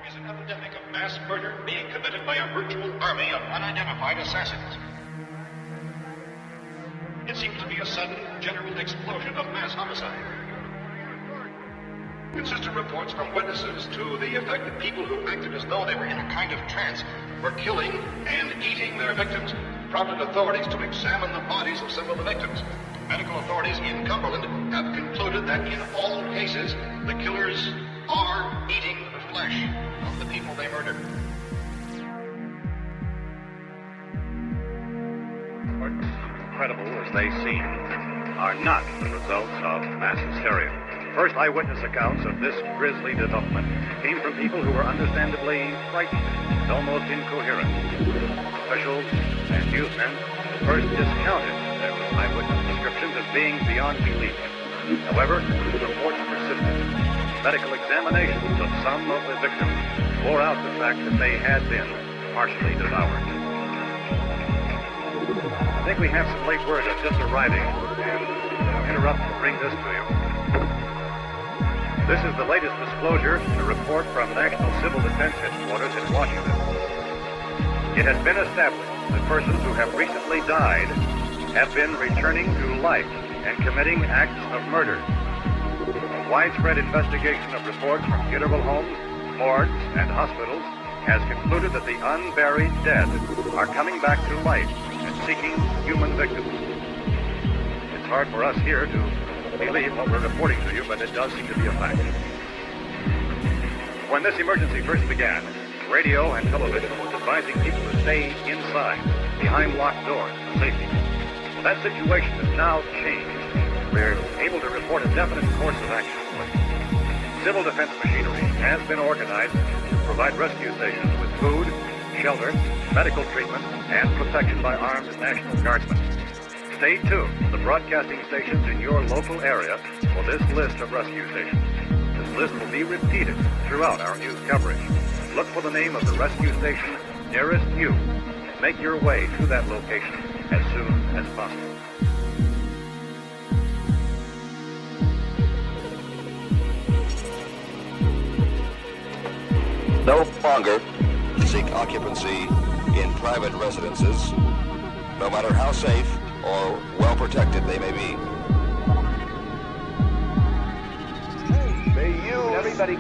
There is an epidemic of mass murder being committed by a virtual army of unidentified assassins. It seems to be a sudden, general explosion of mass homicide. Consistent reports from witnesses to the effect that people who acted as though they were in a kind of trance were killing and eating their victims prompted authorities to examine the bodies of several of the victims. Medical authorities in Cumberland have concluded that in all cases, the killers are eating the flesh of the people they murdered. Incredible as they seem, are not the results of mass hysteria. First eyewitness accounts of this grisly development came from people who were understandably frightened and almost incoherent. Officials and newsmen first discounted their eyewitness descriptions as being beyond belief. However, reports persisted. Medical examinations of some of the victims bore out the fact that they had been partially devoured. I think we have some late word that's just arriving, and I'll interrupt to bring this to you. This is the latest disclosure in a report from National Civil Defense Headquarters in Washington. It has been established that persons who have recently died have been returning to life and committing acts of murder. A widespread investigation of reports from funeral homes, morgues, and hospitals has concluded that the unburied dead are coming back to life and seeking human victims. It's hard for us here to believe what we're reporting to you, but it does seem to be a fact. When this emergency first began, radio and television was advising people to stay inside, behind locked doors for safety. Well, that situation has now changed. We're able to report a definite course of action. Civil defense machinery has been organized to provide rescue stations with food, shelter, medical treatment, and protection by armed National Guardsmen. Stay tuned to the broadcasting stations in your local area for this list of rescue stations. This list will be repeated throughout our news coverage. Look for the name of the rescue station nearest you and make your way to that location as soon as possible. No longer seek occupancy in private residences, no matter how safe or well protected they may be. Everybody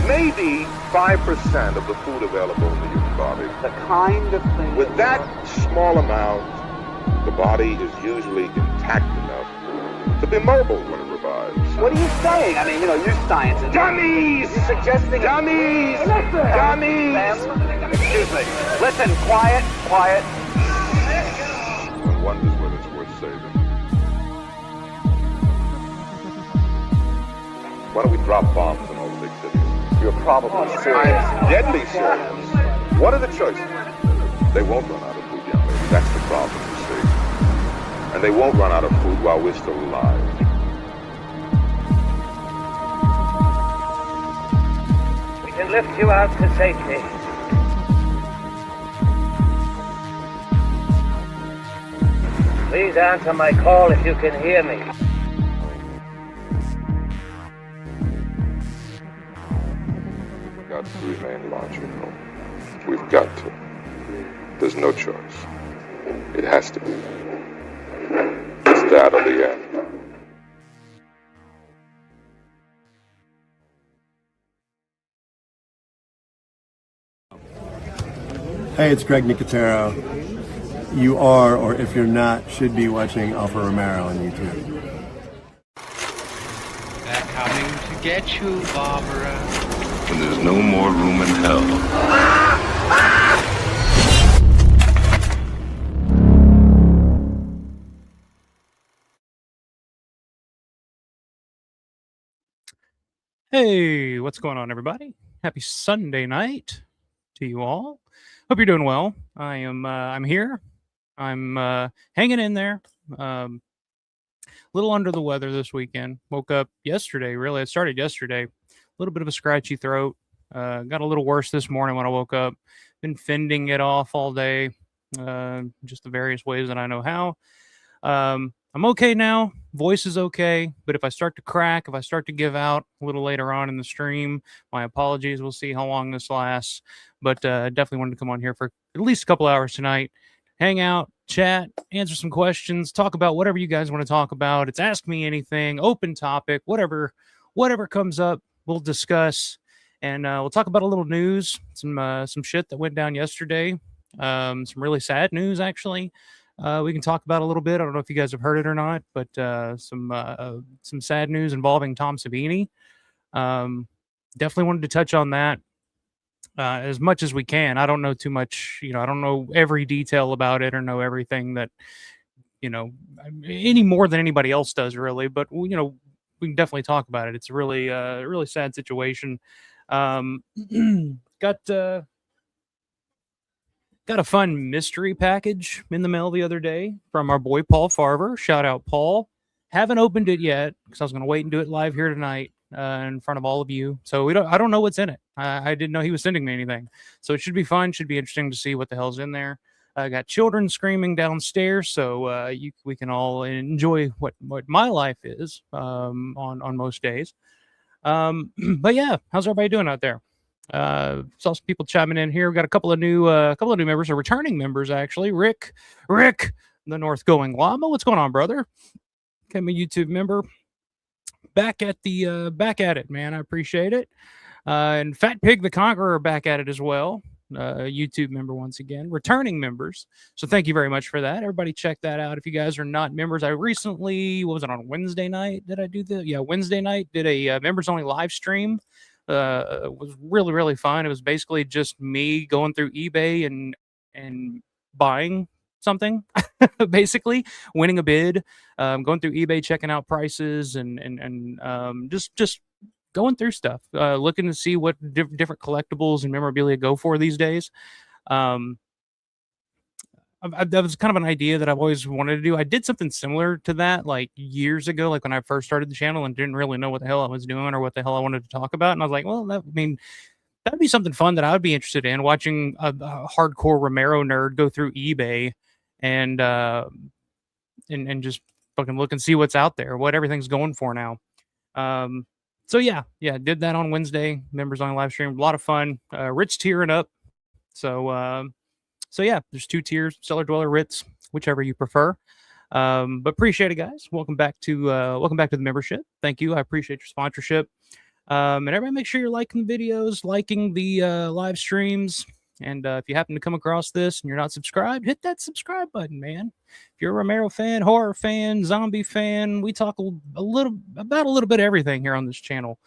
maybe 5% of the food available in the human body. The kind of thing. With that small amount, the body is usually intact enough to be mobile when it revives. What are you saying? I mean, you science. Dummies! You're suggesting... Dummies! Listen! Dummies! Excuse me. Listen, quiet. One wonders whether it's worth saving. Why don't we drop bombs in all the big cities? You're probably serious. I'm deadly serious. What are the choices? They won't run out of food, young lady. That's the problem, you see. And they won't run out of food while we're still alive. We can lift you out to safety. Please answer my call if you can hear me. We've got to remain logical. We've got to. There's no choice. It has to be. It's that or the end. Hey, it's Greg Nicotero. You are, or if you're not, should be watching Alpha Romero on YouTube. They're coming to get you, Barbara. When there's no more room in hell. Hey, what's going on, everybody? Happy Sunday night to you all. Hope you're doing well. I'm here. I'm hanging in there. A little under the weather this weekend. Woke up yesterday, really. It started yesterday. A little bit of a scratchy throat. Got a little worse this morning when I woke up. Been fending it off all day. Just the various ways that I know how. I'm okay now. Voice is okay, but if I start to crack, if I start to give out a little later on in the stream, my apologies. We'll see how long this lasts. But definitely wanted to come on here for at least a couple hours tonight, hang out, chat, answer some questions, talk about whatever you guys want to talk about. It's Ask Me Anything, open topic, whatever comes up, we'll discuss, and we'll talk about a little news, some shit that went down yesterday, some really sad news actually. We can talk about a little bit. I don't know if you guys have heard it or not, but some sad news involving Tom Savini. Definitely wanted to touch on that as much as we can. I don't know too much. I don't know every detail about it or know everything that any more than anybody else does, really. But we can definitely talk about it. It's a really sad situation. Got a fun mystery package in the mail the other day from our boy Paul Farver. Shout out, Paul. Haven't opened it yet because I was going to wait and do it live here tonight in front of all of you. So I don't know what's in it. I didn't know he was sending me anything. So it should be fun. Should be interesting to see what the hell's in there. I got children screaming downstairs, so we can all enjoy what my life is on most days. But yeah, how's everybody doing out there? Saw some people chiming in here. We got a couple of new members, or returning members actually. Rick, the North Going Llama. What's going on, brother? Became a YouTube member. Back at it, man. I appreciate it. And Fat Pig the Conqueror back at it as well. YouTube member once again. Returning members. So thank you very much for that. Everybody check that out if you guys are not members. I recently, what was it, on Wednesday night? Did I do the? Yeah, Wednesday night did a members only live stream. It was really fun. It was basically just me going through eBay and buying something, basically winning a bid, going through eBay, checking out prices, and just going through stuff, looking to see what different collectibles and memorabilia go for these days. That was kind of an idea that I've always wanted to do. I did something similar to that like years ago, like when I first started the channel and didn't really know what the hell I was doing or what the hell I wanted to talk about. And I was like, well, that'd be something fun that I would be interested in, watching a hardcore Romero nerd go through eBay and just fucking look and see what's out there, what everything's going for now. So yeah, did that on Wednesday. Members on live stream, a lot of fun. Rich tearing up. So yeah, there's 2 tiers: Cellar Dweller, Ritz, whichever you prefer. But appreciate it, guys. Welcome back to the membership. Thank you. I appreciate your sponsorship. And everybody, make sure you're liking the videos, liking the live streams. And if you happen to come across this and you're not subscribed, hit that subscribe button, man. If you're a Romero fan, horror fan, zombie fan, we talk a little bit of everything here on this channel.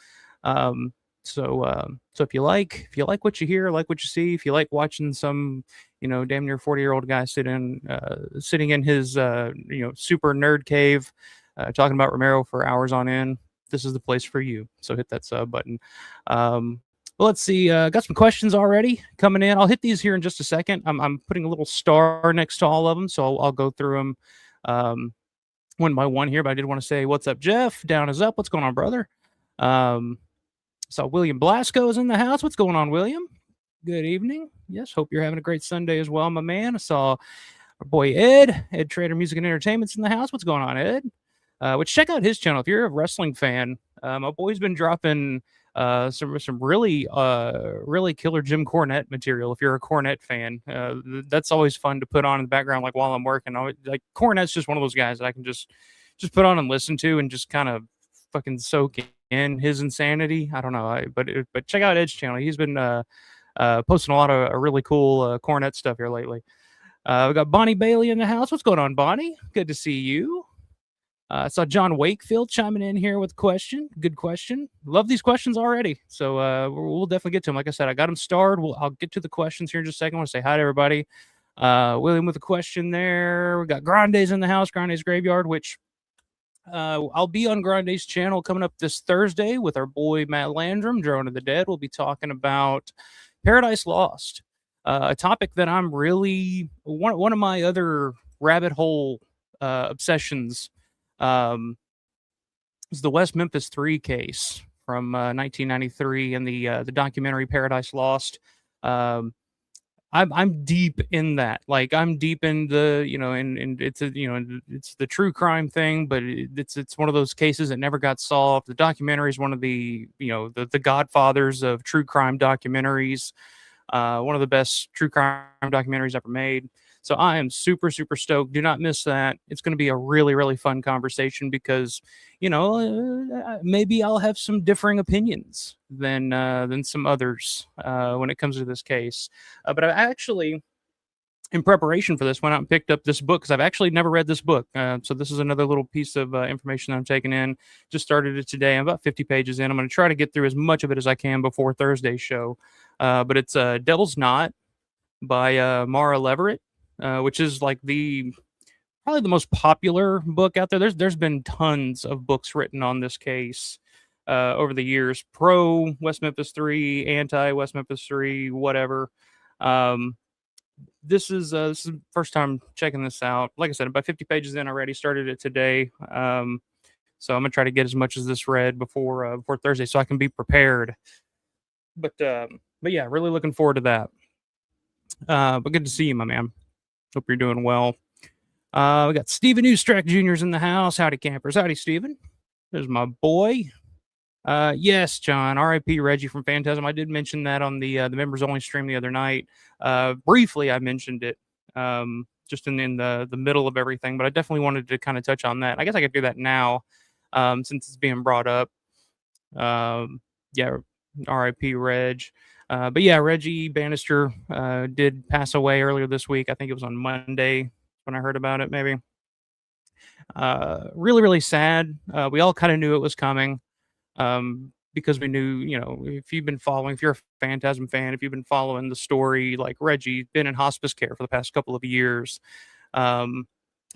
So if you like what you hear, like what you see, if you like watching some, damn near 40-year-old guy sitting in his super nerd cave, talking about Romero for hours on end, this is the place for you. So hit that sub button. Well, let's see. Got some questions already coming in. I'll hit these here in just a second. I'm putting a little star next to all of them, so I'll go through them one by one here. But I did want to say, what's up, Jeff? Down is up. What's going on, brother? Saw William Blasco is in the house. What's going on, William? Good evening. Yes, hope you're having a great Sunday as well, my man. I saw our boy Ed Trader Music and Entertainment's in the house. What's going on, Ed? Which check out his channel if you're a wrestling fan. My boy's been dropping some really killer Jim Cornette material. If you're a Cornette fan, that's always fun to put on in the background, like while I'm working. Like Cornette's just one of those guys that I can just put on and listen to and just kind of fucking soak in his insanity. I don't know, but check out Ed's channel. He's been posting a lot of really cool Cornette stuff here lately. We got Bonnie Bailey in the house. What's going on, Bonnie? Good to see you. I saw John Wakefield chiming in here with a question. Good question. Love these questions already. So we'll definitely get to them. Like I said, I got them starred. I'll get to the questions here in just a second. I want to say hi to everybody. William with a question there. We got Grande's in the house, Grande's Graveyard, which I'll be on Grande's channel coming up this Thursday with our boy Matt Landrum, Drone of the Dead. We'll be talking about Paradise Lost, a topic that I'm really one of my other rabbit hole obsessions is the West Memphis 3 case from 1993 and the documentary Paradise Lost. I'm deep in that. Like I'm deep in the, and it's a, it's the true crime thing, but it's one of those cases that never got solved. The documentary is one of the, the godfathers of true crime documentaries. One of the best true crime documentaries ever made. So I am super, super stoked. Do not miss that. It's going to be a really, really fun conversation because, maybe I'll have some differing opinions than some others when it comes to this case. But I actually, in preparation for this, went out and picked up this book because I've actually never read this book. So this is another little piece of information that I'm taking in. Just started it today. I'm about 50 pages in. I'm going to try to get through as much of it as I can before Thursday's show. But it's Devil's Knot by Mara Leverett, which is like probably the most popular book out there. There's been tons of books written on this case over the years. Pro West Memphis 3, anti West Memphis 3, whatever. This is the first time checking this out. Like I said, about 50 pages in already. Started it today. So I'm gonna try to get as much as this read before Thursday, so I can be prepared. But yeah, really looking forward to that. But good to see you, my man. Hope you're doing well. We got Stephen Ustrack Jr.'s in the house. Howdy, campers. Howdy, Stephen. There's my boy. Yes, John. R.I.P. Reggie from Phantasm. I did mention that on the members only stream the other night. Briefly, I mentioned it just in the middle of everything, but I definitely wanted to kind of touch on that. I guess I could do that now since it's being brought up. Yeah, R.I.P. Reg. But yeah, Reggie Bannister did pass away earlier this week. I think it was on Monday when I heard about it, maybe. Really, really sad. We all kind of knew it was coming. Because we knew, if you're a Phantasm fan, if you've been following the story, like Reggie, been in hospice care for the past couple of years.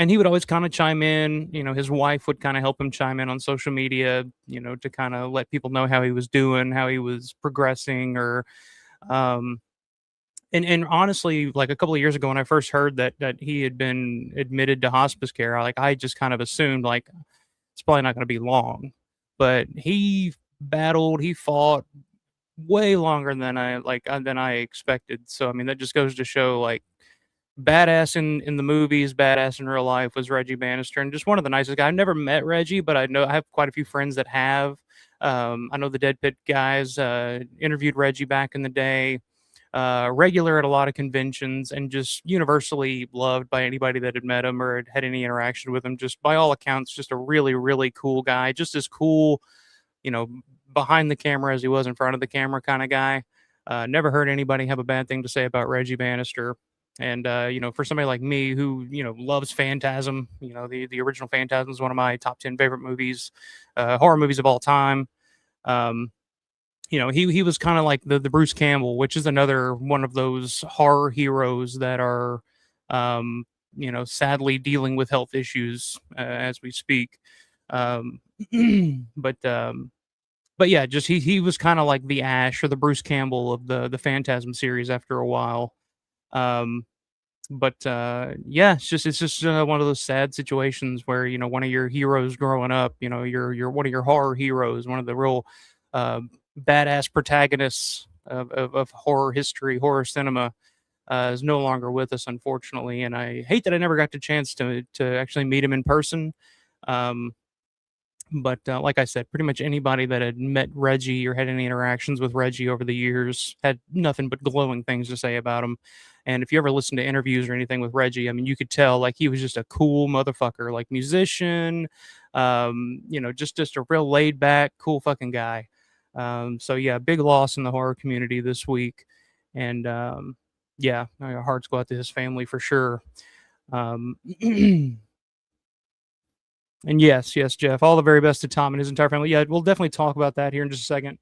And he would always kind of chime in, his wife would kind of help him chime in on social media, to kind of let people know how he was doing, how he was progressing, or, and honestly, like a couple of years ago when I first heard that he had been admitted to hospice care, I just kind of assumed like it's probably not going to be long. But he fought way longer than I expected. So I mean, that just goes to show like badass in the movies, badass in real life was Reggie Bannister, and just one of the nicest guys. I've never met Reggie, but I have quite a few friends that have. I know the Dead Pit guys interviewed Reggie back in the day. Regular at a lot of conventions and just universally loved by anybody that had met him or had any interaction with him. Just by all accounts, just a really, really cool guy. Just as cool, behind the camera as he was in front of the camera kind of guy. Never heard anybody have a bad thing to say about Reggie Bannister. And, for somebody like me who, loves Phantasm, the original Phantasm is one of my top 10 favorite movies, horror movies of all time. He was kind of like the Bruce Campbell, which is another one of those horror heroes that are, sadly dealing with health issues as we speak. But yeah, just he was kind of like the Ash or the Bruce Campbell of the Phantasm series after a while. But yeah, it's just one of those sad situations where one of your heroes growing up, you're one of your horror heroes, one of the real badass protagonists of horror history, horror cinema, is no longer with us, unfortunately. And I hate that I never got the chance to actually meet him in person. But like I said, pretty much anybody that had met Reggie or had any interactions with Reggie over the years had nothing but glowing things to say about him. And if you ever listen to interviews or anything with Reggie, I mean, you could tell like he was just a cool motherfucker, like musician, just a real laid back, cool fucking guy. So yeah, big loss in the horror community this week. And yeah, our hearts go out to his family for sure. And yes, Jeff, all the very best to Tom and his entire family. Yeah, we'll definitely talk about that here in just a second.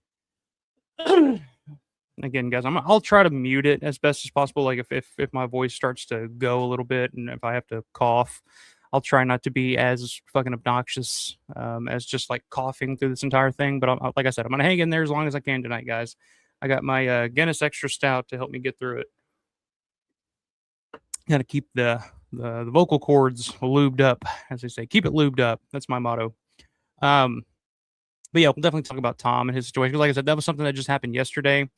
Again, guys, I'll try to mute it as best as possible. Like if my voice starts to go a little bit and if I have to cough, I'll try not to be as fucking obnoxious as just like coughing through this entire thing. But like I said, I'm going to hang in there as long as I can tonight, guys. I got my Guinness Extra Stout to help me get through it. Got to keep the vocal cords lubed up, as they say. Keep it lubed up. That's my motto. But yeah, we'll definitely talk about Tom and his situation. Like I said, that was something that just happened yesterday.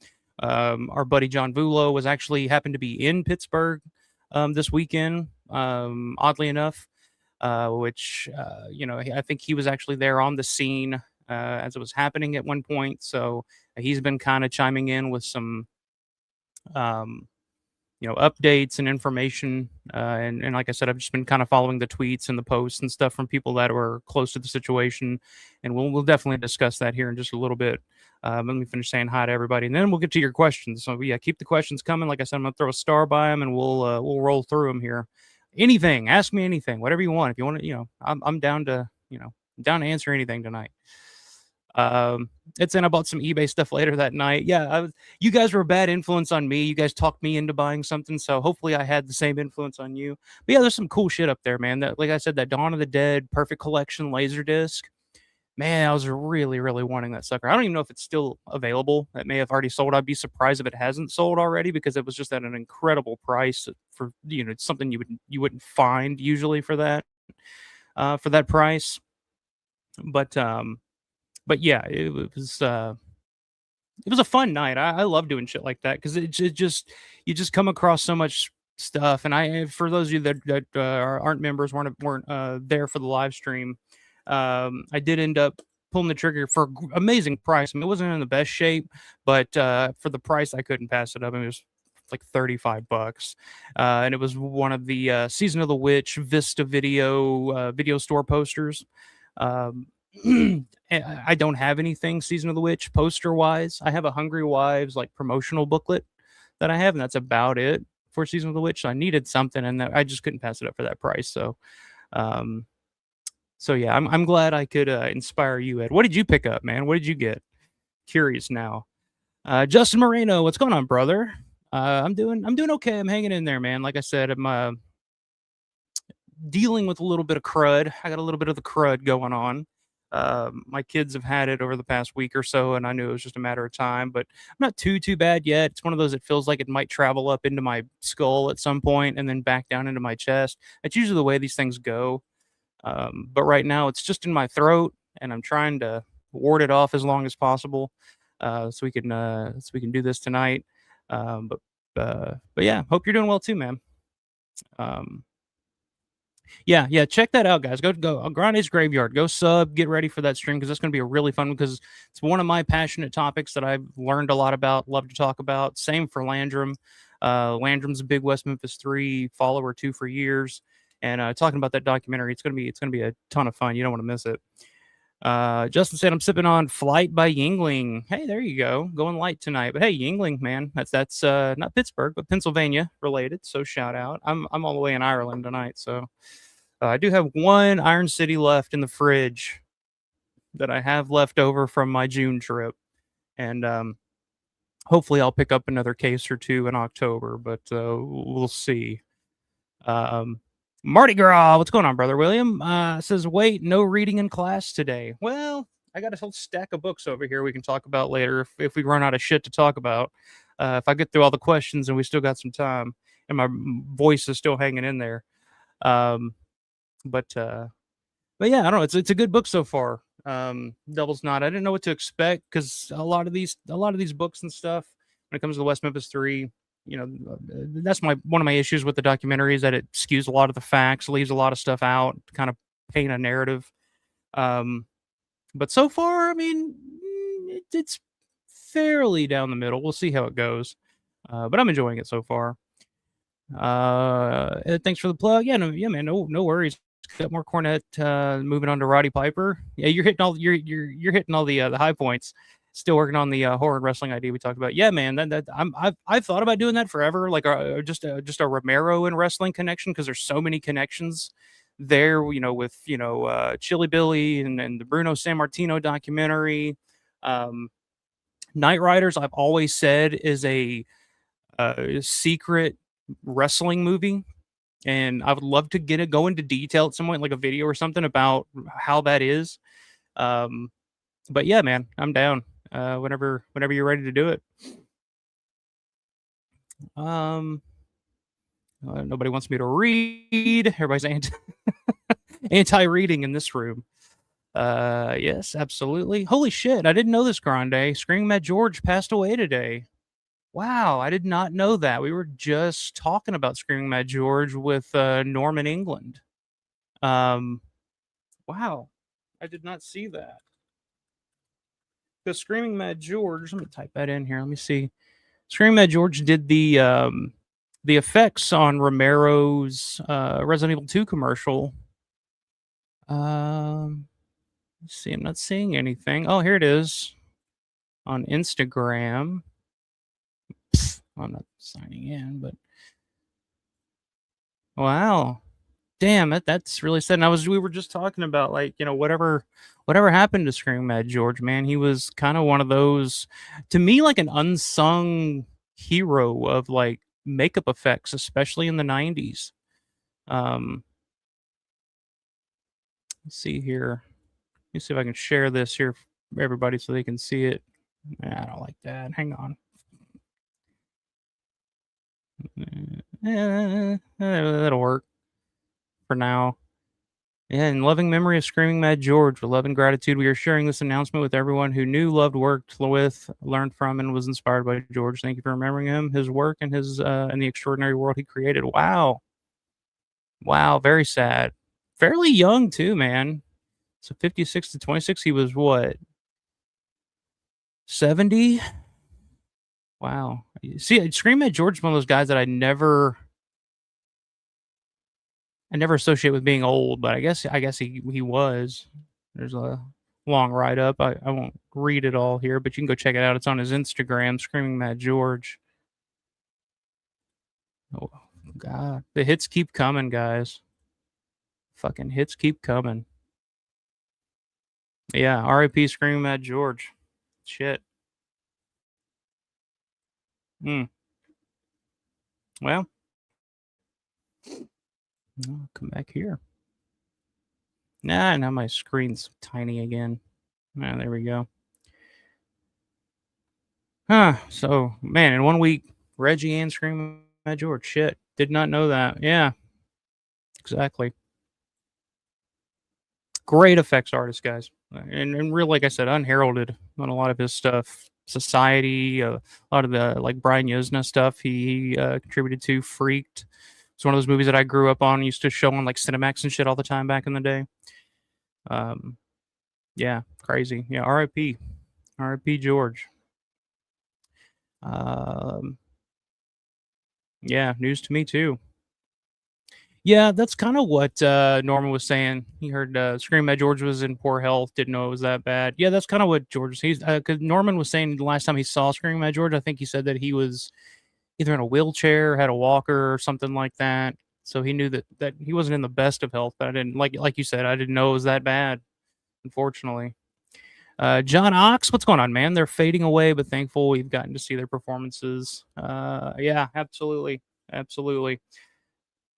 Our buddy John Vulo was actually happened to be in Pittsburgh this weekend, oddly enough, which, I think he was actually there on the scene as it was happening at one point. So he's been kind of chiming in with some, um, updates and information. And like I said, I've just been kind of following the tweets and the posts and stuff from people that were close to the situation. And we'll definitely discuss that here in just a little bit. Let me finish saying hi to everybody, and then we'll get to your questions. So yeah, keep the questions coming. Like I said, I'm gonna throw a star by them, and we'll roll through them here. Anything, ask me anything, whatever you want. If you want to, I'm down to down to answer anything tonight. It's in. I bought some eBay stuff later that night. Yeah, you guys were a bad influence on me. You guys talked me into buying something, so hopefully I had the same influence on you. But yeah, there's some cool shit up there, man. That, like I said, that Dawn of the Dead Perfect Collection Laserdisc. Man, I was really, really wanting that sucker. I don't even know if it's still available. It may have already sold. I'd be surprised if it hasn't sold already because it was just at an incredible price for it's something you wouldn't find usually for that price. But yeah, it was a fun night. I love doing shit like that because it just you just come across so much stuff. And for those of you that aren't members, weren't there for the live stream, I did end up pulling the trigger for amazing price. I mean, it wasn't in the best shape, but for the price, I couldn't pass it up. I mean, it was like $35, and it was one of the Season of the Witch Vista video store posters. I don't have anything Season of the Witch poster wise. I have a Hungry Wives like promotional booklet that I have, and that's about it for Season of the Witch. So I needed something, and I just couldn't pass it up for that price. So, yeah, I'm glad I could inspire you, Ed. What did you pick up, man? What did you get? Curious now. Justin Moreno, what's going on, brother? I'm doing okay. I'm hanging in there, man. Like I said, I'm dealing with a little bit of crud. I got a little bit of the crud going on. My kids have had it over the past week or so, and I knew it was just a matter of time, but I'm not too bad yet. It's one of those that feels like it might travel up into my skull at some point and then back down into my chest. That's usually the way these things go. But right now it's just in my throat, and I'm trying to ward it off as long as possible, so we can do this tonight. But yeah, hope you're doing well too, man. Yeah, check that out, guys. Go Grande's Graveyard. Go sub, get ready for that stream because that's going to be a really fun one because it's one of my passionate topics that I've learned a lot about, love to talk about. Same for Landrum. Landrum's a big West Memphis 3 follower too for years, and talking about that documentary, it's gonna be a ton of fun. You don't want to miss it. Justin said I'm sipping on Flight by Yingling. Hey, there you go, going light tonight. But hey, Yingling, man, that's not Pittsburgh but Pennsylvania related. So shout out. I'm all the way in Ireland tonight, so I do have one Iron City left in the fridge that I have left over from my June trip, and hopefully I'll pick up another case or two in October, but we'll see. Mardi Gras, what's going on, brother William? Says, wait, no reading in class today. Well, I got a whole stack of books over here we can talk about later if we run out of shit to talk about. If I get through all the questions and we still got some time and my voice is still hanging in there. But yeah, I don't know. It's a good book so far. Devil's Knot. I didn't know what to expect because a lot of these books and stuff when it comes to the West Memphis 3, that's one of my issues with the documentary is that it skews a lot of the facts, leaves a lot of stuff out to kind of paint a narrative. But so far, I mean, it's fairly down the middle. We'll see how it goes. But I'm enjoying it so far. Thanks for the plug. Yeah, man, no worries. Got more Cornette. Moving on to Roddy Piper. Yeah, you're hitting all the high points. Still working on the horror wrestling idea we talked about. Yeah, man, I've thought about doing that forever, like just a Romero and wrestling connection because there's so many connections there. With Chili Billy and the Bruno Sammartino documentary. Night Riders, I've always said is a secret wrestling movie, and I would love to go into detail at some point, like a video or something about how that is. But yeah, man, I'm down. Whenever you're ready to do it. Nobody wants me to read. Everybody's anti-reading in this room. Yes, absolutely. Holy shit, I didn't know this, Grande. Screaming Mad George passed away today. Wow, I did not know that. We were just talking about Screaming Mad George with Norman England. Wow, I did not see that. The Screaming Mad George. Let me type that in here. Let me see. Screaming Mad George did the effects on Romero's Resident Evil 2 commercial. Let's see. I'm not seeing anything. Oh, here it is on Instagram. I'm not signing in, but wow, damn it, that's really sad. And we were just talking about, like, whatever happened to Screaming Mad George, man. He was kind of one of those, to me, like an unsung hero of like makeup effects, especially in the 90s. Let's see here. Let me see if I can share this here for everybody so they can see it. I don't like that. Hang on. That'll work for now. Yeah, in loving memory of Screaming Mad George, with love and gratitude, we are sharing this announcement with everyone who knew, loved, worked with, learned from, and was inspired by George. Thank you for remembering him, his work, and his and the extraordinary world he created. Wow, very sad. Fairly young too, man. So 56 to 26, he was what? 70? Wow. See, Screaming Mad George is one of those guys that I never associate with being old, but I guess he was. There's a long write up. I won't read it all here, but you can go check it out. It's on his Instagram, Screaming Mad George. Oh God, the hits keep coming, guys. Fucking hits keep coming. Yeah, R.I.P. Screaming Mad George. Shit. Well, I'll come back here. Now my screen's tiny again. Ah, there we go. So, man, in 1 week, Reggie and Screaming Mad George. Shit. Did not know that. Yeah. Exactly. Great effects artist, guys. And real, like I said, unheralded on a lot of his stuff. Society, a lot of the, like, Brian Yuzna stuff he contributed to. Freaked. It's one of those movies that I grew up on. Used to show on, like, Cinemax and shit all the time back in the day. Yeah, crazy. Yeah, R.I.P. R.I.P. George. Yeah, news to me too. Yeah, that's kind of what Norman was saying. He heard Screaming Mad George was in poor health, didn't know it was that bad. Yeah, that's kind of what George. He's because Norman was saying the last time he saw Screaming Mad George, I think he said that he was either in a wheelchair, had a walker, or something like that. So he knew that he wasn't in the best of health. But I didn't like you said, I didn't know it was that bad. Unfortunately. John Ox, what's going on, man? They're fading away, but thankful we've gotten to see their performances. Yeah, absolutely.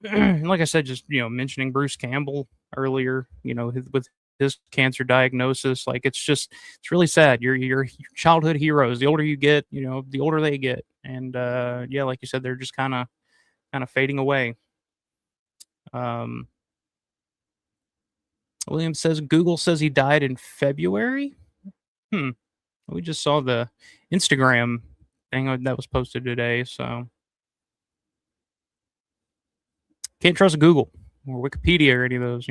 Like I said, just mentioning Bruce Campbell earlier, with his cancer diagnosis, like it's really sad. Your childhood heroes, the older you get, the older they get, and yeah, like you said, they're just kind of fading away. William says Google says he died in February. We just saw the Instagram thing that was posted today, so can't trust Google or Wikipedia or any of those,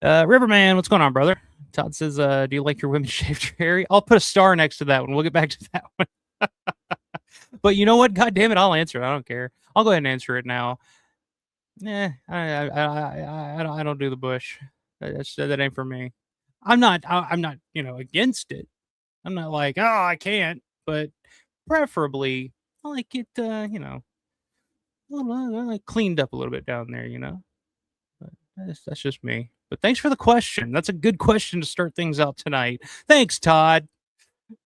Riverman, what's going on, brother? Todd says, do you like your women shaved your hair? I'll put a star next to that one. We'll get back to that one. But you know what? God damn it, I'll answer it. I don't care. I'll go ahead and answer it now. I don't do the bush. That ain't for me. I'm not against it. I'm not like, oh, I can't, but preferably I like it, cleaned up a little bit down there, But that's just me. But thanks for the question. That's a good question to start things out tonight. Thanks, Todd.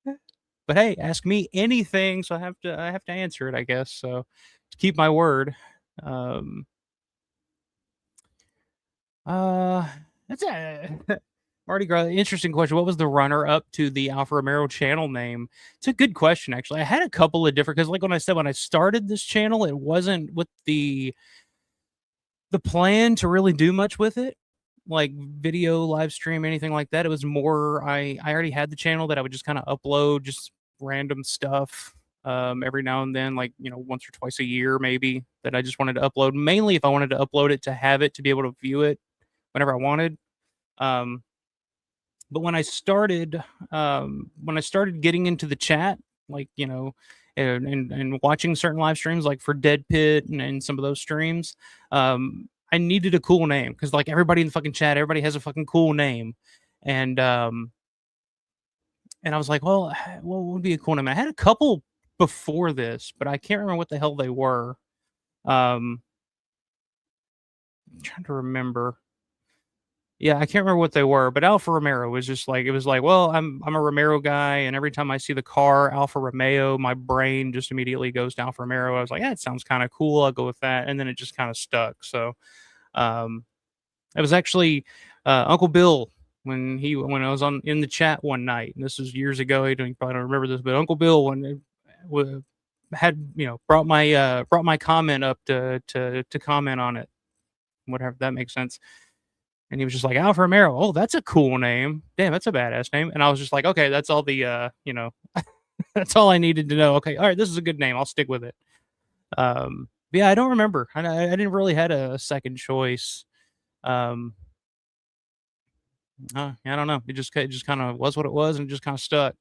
But hey, ask me anything, so I have to answer it, I guess. So to keep my word. That's a Marty Gras. Interesting question. What was the runner up to the Alpha Romero channel name? It's a good question, actually. I had a couple of different, because like when I started this channel, it wasn't with the plan to really do much with it, like video, live stream, anything like that. It was more I already had the channel that I would just kind of upload just random stuff. every now and then, like, once or twice a year, maybe, that I just wanted to upload. Mainly if I wanted to upload it to have it to be able to view it whenever I wanted. But when I started getting into the chat, like, and watching certain live streams, like for Dead Pit and some of those streams, I needed a cool name because, like, everybody in the fucking chat, everybody has a fucking cool name, and I was like, well, what would be a cool name? I had a couple before this, but I can't remember what the hell they were. I'm trying to remember. Yeah, I can't remember what they were, but Alpha Romero was just like, it was like, well, I'm a Romero guy, and every time I see the car Alpha Romeo, my brain just immediately goes to Alpha Romero. I was like, yeah, it sounds kind of cool. I'll go with that, and then it just kind of stuck. So, it was actually Uncle Bill when I was in the chat one night, and this was years ago. You probably don't remember this, but Uncle Bill had brought my comment up to comment on it, whatever, that makes sense. And he was just like, Alpha Romero. Oh, that's a cool name. Damn, that's a badass name. And I was just like, okay, that's all the, that's all I needed to know. Okay, all right, this is a good name. I'll stick with it. Yeah, I don't remember. I didn't really had a second choice. I don't know. It just kind of was what it was, and it just kind of stuck.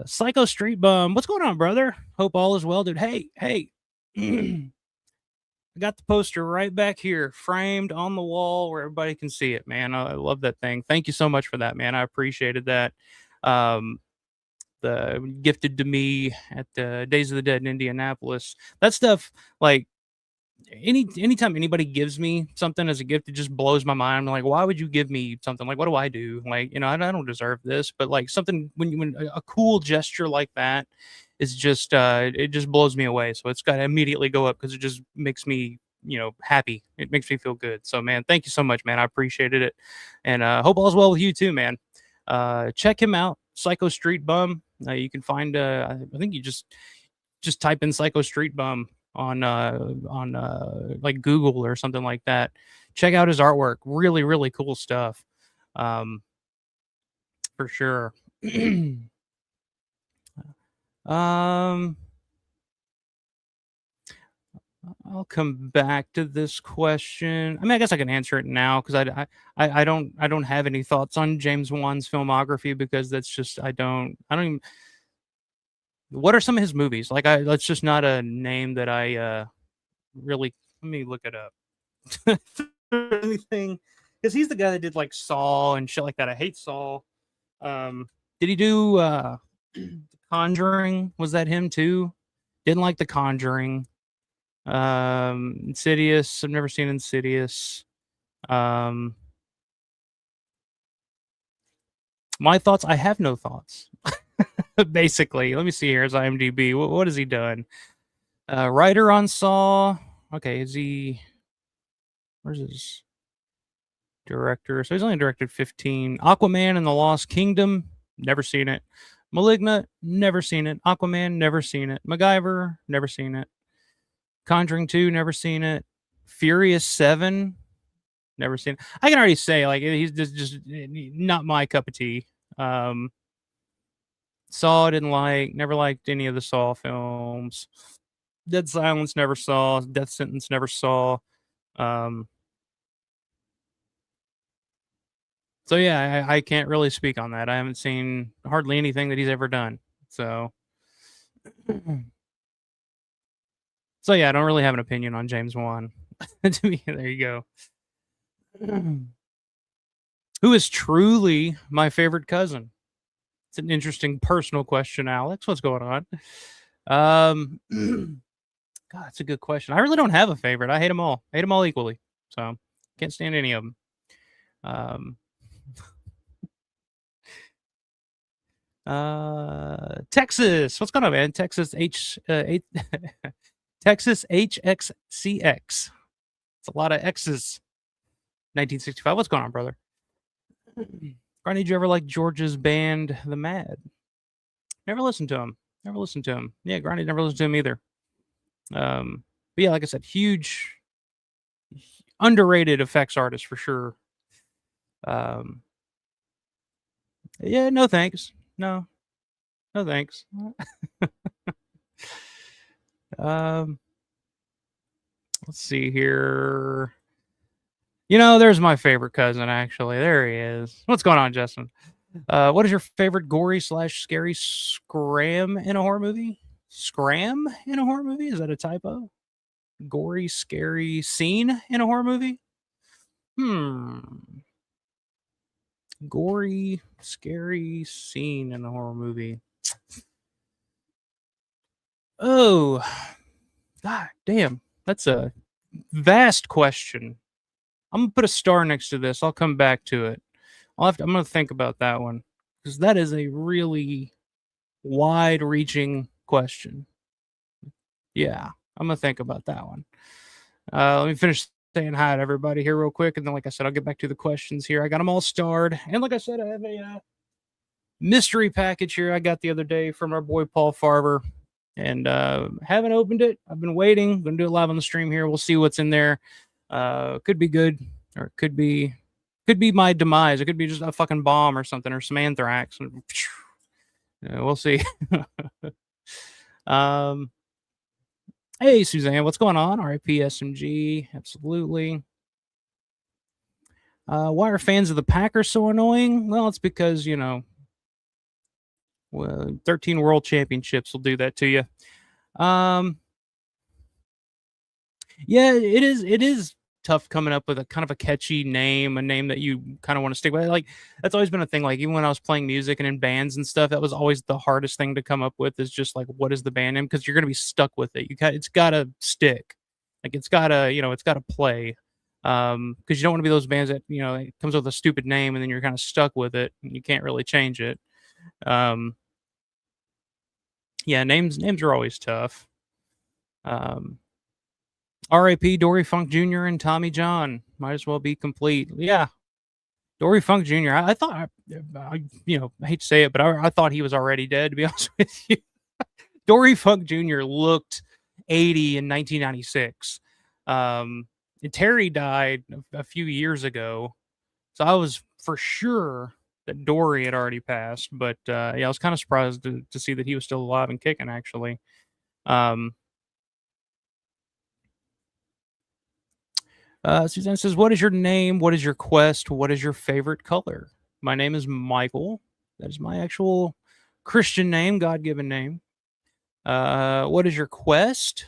Psycho Street Bum. What's going on, brother? Hope all is well, dude. Hey. I got the poster right back here, framed on the wall where everybody can see it, man. I love that thing. Thank you so much for that, man. I appreciated that. The gifted to me at the Days of the Dead in Indianapolis. That stuff, like, anytime anybody gives me something as a gift, it just blows my mind. I'm like, why would you give me something? Like, what do I do? Like, I don't deserve this. But like something, when a cool gesture like that is just it just blows me away. So it's got to immediately go up because it just makes me happy. It makes me feel good. So, man, thank you so much, man. I appreciated it, and hope all's well with you too, man. Check him out, Psycho Street Bum. You can find I think you just type in Psycho Street Bum on like Google or something like that. Check out his artwork. Really, really cool stuff. For sure. I'll come back to this question. I mean, I guess I can answer it now because I don't have any thoughts on James Wan's filmography because that's just I don't even. What are some of his movies? Like, that's just not a name that I really. Let me look it up. Anything, because he's the guy that did like Saw and shit like that. I hate Saw. Did he do The Conjuring? Was that him too? Didn't like The Conjuring. Insidious. I've never seen Insidious. My thoughts. I have no thoughts. Basically, let me see here. His IMDb. What has he done? Writer on Saw. Okay, is he? Where's his director? So he's only directed 15. Aquaman and the Lost Kingdom. Never seen it. Malignant. Never seen it. Aquaman. Never seen it. MacGyver. Never seen it. Conjuring 2. Never seen it. Furious 7. Never seen it. I can already say, like, he's just not my cup of tea. Saw, didn't like. Never liked any of the Saw films. Dead Silence, never saw. Death Sentence, never saw. So yeah, I can't really speak on that. I haven't seen hardly anything that he's ever done. So yeah, I don't really have an opinion on James Wan. To me, there you go. Who is truly my favorite cousin? It's an interesting personal question, Alex. What's going on? God, that's a good question. I really don't have a favorite. I hate them all. I hate them all equally. So can't stand any of them. Texas. What's going on, man? Texas Texas HXCX. It's a lot of X's. 1965. What's going on, brother? Ronnie, did you ever like George's band, The Mad? Never listened to him. Yeah, Granny never listened to him either. But yeah, like I said, huge, underrated effects artist for sure. Yeah, no thanks. No. No thanks. um, let's see here. There's my favorite cousin, actually. There he is. What's going on, Justin? What is your favorite gory / scary scram in a horror movie? Scram in a horror movie? Is that a typo? Gory, scary scene in a horror movie? Gory, scary scene in a horror movie. Oh, God damn. That's a vast question. I'm gonna put a star next to this. I'll come back to it. I'm gonna think about that one because that is a really wide-reaching question. Yeah, I'm gonna think about that one. Let me finish saying hi to everybody here real quick, and then, like I said, I'll get back to the questions here. I got them all starred, and like I said, I have a mystery package here I got the other day from our boy Paul Farber, and haven't opened it. I've been waiting. Gonna do it live on the stream here. We'll see what's in there. Could be good, or it could be my demise. It could be just a fucking bomb or something, or some anthrax. We'll see. Hey, Suzanne, what's going on? RIP SMG, absolutely. Why are fans of the Packers so annoying? Well, it's because, 13 world championships will do that to you. Yeah, it is tough coming up with a kind of a catchy name, a name that you kind of want to stick with. Like, that's always been a thing. Like, even when I was playing music and in bands and stuff, that was always the hardest thing to come up with, is just like, what is the band name? Because you're going to be stuck with it. It's got to stick. Like, it's got to play. Because you don't want to be those bands that, it comes with a stupid name and then you're kind of stuck with it and you can't really change it. Yeah, names are always tough. R.I.P. Dory Funk Jr. and Tommy John. Might as well be complete. Yeah. Dory Funk Jr. I thought, I hate to say it, but I thought he was already dead, to be honest with you. Dory Funk Jr. looked 80 in 1996. Terry died a few years ago. So I was for sure that Dory had already passed. But yeah, I was kind of surprised to see that he was still alive and kicking, actually. Suzanne says, what is your name? What is your quest? What is your favorite color? My name is Michael. That is my actual Christian name, God-given name. What is your quest?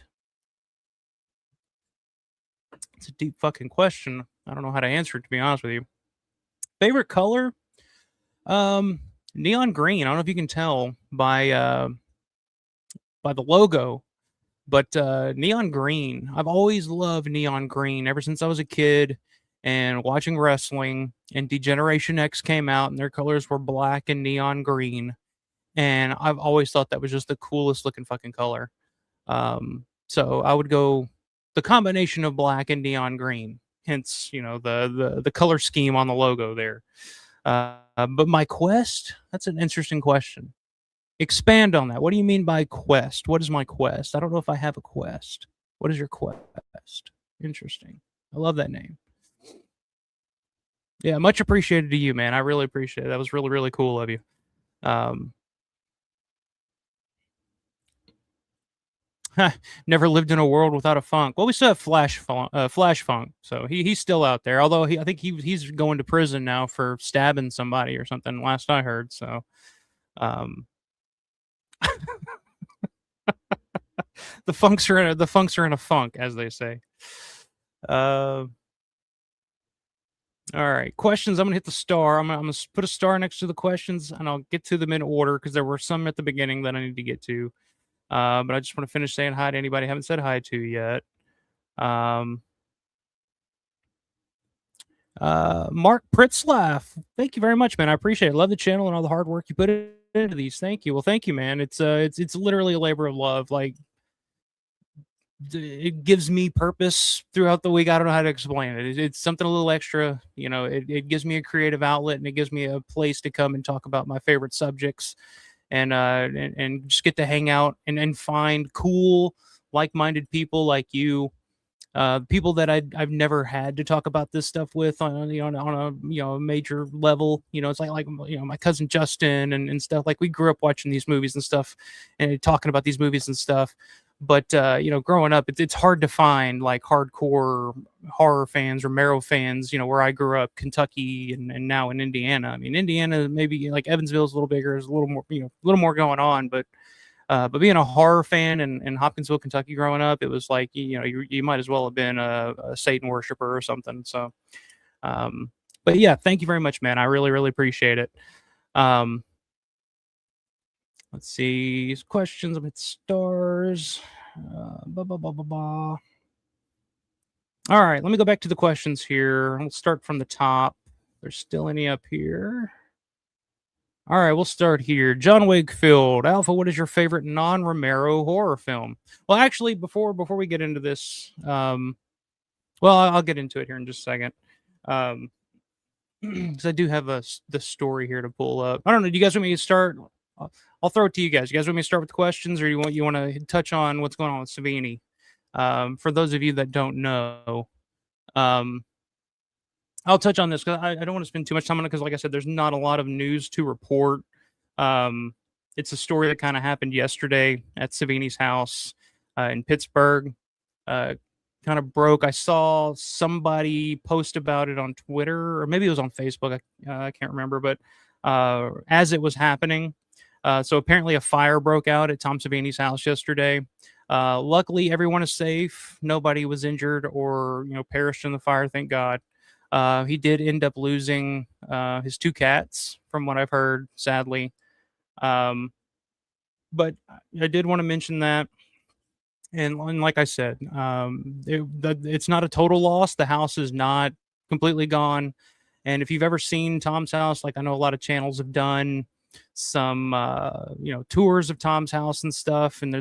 It's a deep fucking question. I don't know how to answer it, to be honest with you. Favorite color? Neon green. I don't know if you can tell by the logo. But neon green, I've always loved neon green ever since I was a kid and watching wrestling, and Degeneration X came out and their colors were black and neon green. And I've always thought that was just the coolest looking fucking color. So I would go the combination of black and neon green, hence, the color scheme on the logo there. But my quest, that's an interesting question. Expand on that. What do you mean by quest? What is my quest? I don't know if I have a quest. What is your quest? Interesting. I love that name. Yeah, much appreciated to you, man. I really appreciate it. That was really, really cool of you. Never lived in a world without a funk. Well, we still have Flash Funk, so he's still out there. Although I think he's going to prison now for stabbing somebody or something. Last I heard, so. The funks are in a funk, as they say. All right, questions. I'm gonna hit the star. I'm gonna put a star next to the questions, and I'll get to them in order because there were some at the beginning that I need to get to. But I just want to finish saying hi to anybody I haven't said hi to yet. Mark Pritzlaff, thank you very much, man. I appreciate it. Love the channel and all the hard work you put into these. Thank you. Well, thank you, man. It's literally a labor of love. Like, it gives me purpose throughout the week. I don't know how to explain it. It's something a little extra. It gives me a creative outlet, and it gives me a place to come and talk about my favorite subjects, and just get to hang out and find cool, like-minded people like you people that I've never had to talk about this stuff with on a major level. It's like my cousin Justin and stuff. Like we grew up watching these movies and stuff, and talking about these movies and stuff. But growing up, it's hard to find like hardcore horror fans, Romero fans. Where I grew up, Kentucky, and now in Indiana. I mean, Indiana maybe like Evansville's a little bigger, there's a little more a little more going on, but being a horror fan in Hopkinsville, Kentucky, growing up, it was like you might as well have been a Satan worshiper or something. So, but yeah, thank you very much, man. I really really appreciate it. Let's see questions about stars. Blah, blah, blah, blah, blah. All right, let me go back to the questions here. We'll start from the top. There's still any up here? All right, we'll start here. John Wakefield, Alpha, what is your favorite non-Romero horror film? Well, actually, before we get into this, well, I'll get into it here in just a second. Because I do have the story here to pull up. I don't know. Do you guys want me to start? I'll throw it to you guys. You guys want me to start with the questions, or you want to touch on what's going on with Savini? For those of you that don't know, I'll touch on this because I don't want to spend too much time on it because, like I said, there's not a lot of news to report. It's a story that kind of happened yesterday at Savini's house in Pittsburgh. Kind of broke. I saw somebody post about it on Twitter, or maybe it was on Facebook. I can't remember, but as it was happening, so apparently a fire broke out at Tom Savini's house yesterday. Luckily, everyone is safe. Nobody was injured or perished in the fire. Thank God. He did end up losing his 2 cats, from what I've heard, sadly. But I did want to mention that. And like I said, it's not a total loss. The house is not completely gone. And if you've ever seen Tom's house, like I know a lot of channels have done some, tours of Tom's house and stuff. And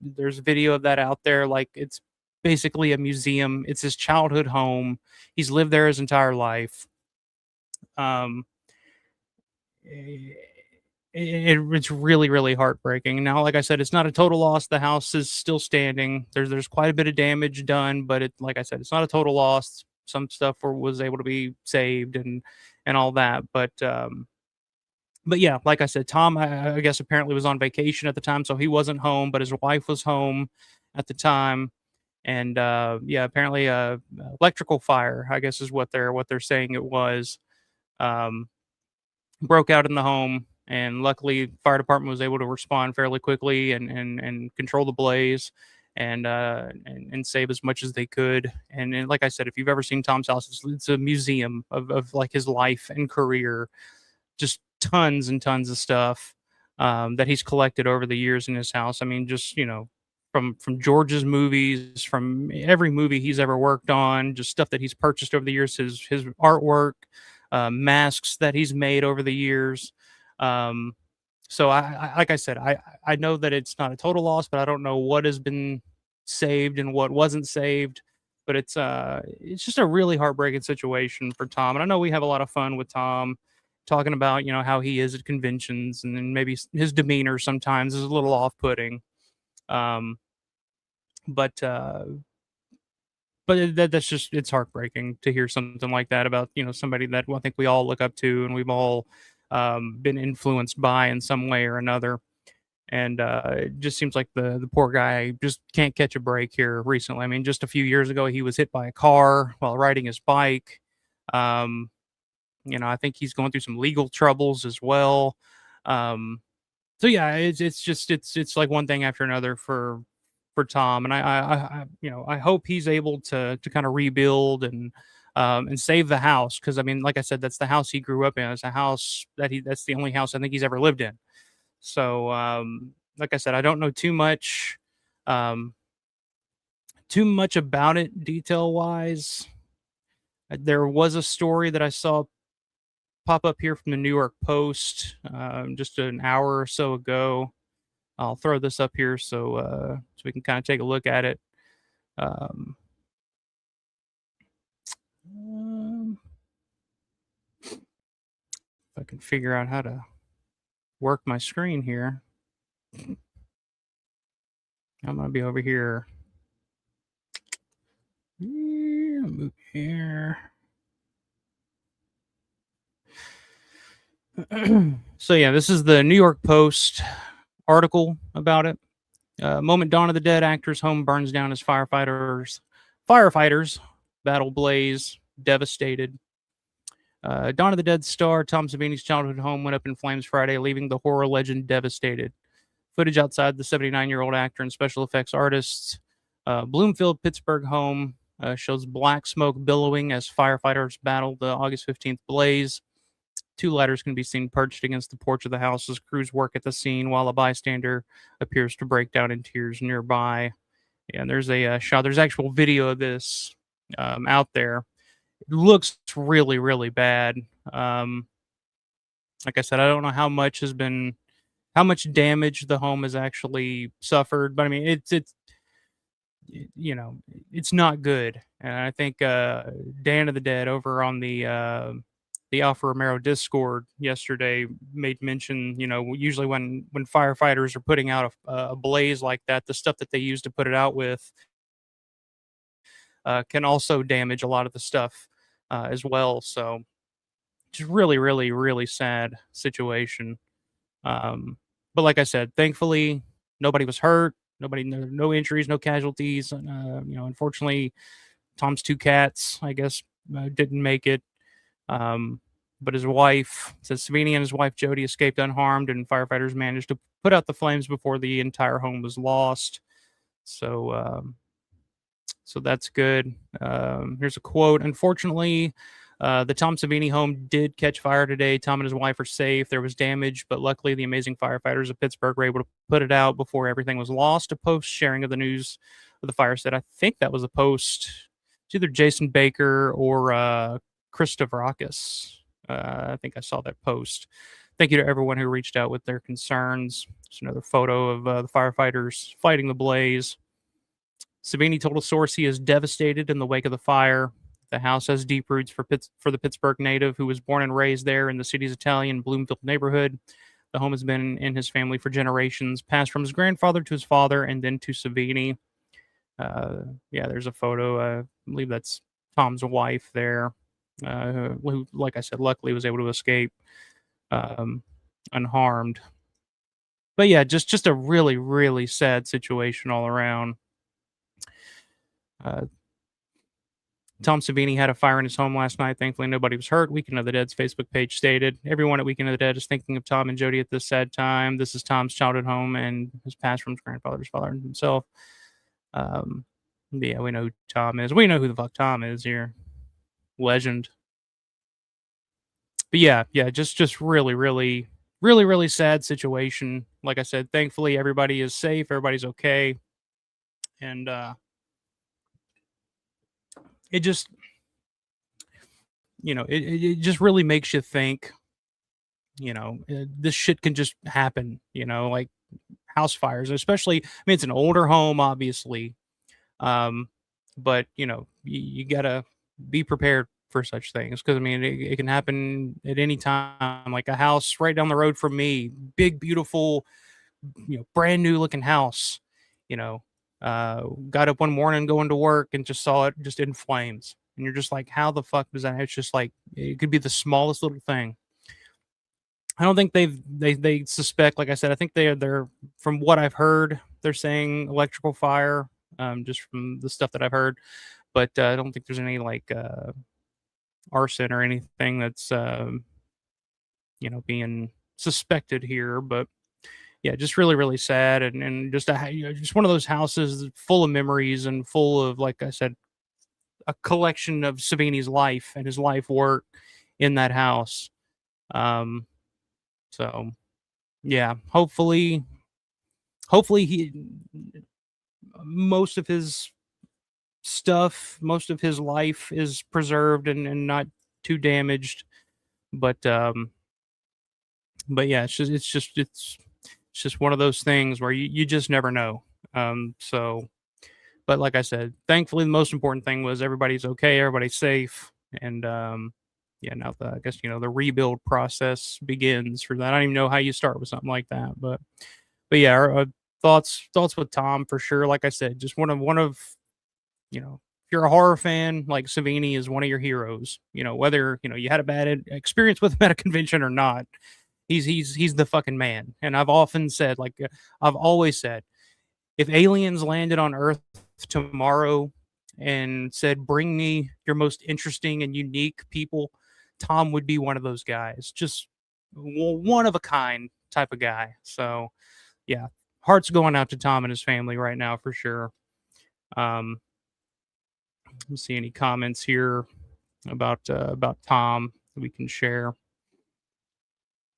there's video of that out there. Like it's basically a museum. It's his childhood home. He's lived there his entire life. It's really really heartbreaking. Now, like I said, it's not a total loss. The house is still standing. There's quite a bit of damage done, but like I said, it's not a total loss. Some stuff was able to be saved and all that, but yeah, like I said, Tom, I guess apparently was on vacation at the time, so he wasn't home, but his wife was home at the time. And yeah, apparently electrical fire, I guess is what they're saying it was, broke out in the home. And luckily, fire department was able to respond fairly quickly and control the blaze and save as much as they could. And like I said, if you've ever seen Tom's house, it's a museum of like his life and career, just tons and tons of stuff that he's collected over the years in his house. I mean, just from George's movies, from every movie he's ever worked on, just stuff that he's purchased over the years, his artwork, masks that he's made over the years. So I like I said, I know that it's not a total loss, but I don't know what has been saved and what wasn't saved. But it's just a really heartbreaking situation for Tom. And I know we have a lot of fun with Tom, talking about how he is at conventions, and then maybe his demeanor sometimes is a little off-putting. But that's just, it's heartbreaking to hear something like that about somebody that I think we all look up to and we've all been influenced by in some way or another. And it just seems like the poor guy just can't catch a break here recently. I mean, just a few years ago, he was hit by a car while riding his bike. I think he's going through some legal troubles as well. So yeah, it's like one thing after another for Tom, and I hope he's able to kind of rebuild and save the house, because I mean, like I said, that's the house he grew up in. It's a house that's the only house I think he's ever lived in. So like I said, I don't know too much about it detail wise. There was a story that I saw pop up here from the New York Post just an hour or so ago. I'll throw this up here so we can kind of take a look at it. If I can figure out how to work my screen here. I'm going to be over here. move here. So yeah, this is the New York Post article about it. Moment Dawn of the Dead actor's home burns down as firefighters battle blaze, devastated. Dawn of the Dead star Tom Savini's childhood home went up in flames Friday, leaving the horror legend devastated. Footage outside the 79-year-old actor and special effects artist's Bloomfield, Pittsburgh home shows black smoke billowing as firefighters battle the August 15th blaze. 2 ladders can be seen perched against the porch of the house as crews work at the scene, while a bystander appears to break down in tears nearby. Yeah, and there's a shot. There's actual video of this out there. It looks really, really bad. Like I said, I don't know how much damage the home has actually suffered, but I mean, it's it's not good. And I think Dan of the Dead over on the Alpha Romero Discord yesterday made mention, usually when firefighters are putting out a blaze like that, the stuff that they use to put it out with can also damage a lot of the stuff as well. So just really, really, really sad situation. But like I said, thankfully nobody was hurt. No injuries, no casualties. Unfortunately, Tom's 2 cats, I guess, didn't make it. But his wife, says Savini and his wife Jody escaped unharmed, and firefighters managed to put out the flames before the entire home was lost. So that's good. Here's a quote. Unfortunately, the Tom Savini home did catch fire today. Tom and his wife are safe. There was damage, but luckily the amazing firefighters of Pittsburgh were able to put it out before everything was lost. A post sharing of the news of the fire said, I think that was a post. It's either Jason Baker or Christopherakis. I think I saw that post. Thank you to everyone who reached out with their concerns. There's another photo of the firefighters fighting the blaze. Savini told a source he is devastated in the wake of the fire. The house has deep roots for the Pittsburgh native who was born and raised there in the city's Italian Bloomfield neighborhood. The home has been in his family for generations, passed from his grandfather to his father and then to Savini. There's a photo. I believe that's Tom's wife there, who, like I said, luckily was able to escape unharmed. But yeah, just a really, really sad situation all around. Tom Savini had a fire in his home last night. Thankfully, nobody was hurt. Weekend of the Dead's Facebook page stated, everyone at Weekend of the Dead is thinking of Tom and Jody at this sad time. This is Tom's childhood home and his passed from his grandfather's father and himself. Yeah, we know who Tom is. We know who the fuck Tom is here. Legend. But yeah, just really, really, really, really sad situation. Like I said, thankfully everybody is safe. Everybody's okay. And it just, it just really makes you think, this shit can just happen, like house fires, especially, I mean, it's an older home, obviously. But you gotta be prepared for such things. Cause I mean, it can happen at any time, like a house right down the road from me, big, beautiful, brand new looking house, got up one morning going to work and just saw it just in flames. And you're just like, how the fuck does that? It's just like, it could be the smallest little thing. I don't think they suspect, like I said, I think they're from what I've heard, they're saying electrical fire, just from the stuff that I've heard, but I don't think there's any like arson or anything that's being suspected here. But yeah, just really, really sad, and just just one of those houses full of memories and full of, like I said, a collection of Savini's life and his life work in that house. So yeah, hopefully most of his stuff, most of his life is preserved and not too damaged. But yeah, it's just one of those things where you just never know. But like I said, thankfully the most important thing was everybody's okay, everybody's safe, and now I guess the rebuild process begins for that. I don't even know how you start with something like that, but yeah, our thoughts with Tom for sure. Like I said, just one of you're a horror fan, like Savini is one of your heroes. Whether you had a bad experience with him at a convention or not, he's the fucking man. And I've always said, if aliens landed on Earth tomorrow and said, "Bring me your most interesting and unique people," Tom would be one of those guys. Just one of a kind type of guy. So, yeah, heart's going out to Tom and his family right now for sure. Let's see any comments here about Tom that we can share.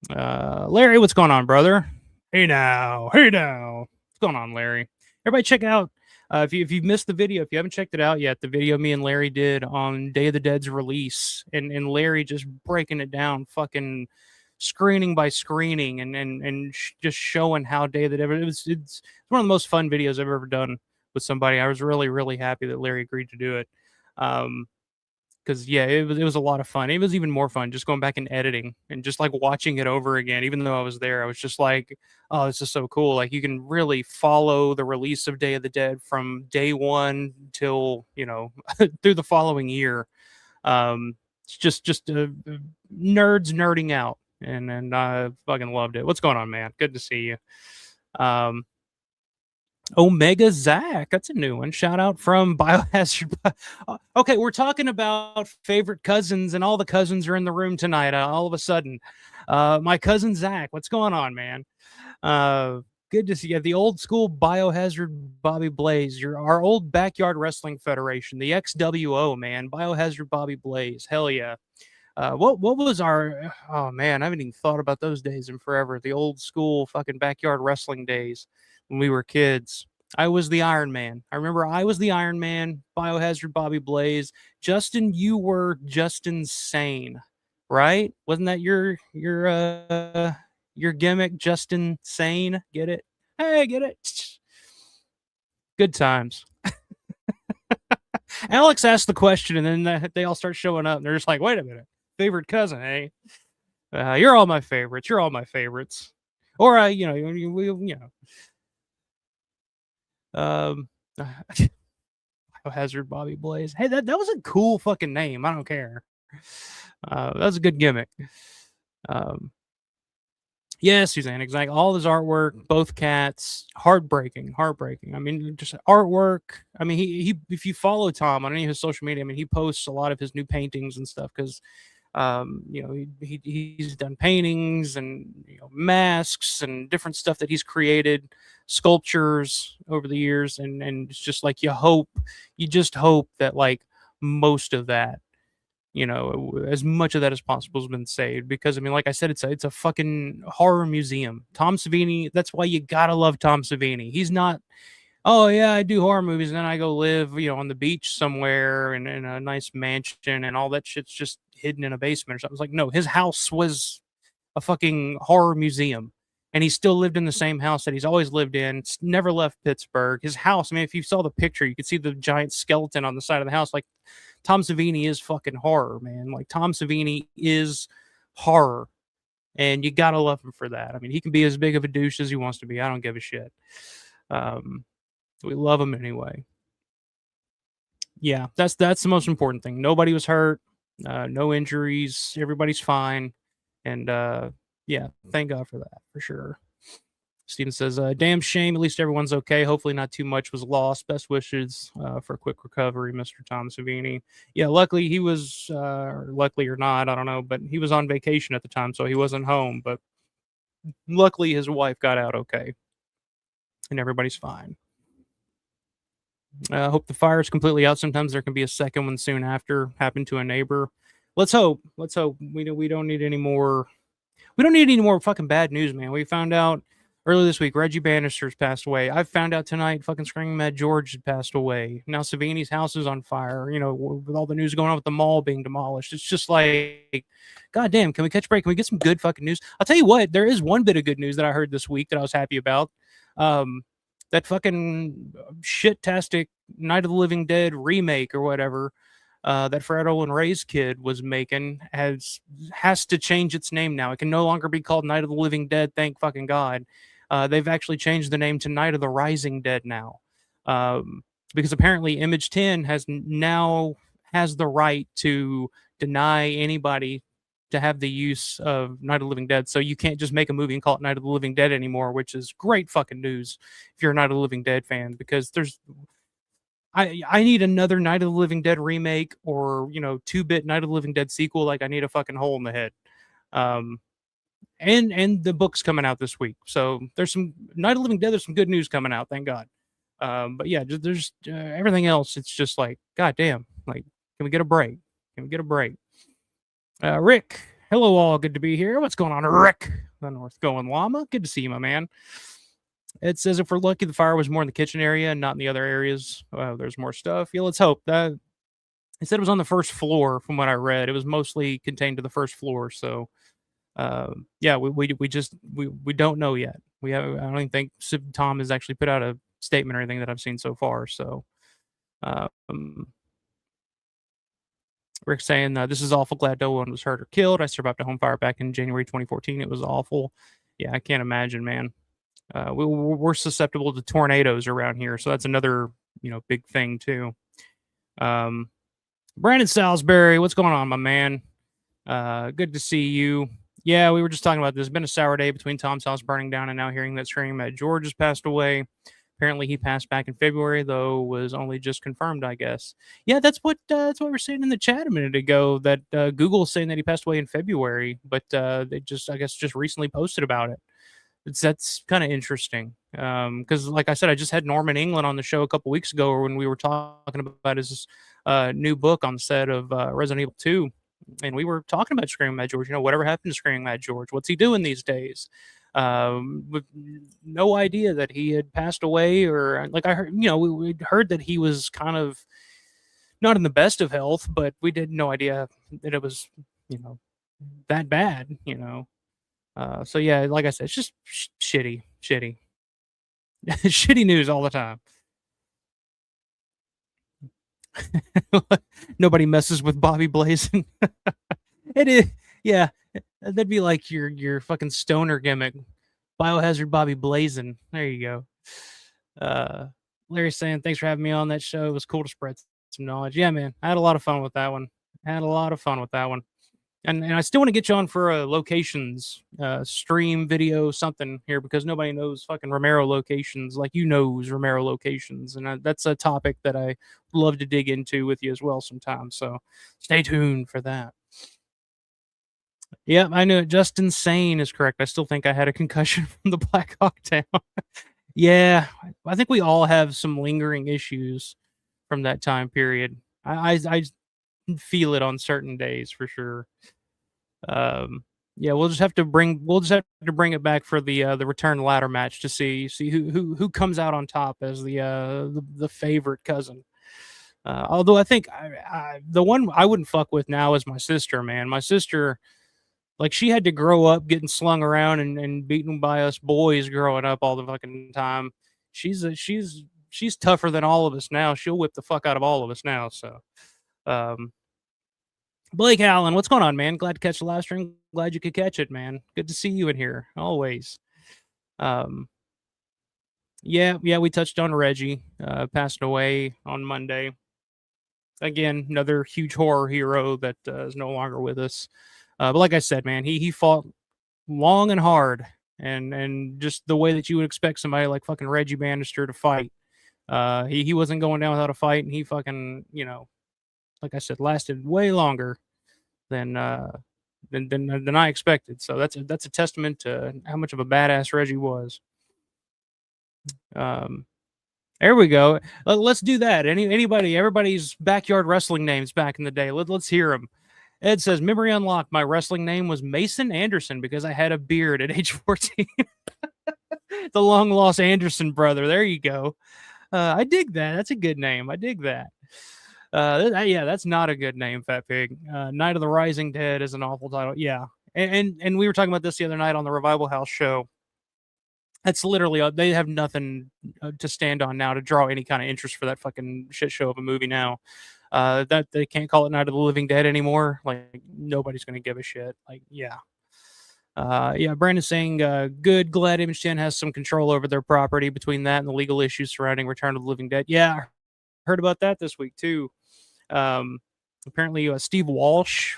Larry, what's going on, brother? Hey now, what's going on, Larry? Everybody, check out if you missed the video, if you haven't checked it out yet, the video me and Larry did on Day of the Dead's release, and Larry just breaking it down, fucking screening by screening, and just showing how Day of the Dead. It's one of the most fun videos I've ever done with somebody. I was really happy that Larry agreed to do it. Because yeah, it was a lot of fun. It was even more fun just going back and editing and just like watching it over again. Even though I was there, I was just like, oh, this is so cool. Like you can really follow the release of Day of the Dead from day one till through the following year. It's just nerds nerding out, and I fucking loved it. What's going on, man? Good to see you. Omega Zach, that's a new one. Shout out from Biohazard. Okay, we're talking about favorite cousins, and all the cousins are in the room tonight. All of a sudden, my cousin Zach, what's going on, man? Good to see you. The old school Biohazard Bobby Blaze, our old backyard wrestling federation, the XWO, man. Biohazard Bobby Blaze, hell yeah. What was our? Oh man, I haven't even thought about those days in forever. The old school fucking backyard wrestling days when we were kids. I was the Iron Man. I remember I was the Iron Man. Biohazard Bobby Blaze. Justin, you were Justin Sane, right? Wasn't that your gimmick, Justin Sane? Get it? Hey, get it? Good times. Alex asked the question, and then they all start showing up, and they're just like, "Wait a minute, favorite cousin, eh? You're all my favorites. You're all my favorites." Or Biohazard Bobby Blaze. Hey, that was a cool fucking name. I don't care. That was a good gimmick. Yeah, Suzanne, exactly. All his artwork, both cats, heartbreaking. I mean, just artwork. I mean, he if you follow Tom on any of his social media, I mean, he posts a lot of his new paintings and stuff because, he's done paintings and masks and different stuff that he's created, sculptures over the years, and it's just like you just hope that like most of that, as much of that as possible has been saved, because I mean, like I said, it's a fucking horror museum. Tom Savini, that's why you gotta love Tom Savini. He's not, oh yeah, I do horror movies and then I go live, on the beach somewhere in a nice mansion and all that shit's just hidden in a basement or something. It's like, no, his house was a fucking horror museum. And he still lived in the same house that he's always lived in. Never left Pittsburgh. His house, I mean, if you saw the picture, you could see the giant skeleton on the side of the house. Like, Tom Savini is fucking horror, man. Like, Tom Savini is horror. And you gotta love him for that. I mean, he can be as big of a douche as he wants to be. I don't give a shit. We love him anyway. Yeah, that's the most important thing. Nobody was hurt. No injuries. Everybody's fine. And, yeah, thank God for that, for sure. Steven says, damn shame. At least everyone's okay. Hopefully not too much was lost. Best wishes for a quick recovery, Mr. Tom Savini. Yeah, luckily he was, luckily or not, I don't know, but he was on vacation at the time, so he wasn't home. But luckily his wife got out okay. And everybody's fine. I hope the fire is completely out. Sometimes there can be a second one soon after. Happened to a neighbor. Let's hope. We don't need any more. We don't need any more fucking bad news, man. We found out earlier this week Reggie Bannister's passed away. I found out tonight fucking Screaming Mad George had passed away. Now Savini's house is on fire. With all the news going on with the mall being demolished. It's just like, goddamn, can we catch a break? Can we get some good fucking news? I'll tell you what, there is one bit of good news that I heard this week that I was happy about. That fucking shit-tastic Night of the Living Dead remake or whatever that Fredo and Ray's kid was making has to change its name now. It can no longer be called Night of the Living Dead, thank fucking God. They've actually changed the name to Night of the Rising Dead now. because apparently Image 10 now has the right to deny anybody to have the use of Night of the Living Dead. So you can't just make a movie and call it Night of the Living Dead anymore, which is great fucking news if you're a Night of the Living Dead fan, because I need another Night of the Living Dead remake, or 2-bit Night of the Living Dead sequel. Like, I need a fucking hole in the head. And the book's coming out this week, so there's some Night of the Living Dead. There's some good news coming out, thank God. But yeah, there's everything else. It's just like, god damn. Like, can we get a break? Can we get a break? Rick, hello all. Good to be here. What's going on, Rick? The North Going Llama. Good to see you, my man. It says if we're lucky, the fire was more in the kitchen area and not in the other areas. There's more stuff. Yeah, let's hope that. It said it was on the first floor. From what I read, it was mostly contained to the first floor. So, yeah, we don't know yet. I don't even think Tom has actually put out a statement or anything that I've seen so far. So, Rick saying this is awful. Glad no one was hurt or killed. I survived a home fire back in January 2014. It was awful. Yeah, I can't imagine, man. We're susceptible to tornadoes around here, so that's another big thing too. Brandon Salisbury, what's going on, my man? Good to see you. Yeah, we were just talking about this. It's been a sour day between Tom's house burning down and now hearing that Scream at George has passed away. Apparently, he passed back in February, though was only just confirmed, I guess. Yeah, that's what we were saying in the chat a minute ago. That Google's saying that he passed away in February, but they I guess just recently posted about it. That's kind of interesting because, like I said, I just had Norman England on the show a couple weeks ago when we were talking about his new book on the set of Resident Evil 2, and we were talking about Screaming Mad George. Whatever happened to Screaming Mad George? What's he doing these days? With no idea that he had passed away, or like I heard, we heard that he was kind of not in the best of health, but we had no idea that it was that bad. So yeah, like I said, it's just shitty, shitty news all the time. Nobody messes with Bobby Blazin. It is, yeah. That'd be like your fucking stoner gimmick, Biohazard Bobby Blazin. There you go. Larry saying thanks for having me on that show. It was cool to spread some knowledge. Yeah, man, I had a lot of fun with that one. And I still want to get you on for locations, stream, video, something here, because nobody knows fucking Romero locations like Romero locations. And that's a topic that I love to dig into with you as well sometime. So stay tuned for that. Yeah, I knew it. Justin Sane is correct. I still think I had a concussion from the Black Hawk Down. Yeah, I think we all have some lingering issues from that time period. I feel it on certain days for sure. Yeah, we'll just have to bring it back for the return ladder match to see who comes out on top as the favorite cousin. Although I think the one I wouldn't fuck with now is my sister, man. My sister, like, she had to grow up getting slung around and beaten by us boys growing up all the fucking time. She's tougher than all of us now. She'll whip the fuck out of all of us now. So, Blake Allen, what's going on, man? Glad to catch the live stream. Glad you could catch it, man. Good to see you in here, always. Yeah, we touched on Reggie, passed away on Monday. Again, another huge horror hero that is no longer with us. But like I said, man, he fought long and hard, and just the way that you would expect somebody like fucking Reggie Bannister to fight. He wasn't going down without a fight, and he fucking, like I said, lasted way longer than I expected. So that's a testament to how much of a badass Reggie was. There we go. Let's do that. Everybody's backyard wrestling names back in the day. Let's hear them. Ed says, memory unlocked. My wrestling name was Mason Anderson because I had a beard at age 14. The long lost Anderson brother. There you go. I dig that. That's a good name. I dig that. Yeah, that's not a good name, Fat Pig. Night of the Rising Dead is an awful title. Yeah. And we were talking about this the other night on the Revival House show. That's literally, they have nothing to stand on now to draw any kind of interest for that fucking shit show of a movie now. That they can't call it Night of the Living Dead anymore. Like, nobody's going to give a shit. Like, yeah. Yeah, Brandon's saying, good, glad Image 10 has some control over their property between that and the legal issues surrounding Return of the Living Dead. Yeah, heard about that this week too. Apparently, Steve Walsh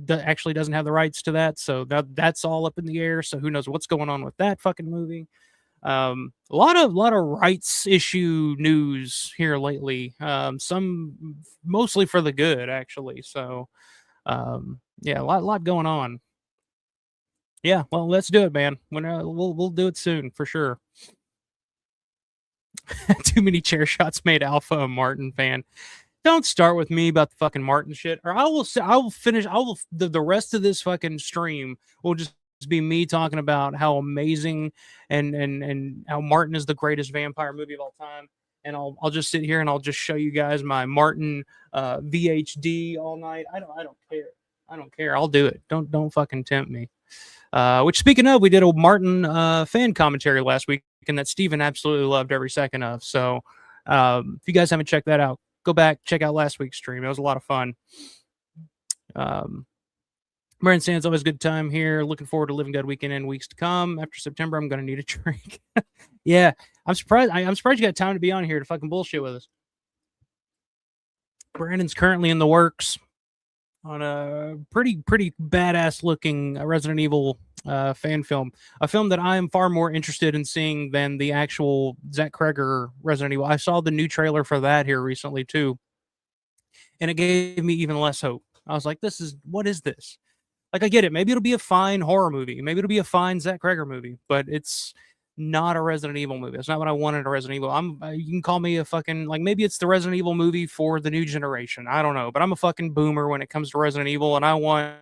actually doesn't have the rights to that, so that's all up in the air. So who knows what's going on with that fucking movie? A lot of rights issue news here lately. Some mostly for the good, actually. So, yeah, a lot going on. Yeah, well, let's do it, man. We'll do it soon for sure. Too many chair shots made Alpha a Martin fan. Don't start with me about the fucking Martin shit, or I will finish. The rest of this fucking stream will just be me talking about how amazing and how Martin is the greatest vampire movie of all time. And I'll just sit here and I'll just show you guys my Martin VHD all night. I don't care. I don't care. I'll do it. Don't fucking tempt me. Which, speaking of, we did a Martin fan commentary last week, and that Steven absolutely loved every second of. So if you guys haven't checked that out, go back, check out last week's stream. It was a lot of fun. Brandon Sands, always a good time here. Looking forward to Living Dead weekend and weeks to come. After September, I'm going to need a drink. Yeah, I'm surprised. I'm surprised you got time to be on here to fucking bullshit with us. Brandon's currently in the works on a pretty badass looking Resident Evil fan film, a film that I am far more interested in seeing than the actual Zach Kreger Resident Evil. I saw the new trailer for that here recently too, and it gave me even less hope. I was like, what is this? Like, I get it. Maybe it'll be a fine horror movie. Maybe it'll be a fine Zach Kreger movie, but it's not a Resident Evil movie. It's not what I wanted a Resident Evil. You can call me a fucking, like, maybe it's the Resident Evil movie for the new generation. I don't know, but I'm a fucking boomer when it comes to Resident Evil, and I want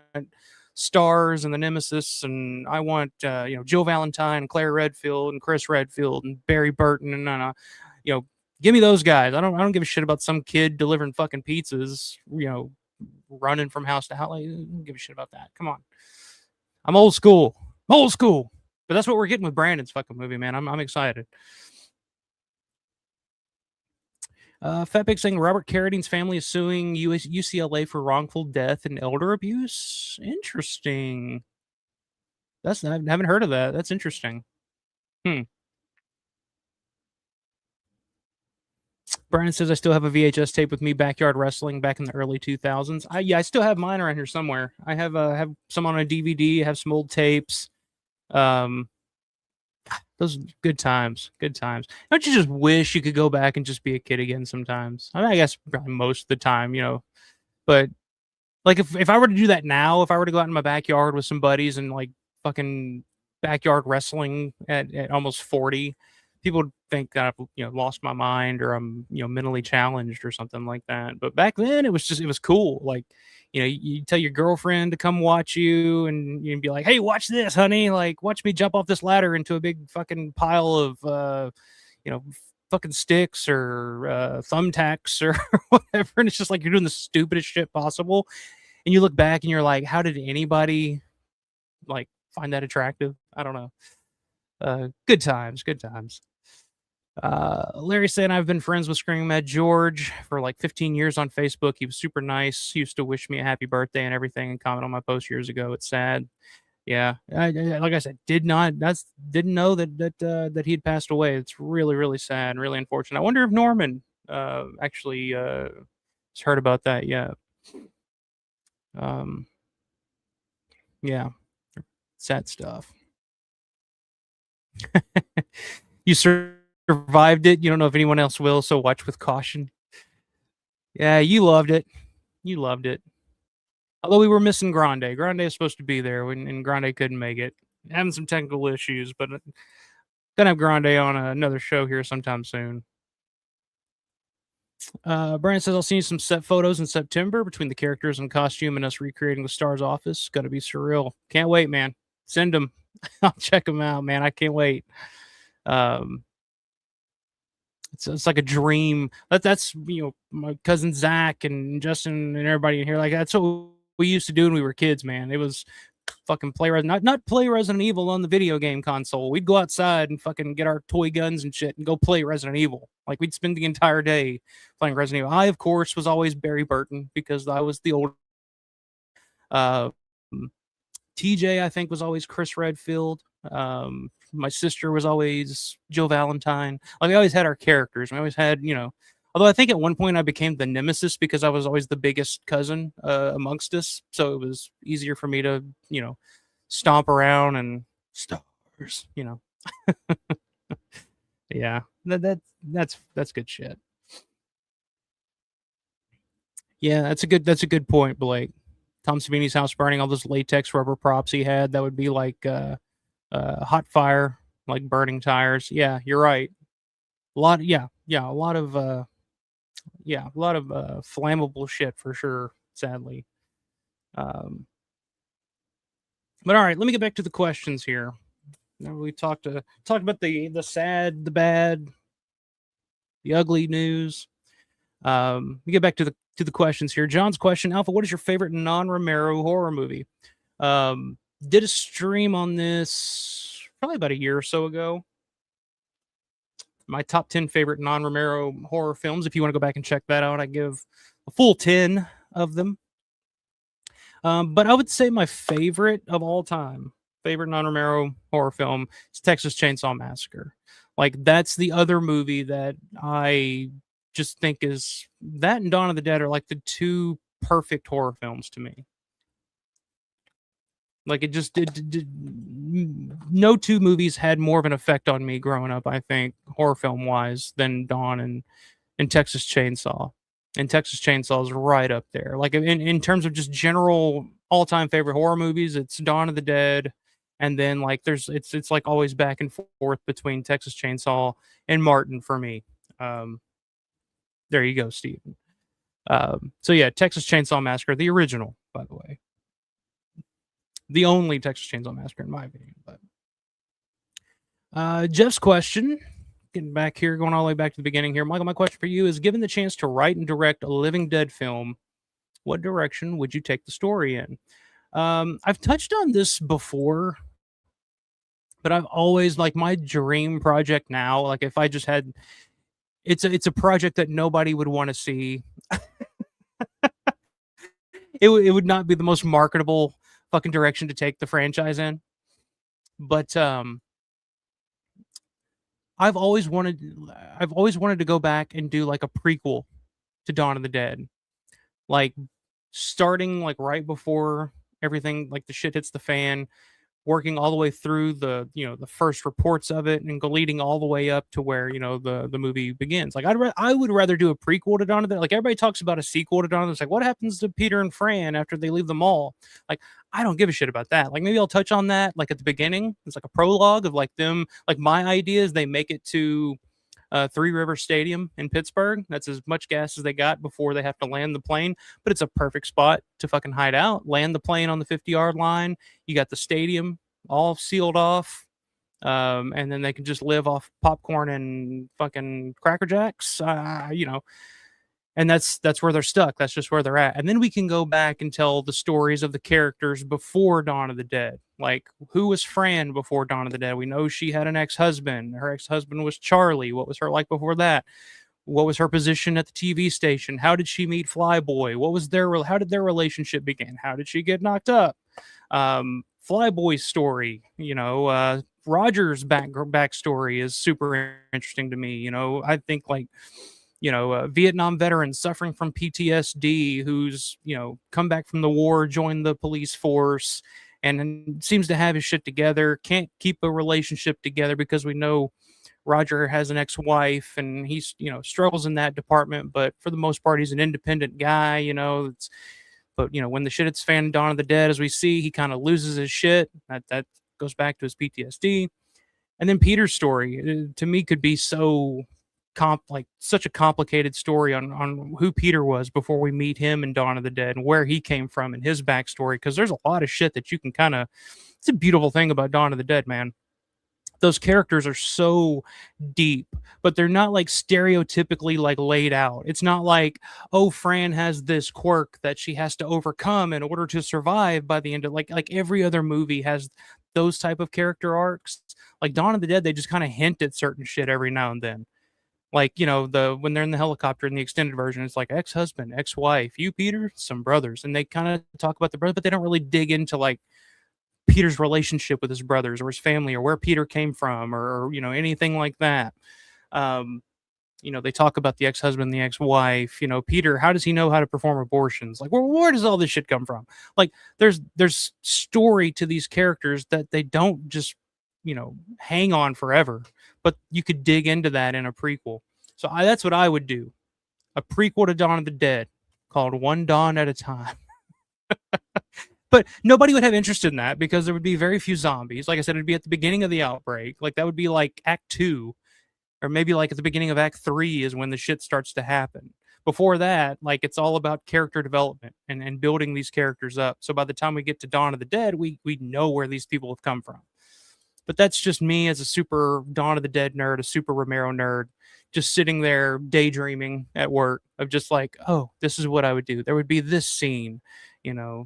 stars and the Nemesis, and I want Jill Valentine, Claire Redfield, and Chris Redfield, and Barry Burton, and give me those guys. I don't give a shit about some kid delivering fucking pizzas, running from house to house. Like, I don't give a shit about that. Come on. I'm old school. But that's what we're getting with Brandon's fucking movie, man. I'm excited. Fatpig saying Robert Carradine's family is suing UCLA for wrongful death and elder abuse. Interesting. I haven't heard of that. That's interesting. Brian says, I still have a VHS tape with me backyard wrestling back in the early 2000s. I still have mine around here somewhere. I have some on a DVD. I have some old tapes. Those good times. Don't you just wish you could go back and just be a kid again sometimes? I mean, I guess probably most of the time, but like if I were to do that now, if I were to go out in my backyard with some buddies and like fucking backyard wrestling at almost 40, people would think that I've lost my mind or I'm mentally challenged or something like that. But back then it was cool. Like, you tell your girlfriend to come watch you and you'd be like, hey, watch this, honey. Like, watch me jump off this ladder into a big fucking pile of fucking sticks or thumbtacks or whatever. And it's just like you're doing the stupidest shit possible. And you look back and you're like, how did anybody like find that attractive? I don't know. Good times. Larry saying, I've been friends with Screaming Mad George for like 15 years on Facebook. He was super nice. He used to wish me a happy birthday and everything and comment on my post years ago. It's sad. Yeah. Like I said, didn't know that he had passed away. It's really, really sad and really unfortunate. I wonder if Norman actually has heard about that yet. Yeah. Sad stuff. You survived it. You don't know if anyone else will, so watch with caution. Yeah, you loved it. Although we were missing Grande. Grande is supposed to be there, and Grande couldn't make it. Having some technical issues, but gonna have Grande on another show here sometime soon. Brian says, I'll see some set photos in September between the characters and costume and us recreating the Star's office. Gonna be surreal. Can't wait, man. Send them. I'll check them out, man. I can't wait. It's like a dream. That's my cousin Zach and Justin and everybody in here. Like, that's what we used to do when we were kids, man. It was fucking not play Resident Evil on the video game console. We'd go outside and fucking get our toy guns and shit and go play Resident Evil. Like, we'd spend the entire day playing Resident Evil. I, of course, was always Barry Burton because I was the old. TJ, I think, was always Chris Redfield. My sister was always Jill Valentine. Like, we always had our characters. We always had, Although I think at one point I became the nemesis because I was always the biggest cousin amongst us, so it was easier for me to, stomp around and stars, Yeah, that's good shit. Yeah, that's a good point, Blake. Tom Savini's house burning, all those latex rubber props he had, that would be like hot fire, like burning tires. Yeah, you're right. A lot of flammable shit for sure, sadly. But all right, let me get back to the questions here. Now we talked about the sad, the bad, the ugly news. We get back to the questions here. John's question: Alpha, what is your favorite non-Romero horror movie? Did a stream on this probably about a year or so ago. My top 10 favorite non-Romero horror films. If you want to go back and check that out, I give a full 10 of them. But I would say my favorite of all time, favorite non-Romero horror film, is Texas Chainsaw Massacre. Like, that's the other movie that I just think is, that and Dawn of the Dead are like the two perfect horror films to me. Like, it just did no two movies had more of an effect on me growing up, I think, horror film wise, than Dawn and Texas Chainsaw. And Texas Chainsaw is right up there. Like, in terms of just general all time favorite horror movies, it's Dawn of the Dead, and then like it's like always back and forth between Texas Chainsaw and Martin for me. There you go, Steven. So yeah, Texas Chainsaw Massacre, the original, by the way. The only Texas Chainsaw Massacre, in my opinion. But Jeff's question, getting back here, going all the way back to the beginning here. Michael, my question for you is: given the chance to write and direct a Living Dead film, what direction would you take the story in? I've touched on this before, but I've always, like, my dream project now, like, if I just had, it's a project that nobody would want to see. It would not be the most marketable fucking direction to take the franchise in, but I've always wanted to go back and do like a prequel to Dawn of the Dead, like starting like right before everything, like the shit hits the fan, working all the way through the the first reports of it, and leading all the way up to where the movie begins. Like, I would rather do a prequel to Dawn of the Dead. Like, everybody talks about a sequel to Dawn of the Dead. It's like, what happens to Peter and Fran after they leave the mall? Like, I don't give a shit about that. Like, maybe I'll touch on that like at the beginning. It's like a prologue of like them. Like, my idea is they make it to Three River Stadium in Pittsburgh. That's as much gas as they got before they have to land the plane. But it's a perfect spot to fucking hide out. Land the plane on the 50-yard line. You got the stadium all sealed off. And then they can just live off popcorn and fucking Cracker Jacks, and that's where they're stuck. That's just where they're at. And then we can go back and tell the stories of the characters before Dawn of the Dead. Like, who was Fran before Dawn of the Dead? We know she had an ex-husband. Her ex-husband was Charlie. What was her like before that? What was her position at the TV station? How did she meet Flyboy? How did their relationship begin? How did she get knocked up? Flyboy's story, Roger's backstory is super interesting to me. I think, like, a Vietnam veteran suffering from PTSD who's, come back from the war, joined the police force, and seems to have his shit together, can't keep a relationship together because we know Roger has an ex-wife and he's, struggles in that department, but for the most part, he's an independent guy, but when the shit hits the fan in Dawn of the Dead, as we see, he kind of loses his shit. That goes back to his PTSD. And then Peter's story, to me, could be so such a complicated story on who Peter was before we meet him in Dawn of the Dead and where he came from and his backstory. Because there's a lot of shit that you can it's a beautiful thing about Dawn of the Dead, man. Those characters are so deep, but they're not like stereotypically like laid out. It's not like, oh, Fran has this quirk that she has to overcome in order to survive by the end of like every other movie has those type of character arcs. Like Dawn of the Dead, they just kind of hint at certain shit every now and then. Like, when they're in the helicopter in the extended version, it's like ex-husband, ex-wife, you, Peter, some brothers. And they kind of talk about the brother, but they don't really dig into like Peter's relationship with his brothers or his family or where Peter came from or anything like that. they talk about the ex-husband, the ex-wife. Peter, how does he know how to perform abortions? Like, where does all this shit come from? Like, there's story to these characters that they don't just hang on forever, but you could dig into that in a prequel. So that's what I would do: a prequel to Dawn of the Dead called One Dawn at a Time. But nobody would have interest in that because there would be very few zombies. Like I said, it'd be at the beginning of the outbreak. Like, that would be like Act 2, or maybe like at the beginning of Act 3 is when the shit starts to happen. Before that, like, it's all about character development and building these characters up. So by the time we get to Dawn of the Dead, we know where these people have come from. But that's just me as a super Dawn of the Dead nerd, a super Romero nerd, just sitting there daydreaming at work of just like, oh, this is what I would do. There would be this scene, what's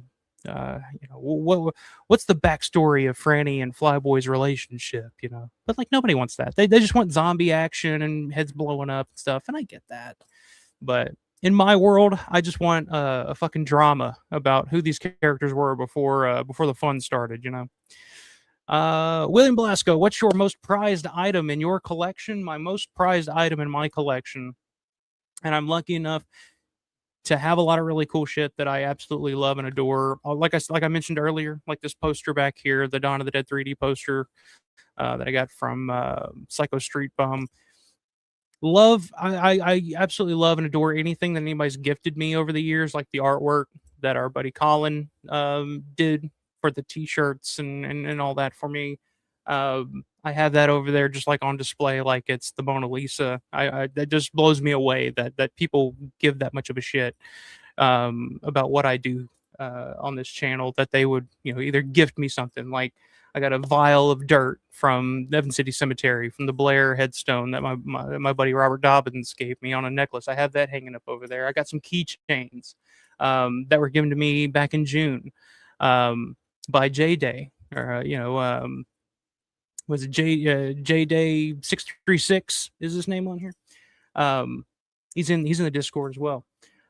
the backstory of Franny and Flyboy's relationship, But like, nobody wants that. They just want zombie action and heads blowing up and stuff, and I get that. But in my world, I just want a fucking drama about who these characters were before the fun started, William Blasco, what's your most prized item in your collection? My most prized item in my collection, and I'm lucky enough to have a lot of really cool shit that I absolutely love and adore. Like I mentioned earlier, like this poster back here, the Dawn of the Dead 3D poster that I got from Psycho Street Bum. I absolutely love and adore anything that anybody's gifted me over the years, like the artwork that our buddy Colin did for the t-shirts and all that for me. I have that over there just like on display, like it's the Mona Lisa. That just blows me away that people give that much of a shit about what I do on this channel, that they would either gift me something. Like, I got a vial of dirt from Devon City Cemetery, from the Blair headstone that my buddy Robert Dobbins gave me on a necklace. I have that hanging up over there. I got some keychains that were given to me back in June by J Day, or was it J Day 636 is his name on here. He's in the Discord as well.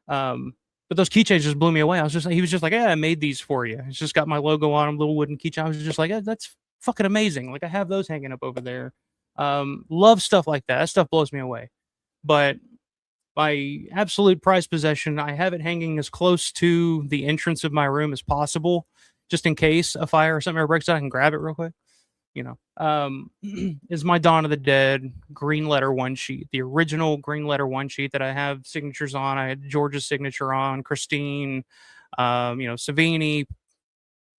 But those keychains just blew me away. He was just like, I made these for you. It's just got my logo on them, little wooden keychain. I was just like, that's fucking amazing. Like, I have those hanging up over there. Love stuff like that. That stuff blows me away. But my absolute prized possession, I have it hanging as close to the entrance of my room as possible, just in case a fire or something ever breaks out, I can grab it real quick. Is my Dawn of the Dead green letter one sheet, the original green letter one sheet that I have signatures on. I had George's signature on, Christine, Savini,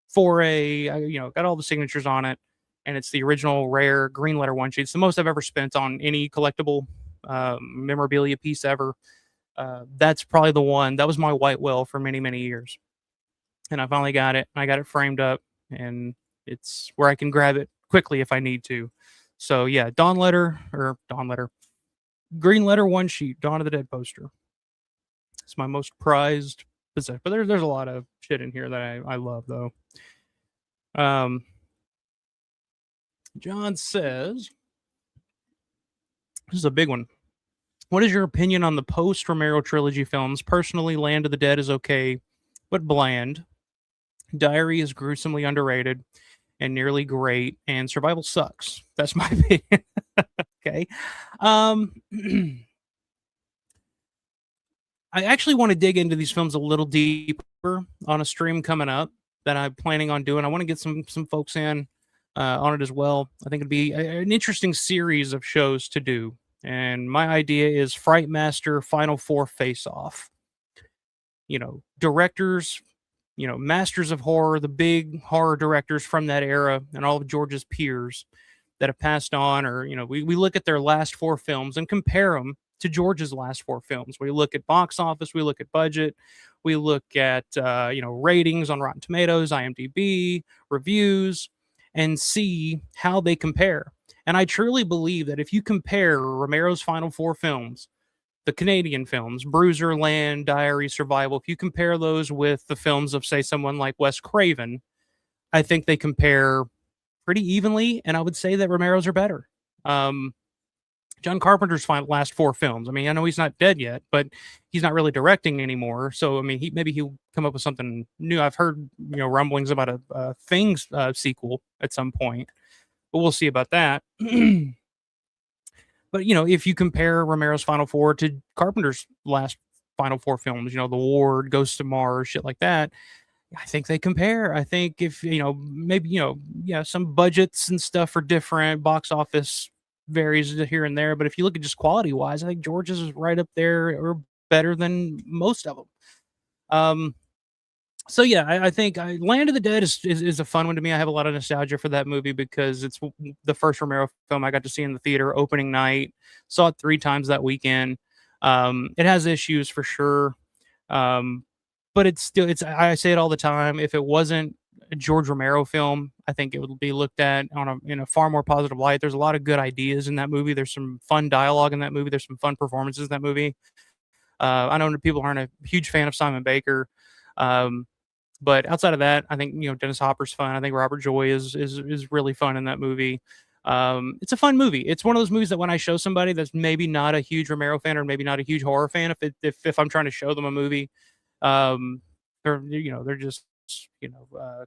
Foray, got all the signatures on it, and it's the original rare green letter one sheet. It's the most I've ever spent on any collectible memorabilia piece ever. That's probably the one. That was my white whale for many, many years, and I finally got it. I got it framed up, and it's where I can grab it quickly if I need to. So yeah, green letter one sheet, Dawn of the Dead poster. It's my most prized possession. But there's a lot of shit in here that I love though. John says, this is a big one. What is your opinion on the post-Romero trilogy films? Personally, Land of the Dead is okay, but bland. Diary is gruesomely underrated and nearly great, and Survival sucks. That's my opinion. Okay. I actually want to dig into these films a little deeper on a stream coming up that I'm planning on doing. I want to get some folks in on it as well. I think it'd be an interesting series of shows to do. And my idea is Fright Master Final Four Face Off. Directors, masters of horror, the big horror directors from that era, and all of George's peers that have passed on, or we look at their last four films and compare them to George's last four films. We look at box office, we look at budget, we look at ratings on Rotten Tomatoes, IMDb, reviews, and see how they compare. And I truly believe that if you compare Romero's final four films, the Canadian films, Bruiser, Land, Diary, Survival, if you compare those with the films of, say, someone like Wes Craven, I think they compare pretty evenly, and I would say that Romero's are better. John Carpenter's last four films, I mean, I know he's not dead yet, but he's not really directing anymore. So, I mean, maybe he'll come up with something new. I've heard, rumblings about a Things sequel at some point, but we'll see about that. But if you compare Romero's Final Four to Carpenter's last Final Four films, The Ward, Ghost of Mars, shit like that, I think they compare. I think if maybe yeah, some budgets and stuff are different, box office varies here and there, but if you look at just quality wise, I think George's is right up there or better than most of them. So yeah, I think Land of the Dead is a fun one to me. I have a lot of nostalgia for that movie because it's the first Romero film I got to see in the theater opening night. Saw it 3 times that weekend. It has issues for sure, but I say it all the time. If it wasn't a George Romero film, I think it would be looked at in a far more positive light. There's a lot of good ideas in that movie. There's some fun dialogue in that movie. There's some fun performances in that movie. I know people aren't a huge fan of Simon Baker. But outside of that, I think Dennis Hopper's fun. I think Robert Joy is really fun in that movie. It's a fun movie. It's one of those movies that when I show somebody that's maybe not a huge Romero fan or maybe not a huge horror fan, if I'm trying to show them a movie, they're just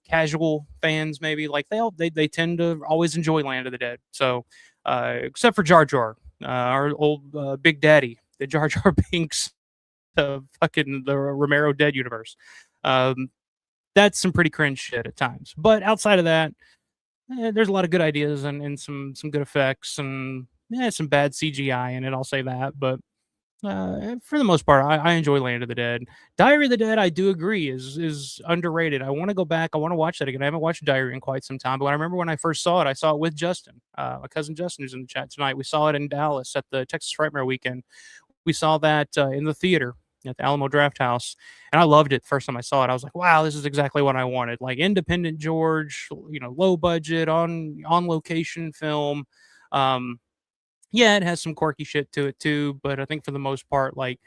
casual fans maybe. Like they tend to always enjoy Land of the Dead. So except for Jar Jar, our old Big Daddy, the Jar Jar Binks of fucking the Romero Dead universe. That's some pretty cringe shit at times. But outside of that, there's a lot of good ideas and some good effects and some bad CGI in it. I'll say that. But for the most part, I enjoy Land of the Dead. Diary of the Dead, I do agree, is underrated. I want to go back. I want to watch that again. I haven't watched Diary in quite some time. But I remember when I first saw it, I saw it with Justin, my cousin Justin, who's in the chat tonight. We saw it in Dallas at the Texas Frightmare weekend. We saw that in the theater at the Alamo Draft House, and I loved it. First time I saw it, I was like, "Wow, this is exactly what I wanted." Like independent George, low budget, on location film. Yeah, it has some quirky shit to it too, but I think for the most part, like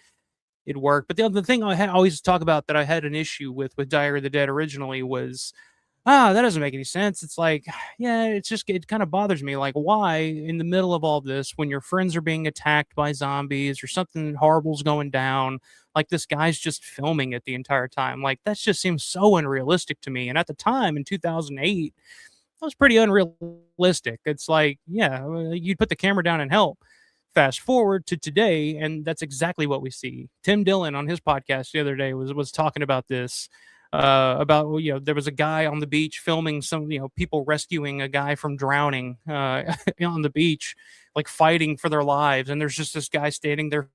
it worked. But the other thing I always talk about that I had an issue with Diary of the Dead originally was that doesn't make any sense. It's like, yeah, it kind of bothers me. Like, why in the middle of all this, when your friends are being attacked by zombies or something horrible's going down, like this guy's just filming it the entire time? Like, that just seems so unrealistic to me. And at the time in 2008, that was pretty unrealistic. It's like, yeah, you'd put the camera down and help. Fast forward to today, and that's exactly what we see. Tim Dillon on his podcast the other day was talking about this. About there was a guy on the beach filming some people rescuing a guy from drowning on the beach, like fighting for their lives, and there's just this guy standing there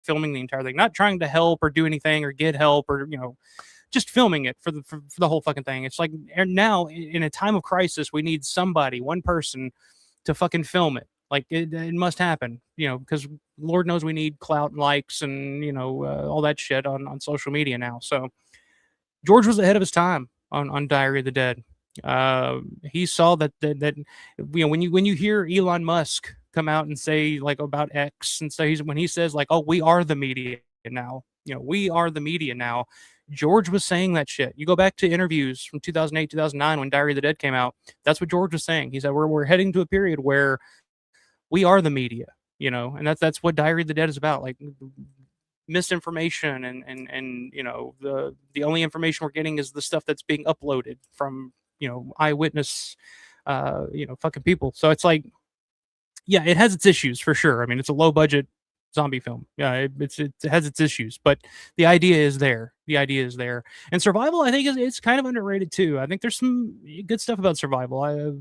filming the entire thing, not trying to help or do anything or get help or just filming it for the whole fucking thing. It's like, and now in a time of crisis, we need somebody, one person, to fucking film it. Like it must happen, because Lord knows we need clout and likes and all that shit on social media now. So George was ahead of his time on Diary of the Dead. He saw that when you hear Elon Musk come out and say like about X and say when he says like, oh, we are the media now, we are the media now. George was saying that shit. You go back to interviews from 2008, 2009 when Diary of the Dead came out. That's what George was saying. He said we're heading to a period where we are the media, and that's what Diary of the Dead is about. Like misinformation and the only information we're getting is the stuff that's being uploaded from eyewitness fucking people. So it's like, yeah, it has its issues for sure. I mean, it's a low budget zombie film. Yeah, it has its issues, but the idea is there. And Survival, I think, it's kind of underrated too. I think there's some good stuff about Survival.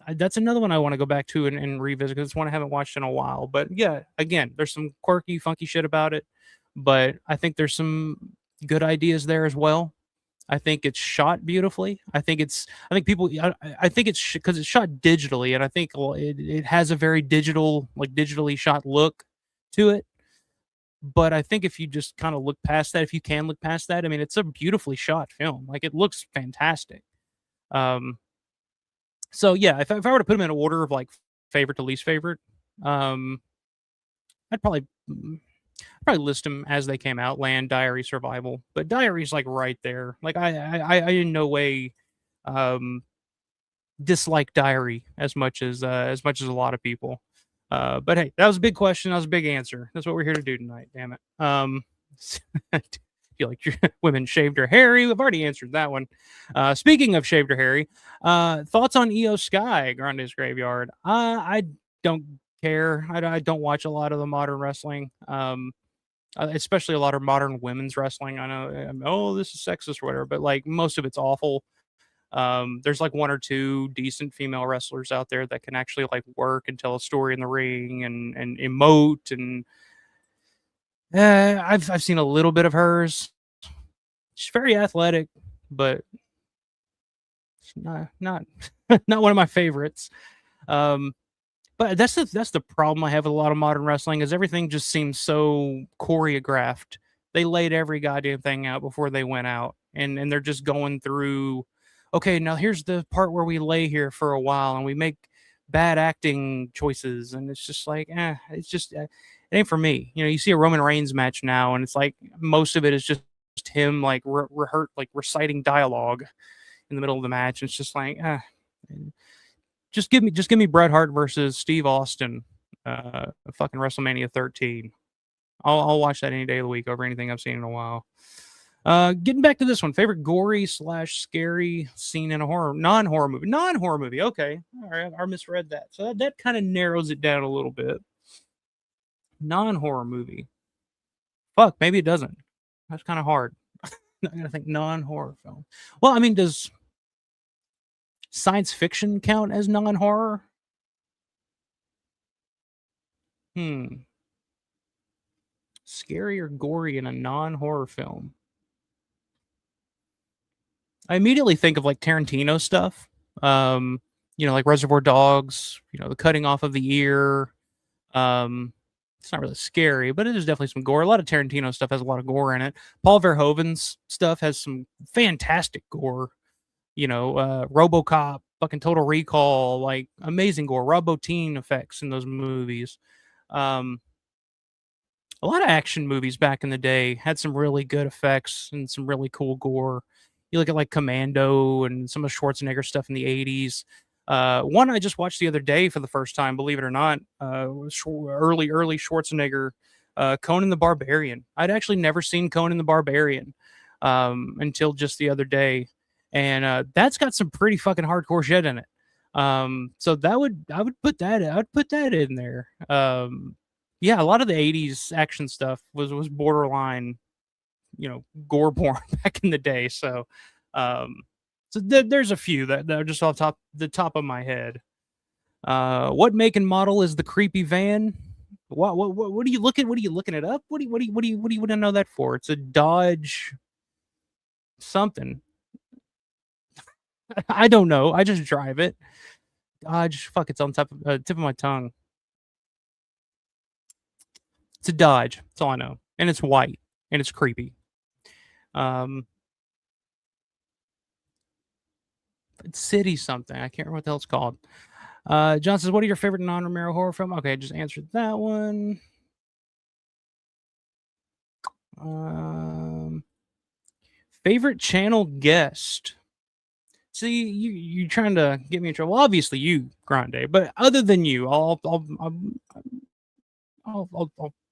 That's another one I want to go back to and revisit because it's one I haven't watched in a while. But yeah, again, there's some quirky, funky shit about it, but I think there's some good ideas there as well. I think it's shot beautifully. I think it's because it's shot digitally, and I think it has a very digitally shot look to it. But I think if you just kind of look past that, if you can look past that, I mean, it's a beautifully shot film. Like it looks fantastic. So yeah, if I were to put them in order of like favorite to least favorite, I'd probably list them as they came out: Land, Diary, Survival. But Diary's like right there. Like I in no way dislike Diary as much as a lot of people. But hey, that was a big question. That was a big answer. That's what we're here to do tonight. Damn it. Feel like your women shaved her hairy. We've already answered that one. Speaking of shaved her hairy, thoughts on EO Sky, Grande's Graveyard? I don't care. I don't watch a lot of the modern wrestling, especially a lot of modern women's wrestling. I know, oh, this is sexist or whatever, but like most of it's awful. There's like one or two decent female wrestlers out there that can actually like work and tell a story in the ring and emote, and I've seen a little bit of hers. She's very athletic, but it's not not one of my favorites. But that's the problem I have with a lot of modern wrestling is everything just seems so choreographed. They laid every goddamn thing out before they went out, and they're just going through. Okay, now here's the part where we lay here for a while and we make bad acting choices, and it's just like, it's just it ain't for me. You know, you see a Roman Reigns match now, and it's like most of it is just him like reciting dialogue in the middle of the match. It's just like, just give me Bret Hart versus Steve Austin, fucking WrestleMania 13. I'll watch that any day of the week over anything I've seen in a while. Getting back to this one, favorite gory / scary scene in a non-horror movie. Okay, all right, I misread that, so that kind of narrows it down a little bit. Non-horror movie. Fuck, maybe it doesn't. That's kind of hard. I gotta think non-horror film. Well, I mean, does science fiction count as non-horror? Scary or gory in a non-horror film? I immediately think of like Tarantino stuff. Like Reservoir Dogs, the cutting off of the ear. It's not really scary, but it is definitely some gore. A lot of Tarantino stuff has a lot of gore in it. Paul Verhoeven's stuff has some fantastic gore. RoboCop, fucking Total Recall, like amazing gore. Rob Bottin effects in those movies. A lot of action movies back in the day had some really good effects and some really cool gore. You look at like Commando and some of Schwarzenegger stuff in the 80s. One I just watched the other day for the first time, believe it or not, was early Schwarzenegger, Conan the Barbarian. I'd actually never seen Conan the Barbarian until just the other day, and that's got some pretty fucking hardcore shit in it. So I would put that in there. Yeah, a lot of the 80s action stuff was borderline, gore porn back in the day. So there's a few that are just off the top of my head. What make and model is the creepy van? What are you looking? What are you looking it up? What do you want to know that for? It's a Dodge something. I don't know. I just drive it. Dodge. Fuck, it's on tip of my tongue. It's a Dodge. That's all I know. And it's white. And it's creepy. It's City something. I can't remember what the hell it's called. John says, what are your favorite non-Romero horror film? Okay, I just answered that one. Favorite channel guest? See, you trying to get me in trouble. Obviously, you, Grande. But other than you, I'll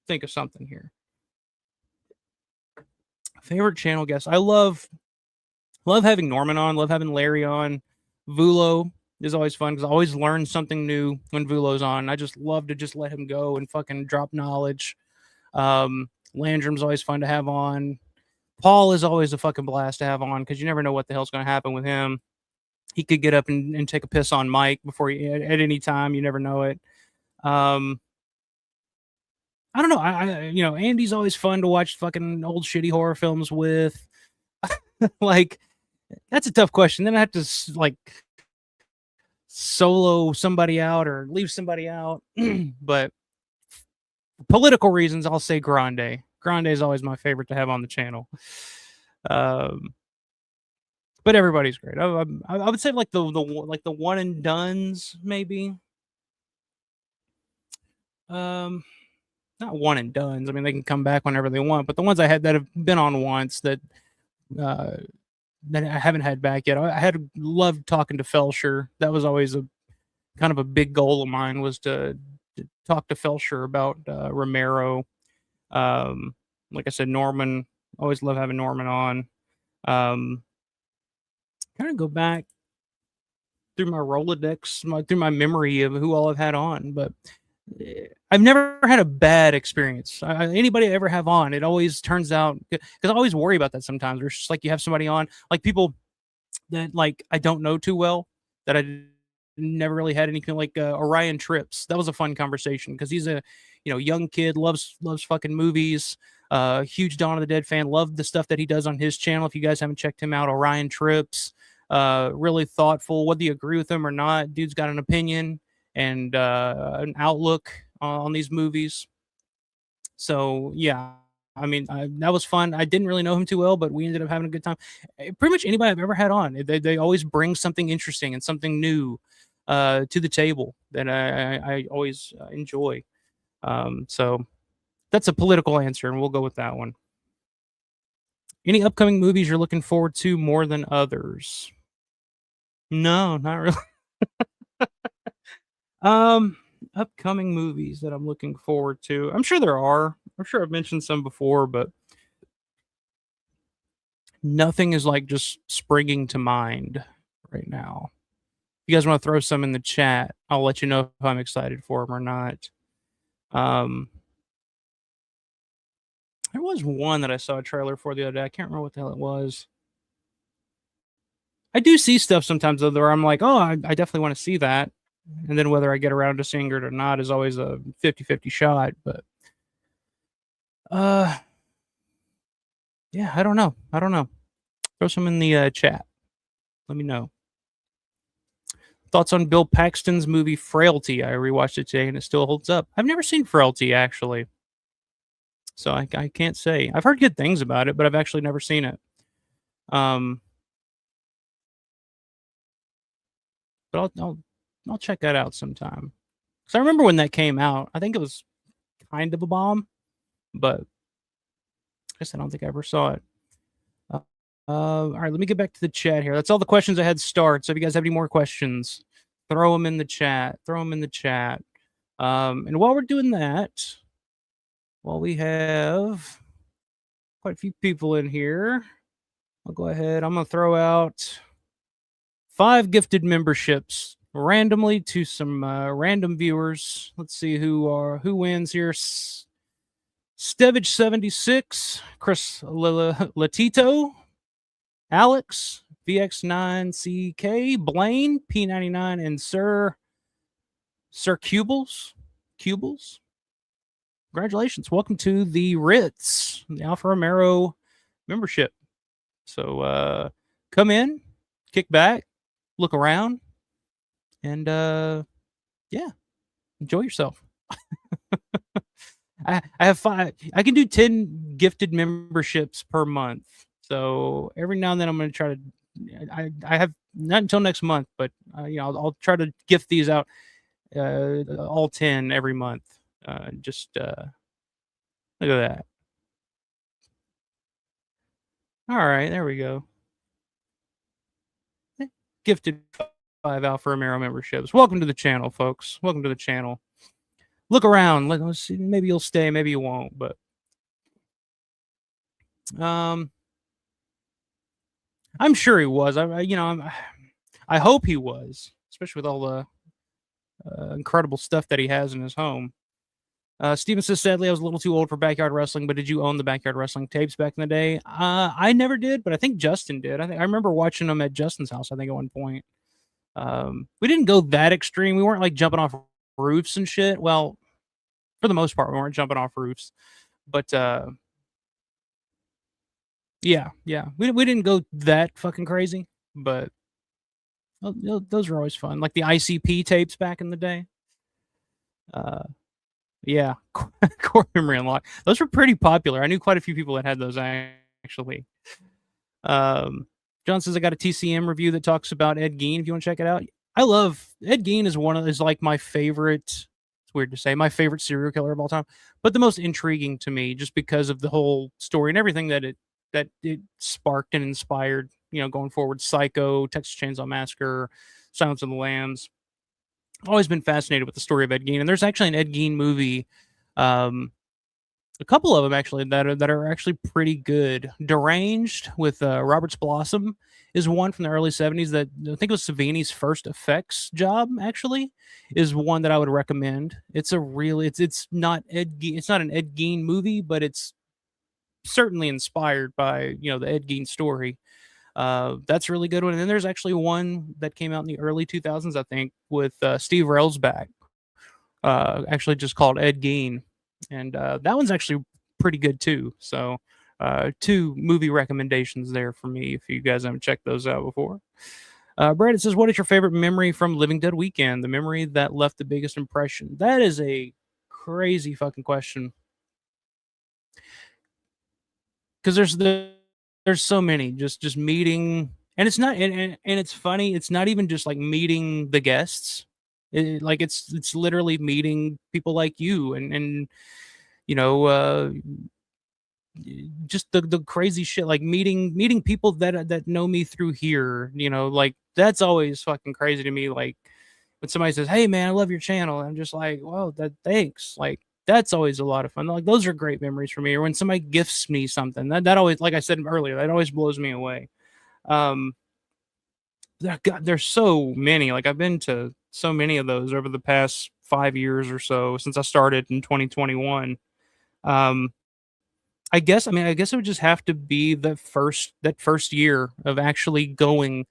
think of something here. Favorite channel guest. I love having Norman on. Love having Larry on. Vulo is always fun because I always learn something new when Vulo's on. I just love to just let him go and fucking drop knowledge. Landrum's always fun to have on. Paul is always a fucking blast to have on because you never know what the hell's going to happen with him. He could get up and take a piss on Mike before at any time. You never know it. I don't know. Andy's always fun to watch fucking old shitty horror films with. Like, that's a tough question. Then I have to like solo somebody out or leave somebody out. But for political reasons, I'll say Grande. Grande is always my favorite to have on the channel. But everybody's great. I would say like the one and dones maybe. Not one and dones. I mean, they can come back whenever they want. But the ones I had that have been on once that I haven't had back yet. I had loved talking to Felsher. That was always a kind of a big goal of mine was to talk to Felsher about Romero. Like I said, Norman. Always love having Norman on. Kind of go back through my Rolodex, through my memory of who all I've had on, but I've never had a bad experience. Anybody I ever have on, it always turns out, because I always worry about that sometimes. Where it's just like you have somebody on, like people that like I don't know too well, that I never really had anything like Orion Trips. That was a fun conversation because he's a young kid, loves fucking movies. Huge Dawn of the Dead fan. Loved the stuff that he does on his channel. If you guys haven't checked him out, Orion Trips. Really thoughtful. Whether you agree with him or not, dude's got an opinion and an outlook on these movies. So yeah, I mean, that was fun. I didn't really know him too well, but we ended up having a good time. Pretty much anybody I've ever had on, they always bring something interesting and something new to the table that I always enjoy. So that's a political answer, and we'll go with that one. Any upcoming movies you're looking forward to more than others? No, not really. Upcoming movies that I'm looking forward to. I'm sure there are. I'm sure I've mentioned some before, but nothing is like just springing to mind right now. If you guys want to throw some in the chat, I'll let you know if I'm excited for them or not. There was one that I saw a trailer for the other day. I can't remember what the hell it was. I do see stuff sometimes though where I'm like, oh, I definitely want to see that. And then whether I get around to seeing it or not is always a 50-50 shot. But yeah, I don't know. Throw some in the chat. Let me know. Thoughts on Bill Paxton's movie Frailty? I rewatched it today and it still holds up. I've never seen Frailty actually, so I can't say. I've heard good things about it, but I've actually never seen it. But I'll check that out sometime. Because I remember when that came out, I think it was kind of a bomb, but I guess I don't think I ever saw it. All right, let me get back to the chat here. That's all the questions I had to start. So if you guys have any more questions, throw them in the chat. And while we're doing that, while we have quite a few people in here, I'll go ahead. I'm going to throw out 5 gifted memberships randomly to some random viewers. Let's see who wins here. Stevage 76, Chris Latito, Alex, VX9CK, Blaine, P99, and Sir Cubles. Congratulations. Welcome to the Ritz, the Alpha Romero membership. So come in, kick back, look around, and yeah, enjoy yourself. I have 5. I can do 10 gifted memberships per month. So every now and then I'm going to try to. I have not until next month, but I'll try to gift these out, all 10 every month. Just look at that. All right, there we go. Gifted 5 Alpha Romero memberships. Welcome to the channel, folks. Welcome to the channel. Look around. Let's see. Maybe you'll stay. Maybe you won't. But I'm sure he was. I hope he was, especially with all the incredible stuff that he has in his home. Steven says, sadly, I was a little too old for backyard wrestling, but did you own the backyard wrestling tapes back in the day? I never did, but I think Justin did. I remember watching them at Justin's house, I think, at one point. We didn't go that extreme. We weren't like jumping off roofs and shit. Well, for the most part, we weren't jumping off roofs. But yeah. We didn't go that fucking crazy, but those were always fun. Like the ICP tapes back in the day. Yeah, core memory unlock. Those were pretty popular. I knew quite a few people that had those actually. John says I got a TCM review that talks about Ed Gein. If you want to check it out, I love Ed Gein. Is like my favorite. It's weird to say my favorite serial killer of all time, but the most intriguing to me, just because of the whole story and everything that it sparked and inspired. Going forward, Psycho, Texas Chainsaw Massacre, Silence of the Lambs. Always been fascinated with the story of Ed Gein, and there's actually an Ed Gein movie a couple of them actually that are actually pretty good. Deranged with Roberts Blossom is one from the early '70s that I think was Savini's first effects job. Actually, is one that I would recommend. It's a really it's not it's not an Ed Gein movie, but it's certainly inspired by the Ed Gein story. That's a really good one. And then there's actually one that came out in the early 2000s, I think, with Steve Railsback, actually just called Ed Gein, and that one's actually pretty good too. So, two movie recommendations there for me if you guys haven't checked those out before. Brad, it says, "What is your favorite memory from Living Dead Weekend? The memory that left the biggest impression." That is a crazy fucking question because there's so many. Just meeting, and it's not, and it's funny. It's not even just like meeting the guests. Like it's literally meeting people like you and you know just the crazy shit, like meeting people that know me through here, like that's always fucking crazy to me. Like when somebody says, "Hey man, I love your channel," I'm just like, "Well, that thanks." Like that's always a lot of fun. Like those are great memories for me. Or when somebody gifts me something, that always, like I said earlier, that always blows me away. um God, there's so many. Like I've been to so many of those over the past 5 years or so since I started in 2021. Um, I guess it would just have to be that first year of actually going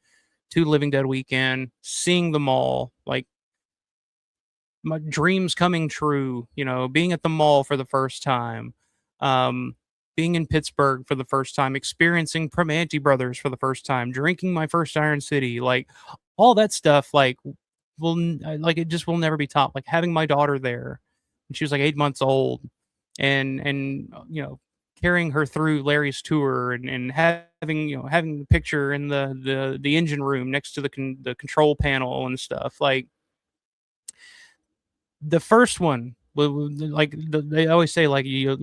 to Living Dead Weekend, seeing the mall, like my dreams coming true, being at the mall for the first time, um, being in Pittsburgh for the first time, experiencing Primanti Brothers for the first time, drinking my first Iron City, like all that stuff, like like it just will never be topped. Like having my daughter there, and she was like 8 months old, and carrying her through Larry's tour, and having having the picture in the engine room next to the control panel and stuff, like the first one, like they always say, like you'll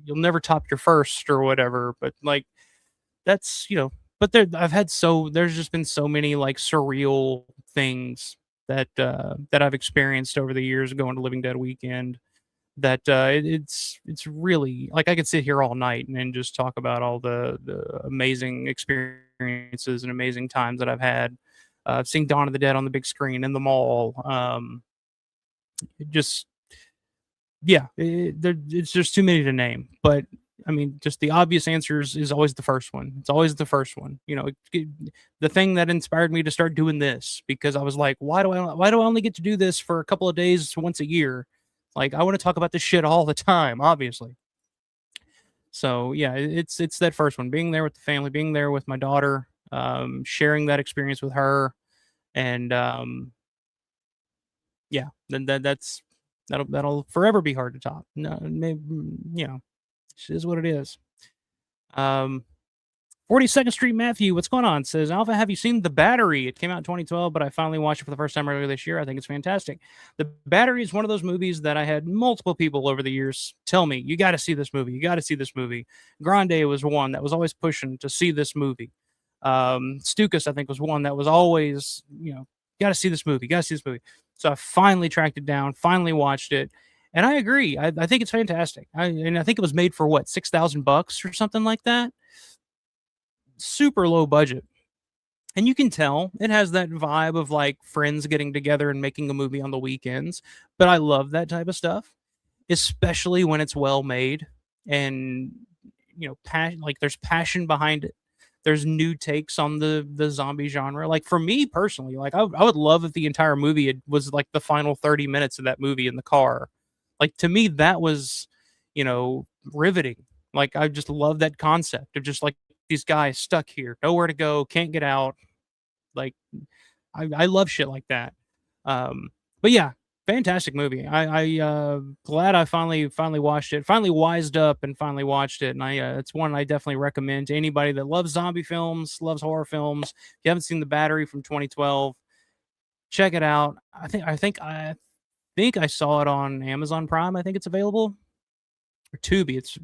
never top your first or whatever. But like that's But there's just been so many like surreal things that I've experienced over the years going to Living Dead Weekend. That it's really like I could sit here all night and just talk about all the amazing experiences and amazing times that I've had. Seeing Dawn of the Dead on the big screen in the mall. Just yeah, it's just too many to name. But I mean, just the obvious answer is always the first one. It's always the first one. The thing that inspired me to start doing this, because I was like, why do I only get to do this for a couple of days once a year? Like I want to talk about this shit all the time, obviously. So yeah, it's that first one, being there with the family, being there with my daughter, sharing that experience with her, and yeah, then that'll forever be hard to top. No, maybe, it is what it is. 42nd Street Matthew, what's going on? Says, Alpha, have you seen The Battery? It came out in 2012, but I finally watched it for the first time earlier this year. I think it's fantastic. The Battery is one of those movies that I had multiple people over the years tell me, you got to see this movie. You got to see this movie. Grande was one that was always pushing to see this movie. Stukas, I think, was one that was always, got to see this movie. Got to see this movie. So I finally tracked it down, finally watched it. And I agree. I think it's fantastic. And I think it was made for what, $6,000 or something like that. Super low budget. And you can tell it has that vibe of like friends getting together and making a movie on the weekends. But I love that type of stuff, especially when it's well made and like there's passion behind it. There's new takes on the zombie genre. Like for me personally, like I would love if the entire movie was like the final 30 minutes of that movie in the car. Like to me, that was, riveting. Like I just love that concept of just like these guys stuck here, nowhere to go, can't get out. Like I love shit like that. But yeah, fantastic movie. I glad I finally watched it, finally wised up and finally watched it. And it's one I definitely recommend to anybody that loves zombie films, loves horror films. If you haven't seen The Battery from 2012, check it out. I think I saw it on Amazon Prime. I think it's available. Or Tubi. It's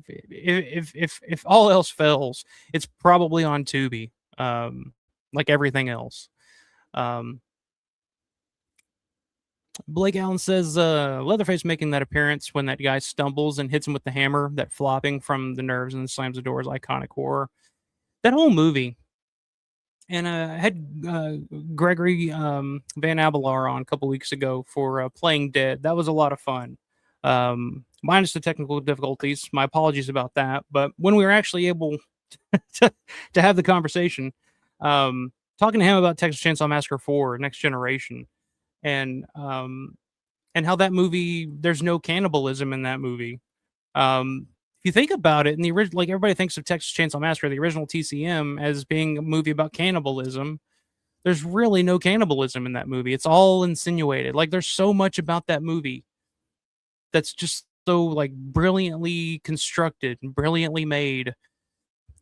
if all else fails, it's probably on Tubi. Like everything else. Blake Allen says Leatherface making that appearance when that guy stumbles and hits him with the hammer, that flopping from the nerves and slams the door is iconic horror. That whole movie. And I had Gregory Van Abelard on a couple weeks ago for Playing Dead. That was a lot of fun. Minus the technical difficulties. My apologies about that. But when we were actually able to have the conversation, talking to him about Texas Chainsaw Massacre 4, Next Generation, and how that movie, there's no cannibalism in that movie. If you think about it, in the original, like everybody thinks of Texas Chainsaw Massacre, the original TCM, as being a movie about cannibalism. There's really no cannibalism in that movie. It's all insinuated. Like there's so much about that movie that's just so like brilliantly constructed and brilliantly made.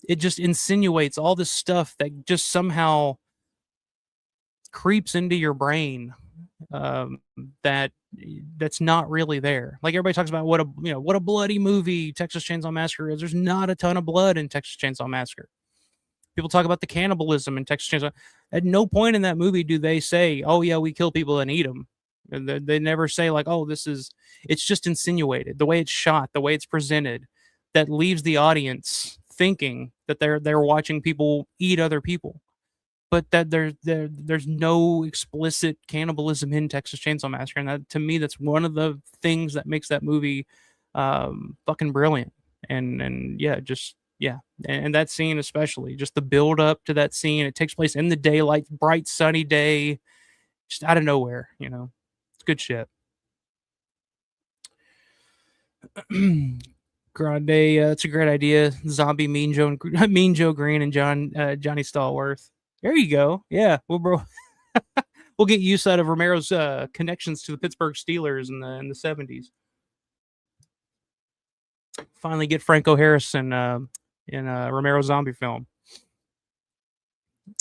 It just insinuates all this stuff that just somehow creeps into your brain that's not really there. Like everybody talks about what a bloody movie Texas Chainsaw Massacre is. There's not a ton of blood in Texas Chainsaw Massacre. People talk about the cannibalism in Texas Chainsaw. At no point in that movie do they say, "Oh yeah, we kill people and eat them." They never say like, "Oh, this is." It's just insinuated. The way it's shot, the way it's presented, that leaves the audience thinking that they're watching people eat other people. But that there's no explicit cannibalism in Texas Chainsaw Massacre, and that, to me, that's one of the things that makes that movie fucking brilliant. And yeah, just yeah, and that scene especially, just the build up to that scene. It takes place in the daylight, bright sunny day, just out of nowhere. It's good shit. Grande, that's a great idea. Zombie Mean Joe Green and Johnny Stallworth. There you go. Yeah, we'll get use out of Romero's connections to the Pittsburgh Steelers in the 70s. Finally get Franco Harris in a Romero zombie film.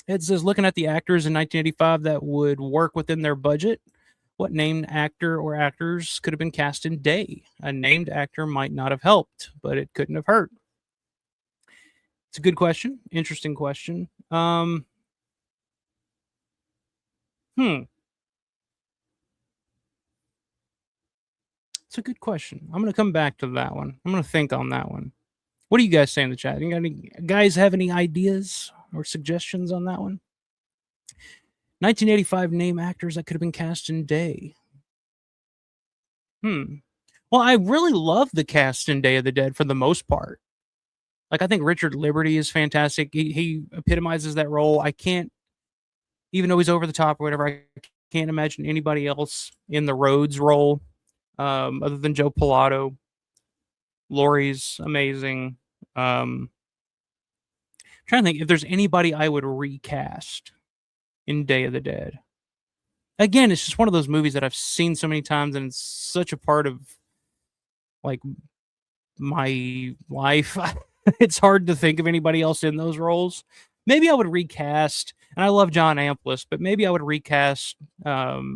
It says, looking at the actors in 1985 that would work within their budget, what named actor or actors could have been cast in Day? A named actor might not have helped, but it couldn't have hurt. It's a good question. Interesting question. It's a good question. I'm going to come back to that one. I'm going to think on that one. What do you guys say in the chat? You got any guys have any ideas or suggestions on that one? 1985 name actors that could have been cast in Day. Well, I really love the cast in Day of the Dead for the most part. Like, I think Richard Liberty is fantastic. He epitomizes that role. I can't, even though he's over the top or whatever, I can't imagine anybody else in the Rhodes role other than Joe Pilato. Laurie's amazing. Trying to think if there's anybody I would recast in Day of the Dead. Again, it's just one of those movies that I've seen so many times, and it's such a part of like my life. It's hard to think of anybody else in those roles. Maybe I would recast, and I love John Amplis, but maybe I would recast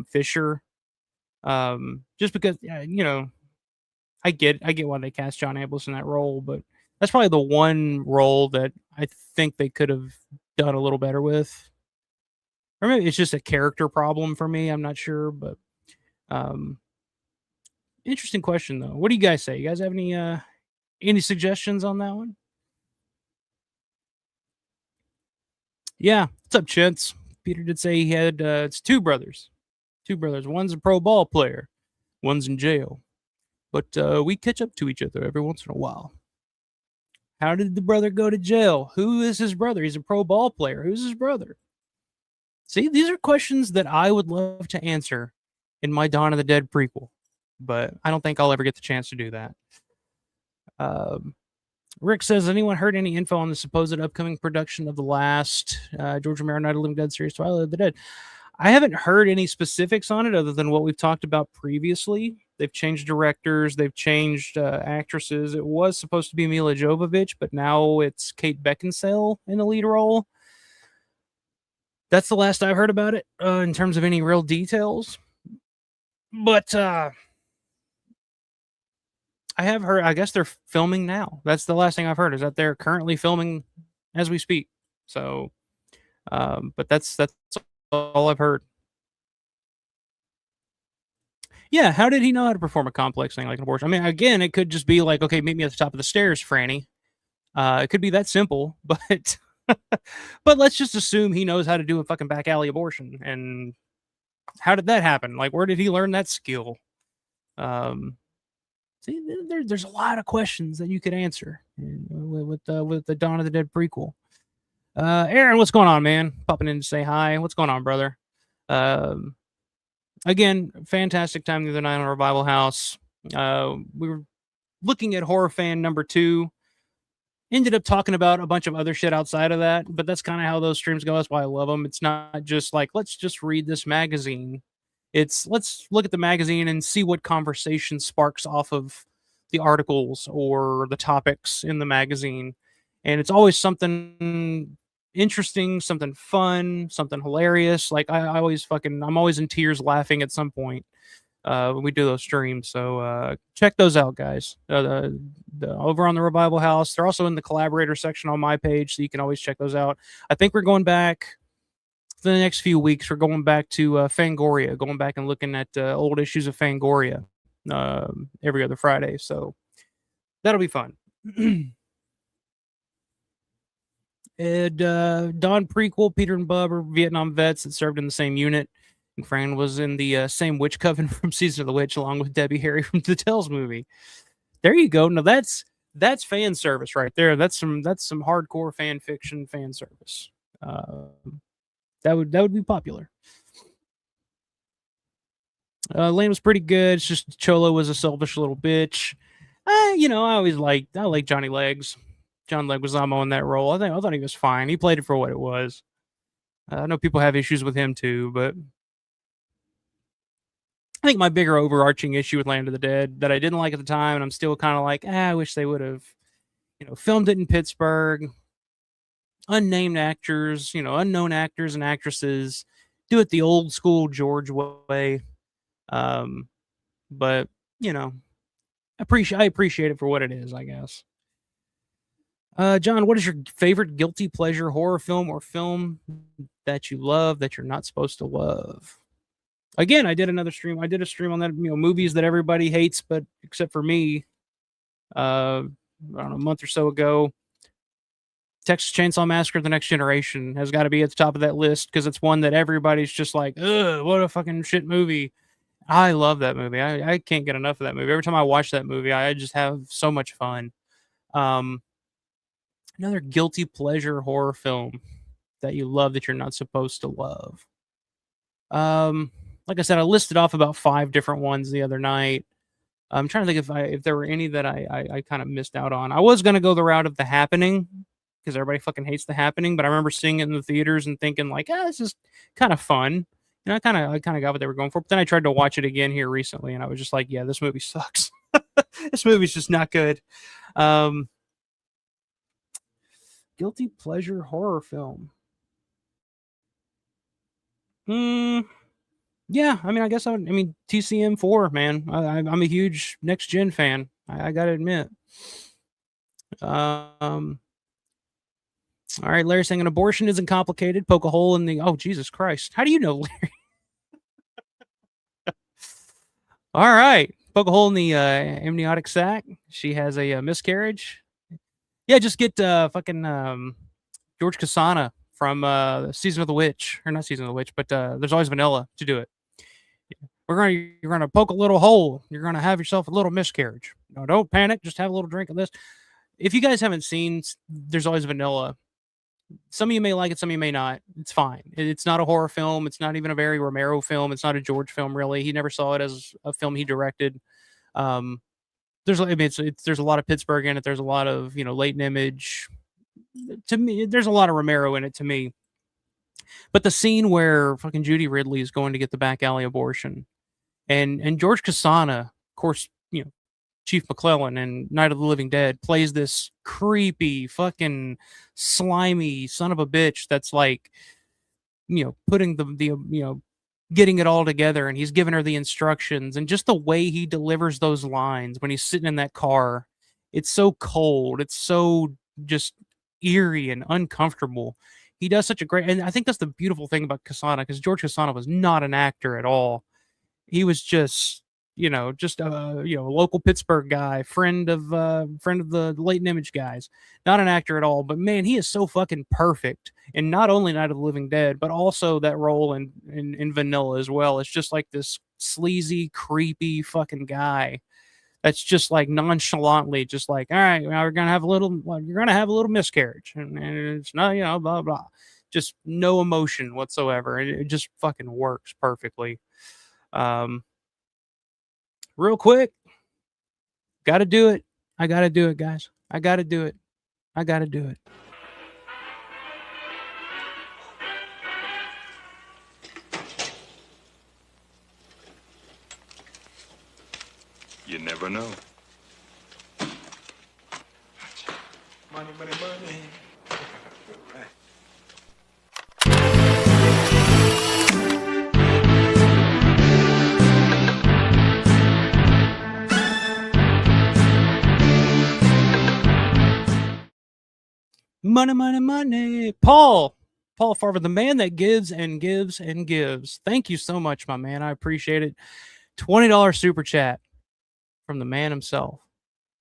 Fisher, just because I get why they cast John Amplis in that role, but that's probably the one role that I think they could have done a little better with. Or maybe it's just a character problem for me. I'm not sure, but interesting question though. What do you guys say? You guys have any suggestions on that one? Yeah, what's up, Chintz? Peter did say he had it's two brothers. One's a pro ball player, one's in jail, but we catch up to each other every once in a while. How did the brother go to jail? Who is his brother? He's a pro ball player. Who's his brother? See, these are questions that I would love to answer in my Dawn of the Dead prequel, but I don't think I'll ever get the chance to do that. Rick says, anyone heard any info on the supposed upcoming production of the last George Romero Night of the Living Dead series, Twilight of the Dead? I haven't heard any specifics on it other than what we've talked about previously. They've changed directors. They've changed actresses. It was supposed to be Mila Jovovich, but now it's Kate Beckinsale in the lead role. That's the last I've heard about it in terms of any real details. But I have heard, I guess they're filming now. That's the last thing I've heard, is that they're currently filming as we speak. So, but that's all I've heard. Yeah, how did he know how to perform a complex thing like an abortion? I mean, again, it could just be like, okay, meet me at the top of the stairs, Franny. It could be that simple, but but let's just assume he knows how to do a fucking back alley abortion. And how did that happen? Like, where did he learn that skill? Um, see, there's a lot of questions that you could answer with the Dawn of the Dead prequel. Aaron, what's going on, man? Popping in to say hi. What's going on, brother? Again, fantastic time the other night on Revival House. We were looking at Horror Fan number 2. Ended up talking about a bunch of other shit outside of that, but that's kind of how those streams go. That's why I love them. It's not just like, let's just read this magazine. It's let's look at the magazine and see what conversation sparks off of the articles or the topics in the magazine. And it's always something interesting, something fun, something hilarious. Like I always I'm always in tears laughing at some point when we do those streams. So check those out, guys. Over on the Revival House. They're also in the collaborator section on my page, so you can always check those out. I think we're going back for the next few weeks. We're going back to Fangoria, going back and looking at old issues of Fangoria every other Friday. So that'll be fun. And Dawn prequel, Peter and Bub are Vietnam vets that served in the same unit. And Fran was in the same witch coven from Season of the Witch, along with Debbie Harry from the Tales movie. There you go. Now that's fan service right there. That's some hardcore fan fiction fan service. That would be popular. Lane was pretty good. It's just Cholo was a selfish little bitch. I like Johnny Legs. John Leguizamo in that role. I thought he was fine. He played it for what it was. I know people have issues with him too, but I think my bigger overarching issue with Land of the Dead that I didn't like at the time, and I'm still kind of like, I wish they would have, filmed it in Pittsburgh. Unnamed actors, unknown actors and actresses. Do it the old school George way. But I appreciate it for what it is, I guess. John, what is your favorite guilty pleasure horror film or film that you love that you're not supposed to love? Again, I did another stream. I did a stream on that, movies that everybody hates, but except for me. I don't know, a month or so ago. Texas Chainsaw Massacre: The Next Generation has got to be at the top of that list because it's one that everybody's just like, ugh, what a fucking shit movie. I love that movie. I can't get enough of that movie. Every time I watch that movie, I just have so much fun. Another guilty pleasure horror film that you love that you're not supposed to love. Like I said, I listed off about 5 different ones the other night. I'm trying to think if there were any that I kind of missed out on. I was going to go the route of The Happening because everybody fucking hates The Happening, but I remember seeing it in the theaters and thinking like, this is kind of fun. I kind of got what they were going for. But then I tried to watch it again here recently, and I was just like, yeah, this movie sucks. This movie's just not good. Guilty pleasure horror film. Yeah, I mean, I guess TCM 4, man. I'm a huge Next Gen fan. I gotta admit. All right, Larry saying an abortion isn't complicated. Poke a hole in the. Oh, Jesus Christ! How do you know, Larry? All right, poke a hole in the amniotic sac. She has a miscarriage. Yeah, just get fucking George Casana from Season of the Witch, or not Season of the Witch, but There's Always Vanilla to do it. You're gonna poke a little hole. You're gonna have yourself a little miscarriage. No, don't panic. Just have a little drink of this. If you guys haven't seen There's Always Vanilla, some of you may like it, some of you may not. It's fine. It's not a horror film. It's not even a very Romero film. It's not a George film, really. He never saw it as a film he directed. There's a lot of Pittsburgh in it. There's a lot of Latent Image. To me, there's a lot of Romero in it to me. But the scene where fucking Judy Ridley is going to get the back alley abortion, and George Casana, of course, Chief McClellan and Night of the Living Dead, plays this creepy, fucking slimy son of a bitch that's like, putting the getting it all together, and he's giving her the instructions, and just the way he delivers those lines when he's sitting in that car, it's so cold, it's so just eerie and uncomfortable. He does such a great, and I think that's the beautiful thing about Casana, because George Casana was not an actor at all. He was just just a local Pittsburgh guy, friend of the Latent Image guys. Not an actor at all, but man, he is so fucking perfect. And not only Night of the Living Dead, but also that role in Vanilla as well. It's just like this sleazy, creepy fucking guy that's just like nonchalantly just like, all right, well, you're gonna have a little miscarriage, and it's not, blah blah, just no emotion whatsoever. It just fucking works perfectly. Real quick, gotta do it. I gotta do it, guys. I gotta do it. I gotta do it. You never know. Money, money, money. Money, money, money. Paul Farver, the man that gives and gives and gives. Thank you so much, my man. I appreciate it. $20 super chat from the man himself,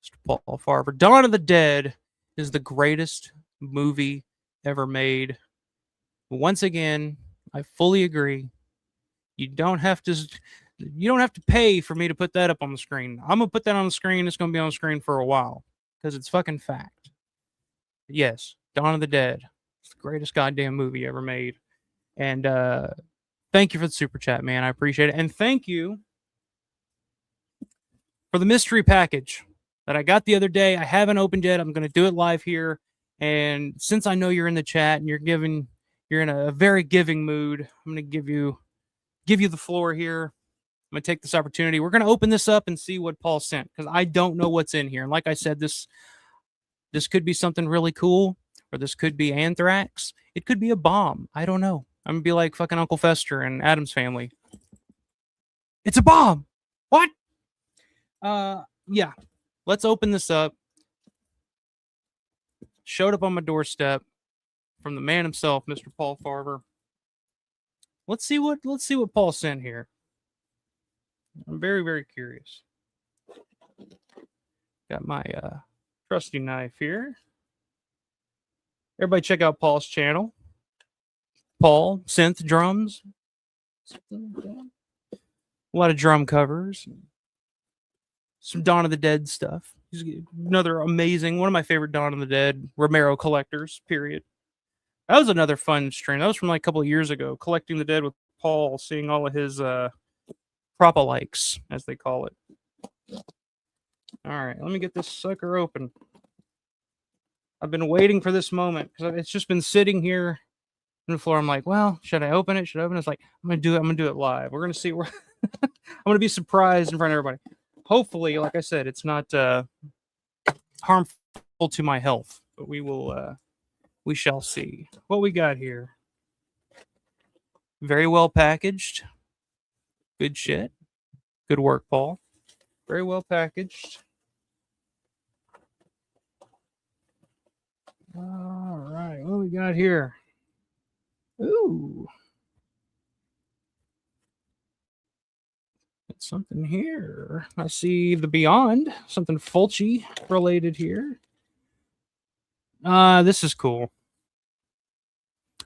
Mr. Paul Farver. Dawn of the Dead is the greatest movie ever made. Once again, I fully agree. You don't have to pay for me to put that up on the screen. I'm gonna put that on the screen. It's gonna be on the screen for a while because it's fucking fact. Yes, Dawn of the Dead. It's the greatest goddamn movie ever made. And thank you for the super chat, man. I appreciate it. And thank you for the mystery package that I got the other day. I haven't opened yet. I'm going to do it live here. And since I know you're in the chat and you're in a very giving mood, I'm going to give you the floor here. I'm going to take this opportunity. We're going to open this up and see what Paul sent, because I don't know what's in here. And like I said, this could be something really cool, or this could be anthrax. It could be a bomb. I don't know. I'm going to be like fucking Uncle Fester and Addams Family. It's a bomb. What? Yeah. Let's open this up. Showed up on my doorstep from the man himself, Mr. Paul Farver. Let's see what Paul sent here. I'm very, very curious. Got my trusty knife here. Everybody check out Paul's channel. Paul Synth Drums. A lot of drum covers. Some Dawn of the Dead stuff. He's another amazing, one of my favorite Dawn of the Dead Romero collectors, period. That was another fun stream. That was from like a couple of years ago, collecting the Dead with Paul, seeing all of his propalikes, as they call it. All right, let me get this sucker open. I've been waiting for this moment because it's just been sitting here on the floor. I'm like, well, should I open it? It's like, I'm gonna do it live. We're gonna see where I'm gonna be surprised in front of everybody. Hopefully, like I said, it's not harmful to my health, but we shall see what we got here. Very well packaged. Good shit. Good work, Paul. Very well packaged. All right, what do we got here? Ooh. Got something here. I see the Beyond, something Fulci related here. This is cool.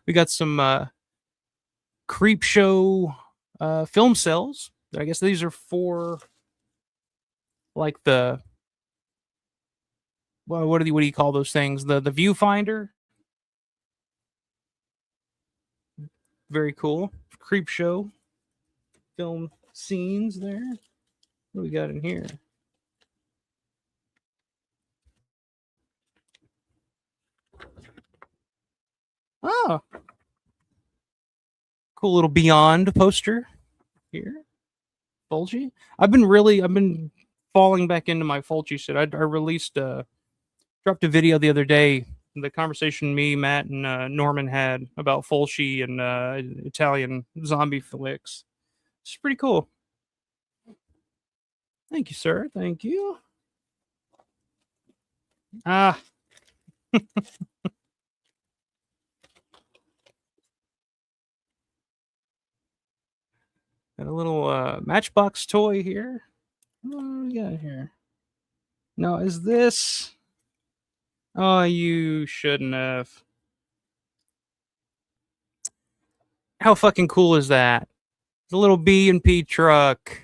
We got some Creep Show film cells. I guess these are for like the what do you call those things? The viewfinder. Very cool. Creep Show film scenes there. What do we got in here? Oh, cool little Beyond poster here. Fulci. I've been falling back into my Fulci shit. I released dropped a video the other day. The conversation me, Matt, and Norman had about Fulci and Italian zombie flicks. It's pretty cool. Thank you, sir. Thank you. Got a little Matchbox toy here. What do we got here? No, is this? Oh, you shouldn't have. How fucking cool is that? The little B&P truck.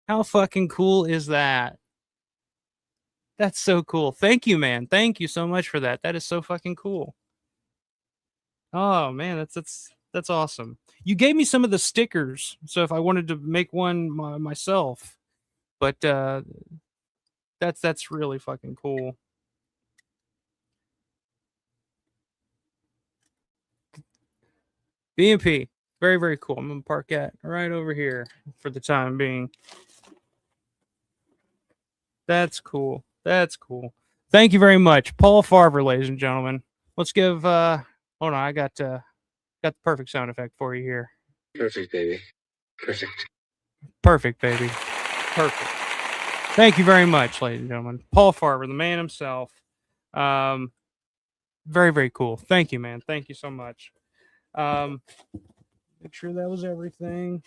How fucking cool is that? That's so cool. Thank you, man. Thank you so much for that. That is so fucking cool. Oh man, that's awesome. You gave me some of the stickers, so if I wanted to make one myself, but that's really fucking cool. B&P, very very cool. I'm gonna park that right over here for the time being. That's cool. That's cool. Thank you very much, Paul Farver, ladies and gentlemen. Let's give. Hold on, I got the perfect sound effect for you here. Perfect, baby. Perfect. Perfect, baby. Perfect. Thank you very much, ladies and gentlemen. Paul Farver, the man himself. Very, very cool. Thank you, man. Thank you so much. Make sure that was everything.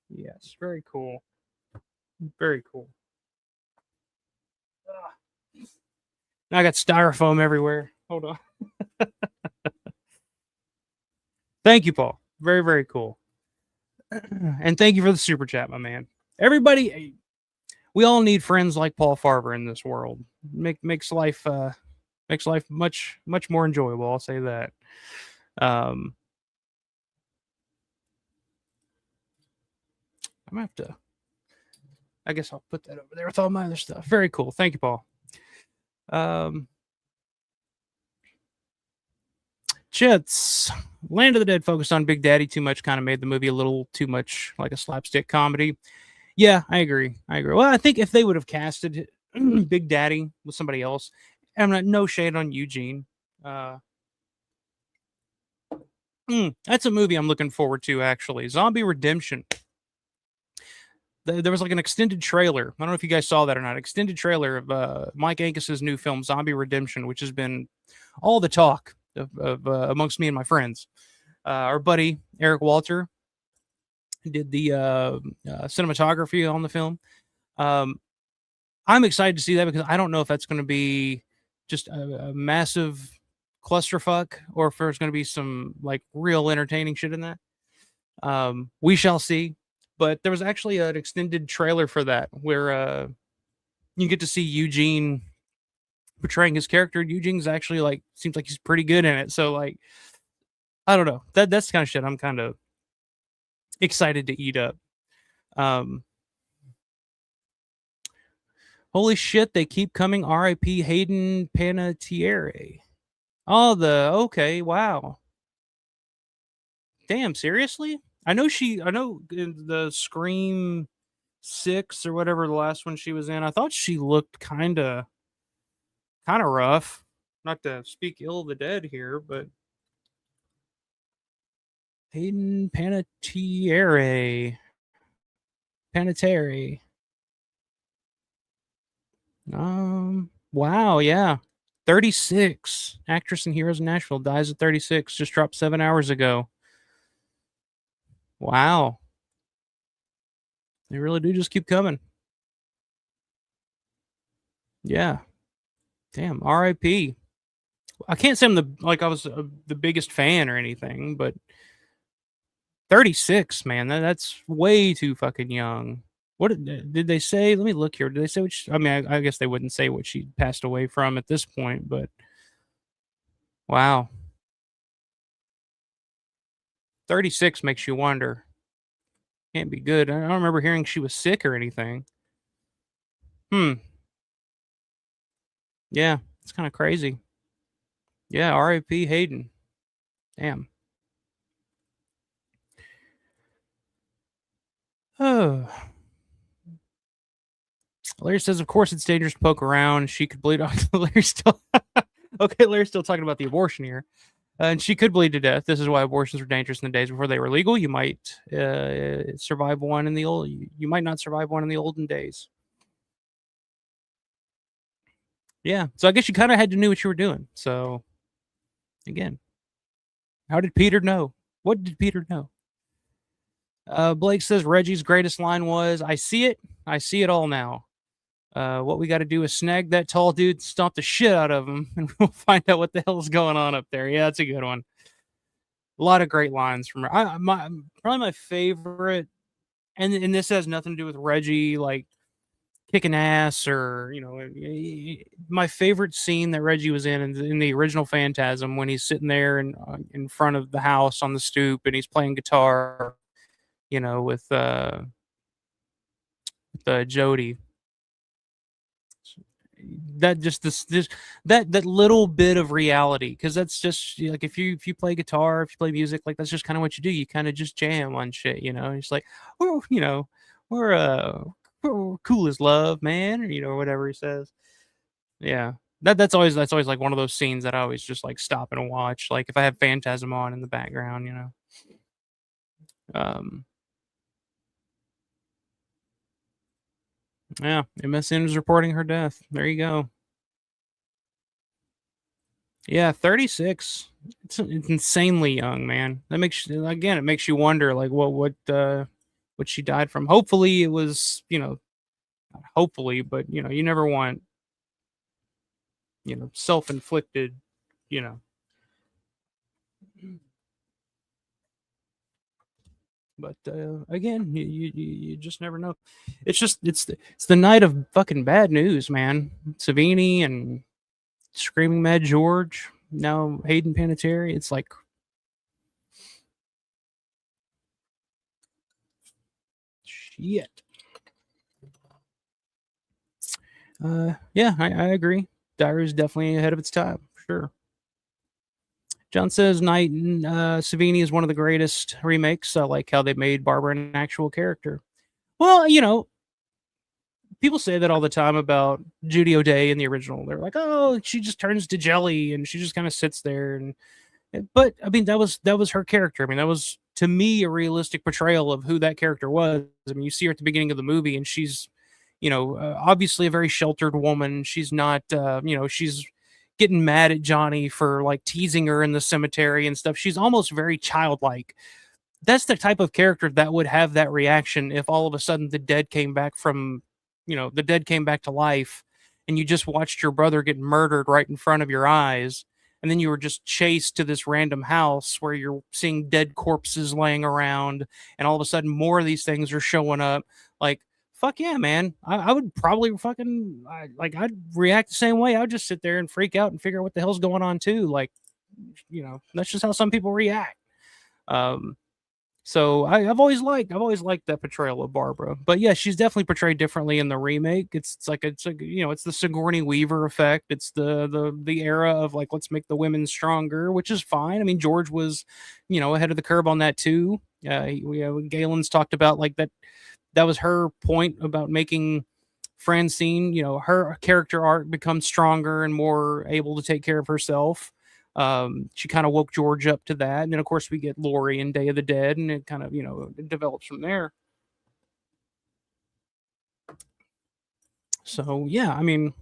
Yes, very cool. Very cool. Now I got styrofoam everywhere. Hold on. Thank you, Paul. Very, very cool. And thank you for the super chat, my man. Everybody, we all need friends like Paul Farver in this world. Makes life much more enjoyable. I'll say that. I'm gonna have to. I guess I'll put that over there with all my other stuff. Very cool. Thank you, Paul. Chits. Land of the Dead focused on Big Daddy too much, kind of made the movie a little too much like a slapstick comedy. Yeah, I agree. Well, I think if they would have casted Big Daddy with somebody else, I'm not no shade on Eugene. That's a movie I'm looking forward to, actually. Zombie Redemption. There was like an extended trailer. I don't know if you guys saw that or not. Extended trailer of Mike Angus's new film, Zombie Redemption, which has been all the talk of amongst me and my friends. Our buddy Eric Walter did the cinematography on the film. I'm excited to see that because I don't know if that's going to be just a massive clusterfuck or if there's going to be some like real entertaining shit in that. We shall see. But there was actually an extended trailer for that where you get to see Eugene portraying his character. Eugene's actually like seems like he's pretty good in it. So like, I don't know. That's the kind of shit I'm kind of excited to eat up. Holy shit, they keep coming. R.I.P. Hayden Panettiere. Oh, okay, wow. Damn, seriously? I know in the Scream 6 or whatever the last one she was in, I thought she looked kind of rough. Not to speak ill of the dead here, but Hayden Panettiere. Wow, yeah. 36. Actress in Heroes of Nashville dies at 36. Just dropped 7 hours ago. Wow. They really do just keep coming. Yeah. Damn. R.I.P. I can't say I was the biggest fan or anything, but 36, man. That's way too fucking young. What did they say? Let me look here. Did they say I mean, I guess they wouldn't say what she passed away from at this point, but wow. 36 makes you wonder. Can't be good. I don't remember hearing she was sick or anything. Yeah, it's kind of crazy. Yeah, R.I.P. Hayden. Damn. Oh. Larry says, of course it's dangerous to poke around. She could bleed off. Larry's still okay. Larry's still talking about the abortion here. And she could bleed to death. This is why abortions were dangerous in the days before they were legal. You might survive one in the old. You might not survive one in the olden days. Yeah. So I guess you kind of had to know what you were doing. So again, how did Peter know? What did Peter know? Blake says Reggie's greatest line was, "I see it. I see it all now. What we got to do is snag that tall dude, stomp the shit out of him, and we'll find out what the hell's going on up there." Yeah, that's a good one. A lot of great lines from her. Probably my favorite, and this has nothing to do with Reggie like kicking ass or my favorite scene that Reggie was in the original Phantasm when he's sitting there in front of the house on the stoop and he's playing guitar, with Jody. That just this that little bit of reality, because that's just like if you play guitar, if you play music, like that's just kind of what you do. You kind of just jam on shit, It's like, oh, we're cool as love, man, or whatever he says. Yeah, that's always like one of those scenes that I always just like stop and watch. Like if I have Phantasm on in the background, Yeah, MSN is reporting her death. There you go. Yeah, 36. It's insanely young, man. That makes it makes you wonder like what she died from. Hopefully it was, not hopefully, but you never want, self-inflicted, you know. But again, you just never know. It's the night of fucking bad news, man. Savini and Screaming Mad George, now Hayden Panettiere. It's like shit. Yeah, I agree. Diary is definitely ahead of its time, for sure. John says Night Savini is one of the greatest remakes. I like how they made Barbara an actual character. Well, people say that all the time about Judy O'Day in the original. They're like, oh, she just turns to jelly and she just kind of sits there. But I mean, that was her character. I mean, that was to me a realistic portrayal of who that character was. I mean, you see her at the beginning of the movie, and she's, obviously a very sheltered woman. She's not, she's getting mad at Johnny for like teasing her in the cemetery and stuff. She's almost very childlike. That's the type of character that would have that reaction if all of a sudden the dead came back to life, and you just watched your brother get murdered right in front of your eyes, and then you were just chased to this random house where you're seeing dead corpses laying around, and all of a sudden more of these things are showing up. Like, fuck yeah, man. I would probably I'd react the same way. I would just sit there and freak out and figure out what the hell's going on too. Like, that's just how some people react. So I've always liked that portrayal of Barbara, but yeah, she's definitely portrayed differently in the remake. It's like it's the Sigourney Weaver effect. It's the era of like, let's make the women stronger, which is fine. I mean, George was, ahead of the curve on that too. Galen's talked about like that was her point about making Francine, her character arc become stronger and more able to take care of herself. She kind of woke George up to that, and then of course we get Laurie in Day of the Dead, and it kind of it develops from there. So yeah, I mean,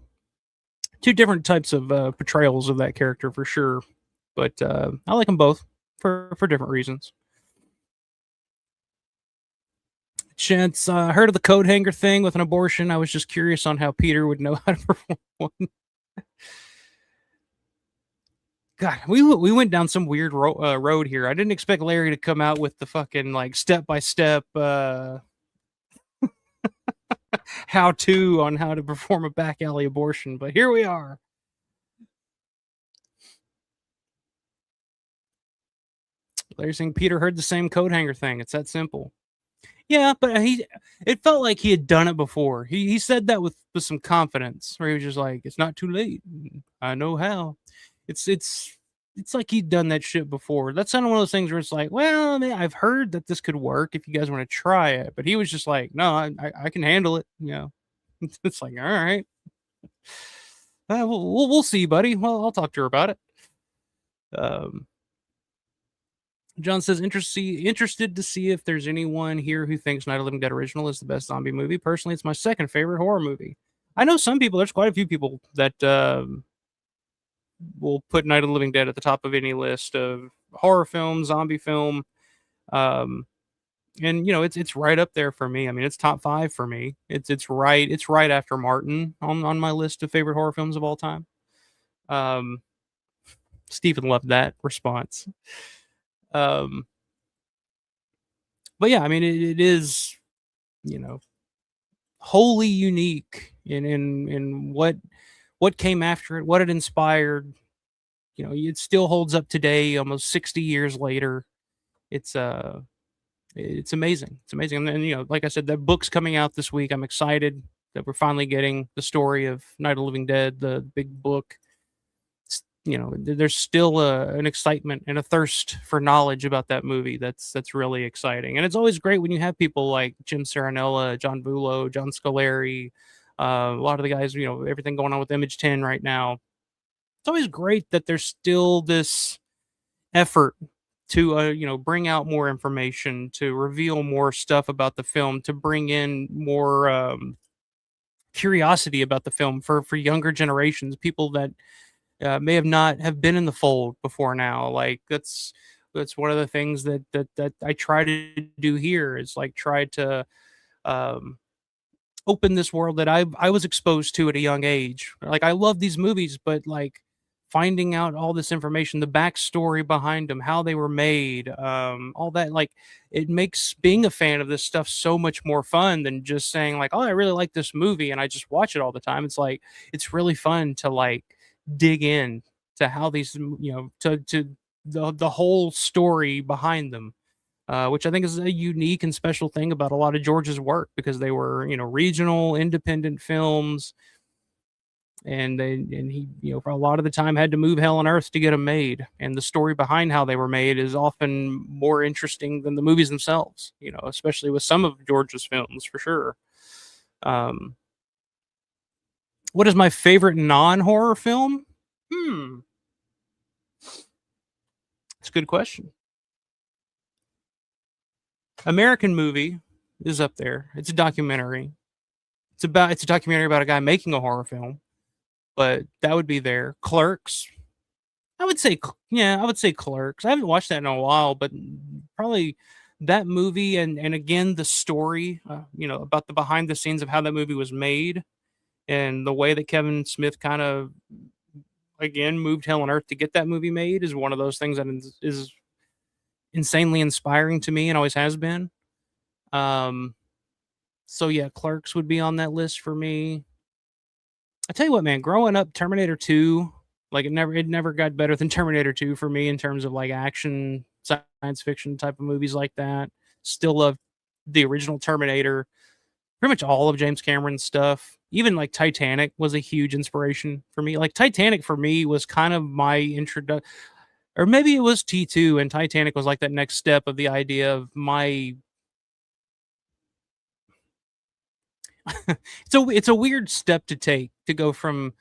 two different types of portrayals of that character for sure, but I like them both for different reasons. Chance, heard of the coat hanger thing with an abortion. I was just curious on how Peter would know how to perform one. God, we went down some weird road here. I didn't expect Larry to come out with the fucking like step by step how to on how to perform a back alley abortion, but here we are. Larry saying Peter heard the same coat hanger thing. It's that simple. Yeah, but it felt like he had done it before. He said that with some confidence, where he was just like, "It's not too late. I know how." It's like he'd done that shit before. That's kind of one of those things where it's like, well, I mean, I've heard that this could work if you guys want to try it. But he was just like, no, I can handle it. It's like, all right. We'll see, buddy. Well, I'll talk to her about it. John says, interested to see if there's anyone here who thinks Night of the Living Dead original is the best zombie movie. Personally, it's my second favorite horror movie. I know some people, there's quite a few people that will put Night of the Living Dead at the top of any list of horror film, zombie film. And it's right up there for me. I mean, it's top 5 for me. It's right after Martin on my list of favorite horror films of all time. Um, Stephen loved that response. Um, but yeah, I mean, it is, you know, wholly unique in what came after it, what it inspired. It still holds up today, almost 60 years later. It's it's amazing. It's amazing. And like I said, that book's coming out this week. I'm excited that we're finally getting the story of Night of the Living Dead, the big book. There's still an excitement and a thirst for knowledge about that movie that's really exciting. And it's always great when you have people like Jim Saranella, John Bulo, John Scoleri, a lot of the guys, everything going on with Image 10 right now. It's always great that there's still this effort to bring out more information, to reveal more stuff about the film, to bring in more curiosity about the film for younger generations, people that may have not have been in the fold before now. Like that's one of the things that I try to do here, is like try to um, open this world that I was exposed to at a young age. Like, I love these movies, but like finding out all this information, the backstory behind them, how they were made, all that, like, it makes being a fan of this stuff so much more fun than just saying like, oh, I really like this movie and I just watch it all the time. It's like, it's really fun to like dig in to how these, to the whole story behind them. Which I think is a unique and special thing about a lot of George's work, because they were, regional independent films, and he, for a lot of the time had to move hell and earth to get them made. And the story behind how they were made is often more interesting than the movies themselves, especially with some of George's films, for sure. What is my favorite non-horror film? It's a good question. American Movie is up there. It's a documentary. It's a documentary about a guy making a horror film, but that would be there. Clerks. I would say Clerks. I haven't watched that in a while, but probably that movie, and again the story, about the behind the scenes of how that movie was made, and the way that Kevin Smith kind of again moved hell and earth to get that movie made, is one of those things that is insanely inspiring to me and always has been. So yeah, Clerks would be on that list for me. I tell you what, man, growing up, Terminator 2, like it never got better than Terminator 2 for me in terms of like action, science fiction type of movies like that. Still love the original Terminator, pretty much all of James Cameron's stuff. Even like Titanic was a huge inspiration for me. Like Titanic for me was kind of my introduction, or maybe it was T2, and Titanic was like that next step of the idea of my it's a weird step to take, to go from,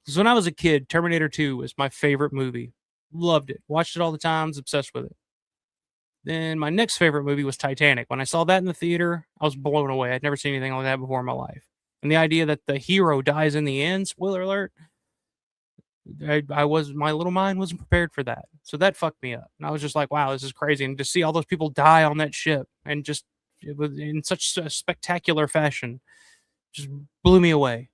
because when I was a kid, Terminator 2 was my favorite movie. Loved it. Watched it all the time, was obsessed with it. Then my next favorite movie was Titanic. When I saw that in the theater, I was blown away. I'd never seen anything like that before in my life. And the idea that the hero dies in the end, spoiler alert, my little mind wasn't prepared for that. So that fucked me up. And I was just like, wow, this is crazy. And to see all those people die on that ship, and just, it was in such a spectacular fashion, just blew me away.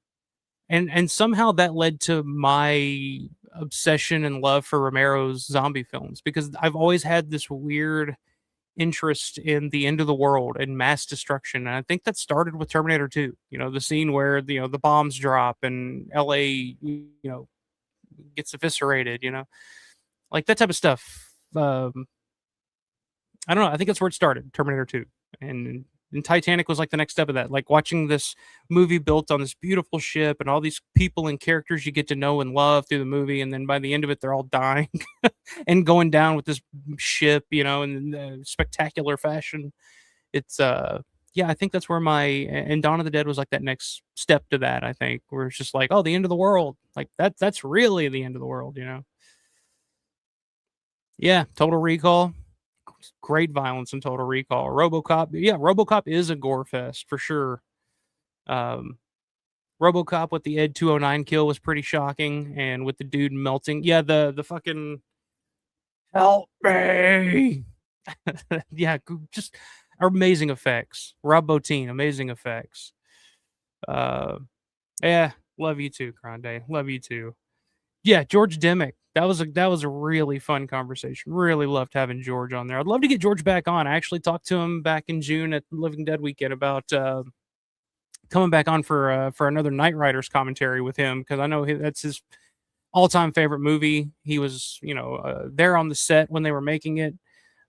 And somehow that led to my obsession and love for Romero's zombie films, because I've always had this weird interest in the end of the world and mass destruction. And I think that started with Terminator 2. The scene where the bombs drop and LA, gets eviscerated, like that type of stuff. I don't know. I think that's where it started, Terminator 2. And Titanic was like the next step of that. Like watching this movie built on this beautiful ship and all these people and characters you get to know and love through the movie, and then by the end of it, they're all dying and going down with this ship, in spectacular fashion. It's yeah, I think that's where and Dawn of the Dead was like that next step to that. I think, where it's just like, oh, the end of the world, like that's really the end of the world, Yeah, Total Recall. Great violence in Total Recall. RoboCop, yeah, RoboCop is a gore fest for sure. RoboCop with the Ed 209 kill was pretty shocking, and with the dude melting, yeah, the fucking help me, yeah, just amazing effects. Rob Bottin, amazing effects. Yeah, love you too, Grande. Love you too. Yeah, George Dimick. That was a really fun conversation. Really loved having George on there. I'd love to get George back on. I actually talked to him back in June at Living Dead weekend about coming back on for another Knight Riders commentary with him, because I know that's his all-time favorite movie. He was, there on the set when they were making it.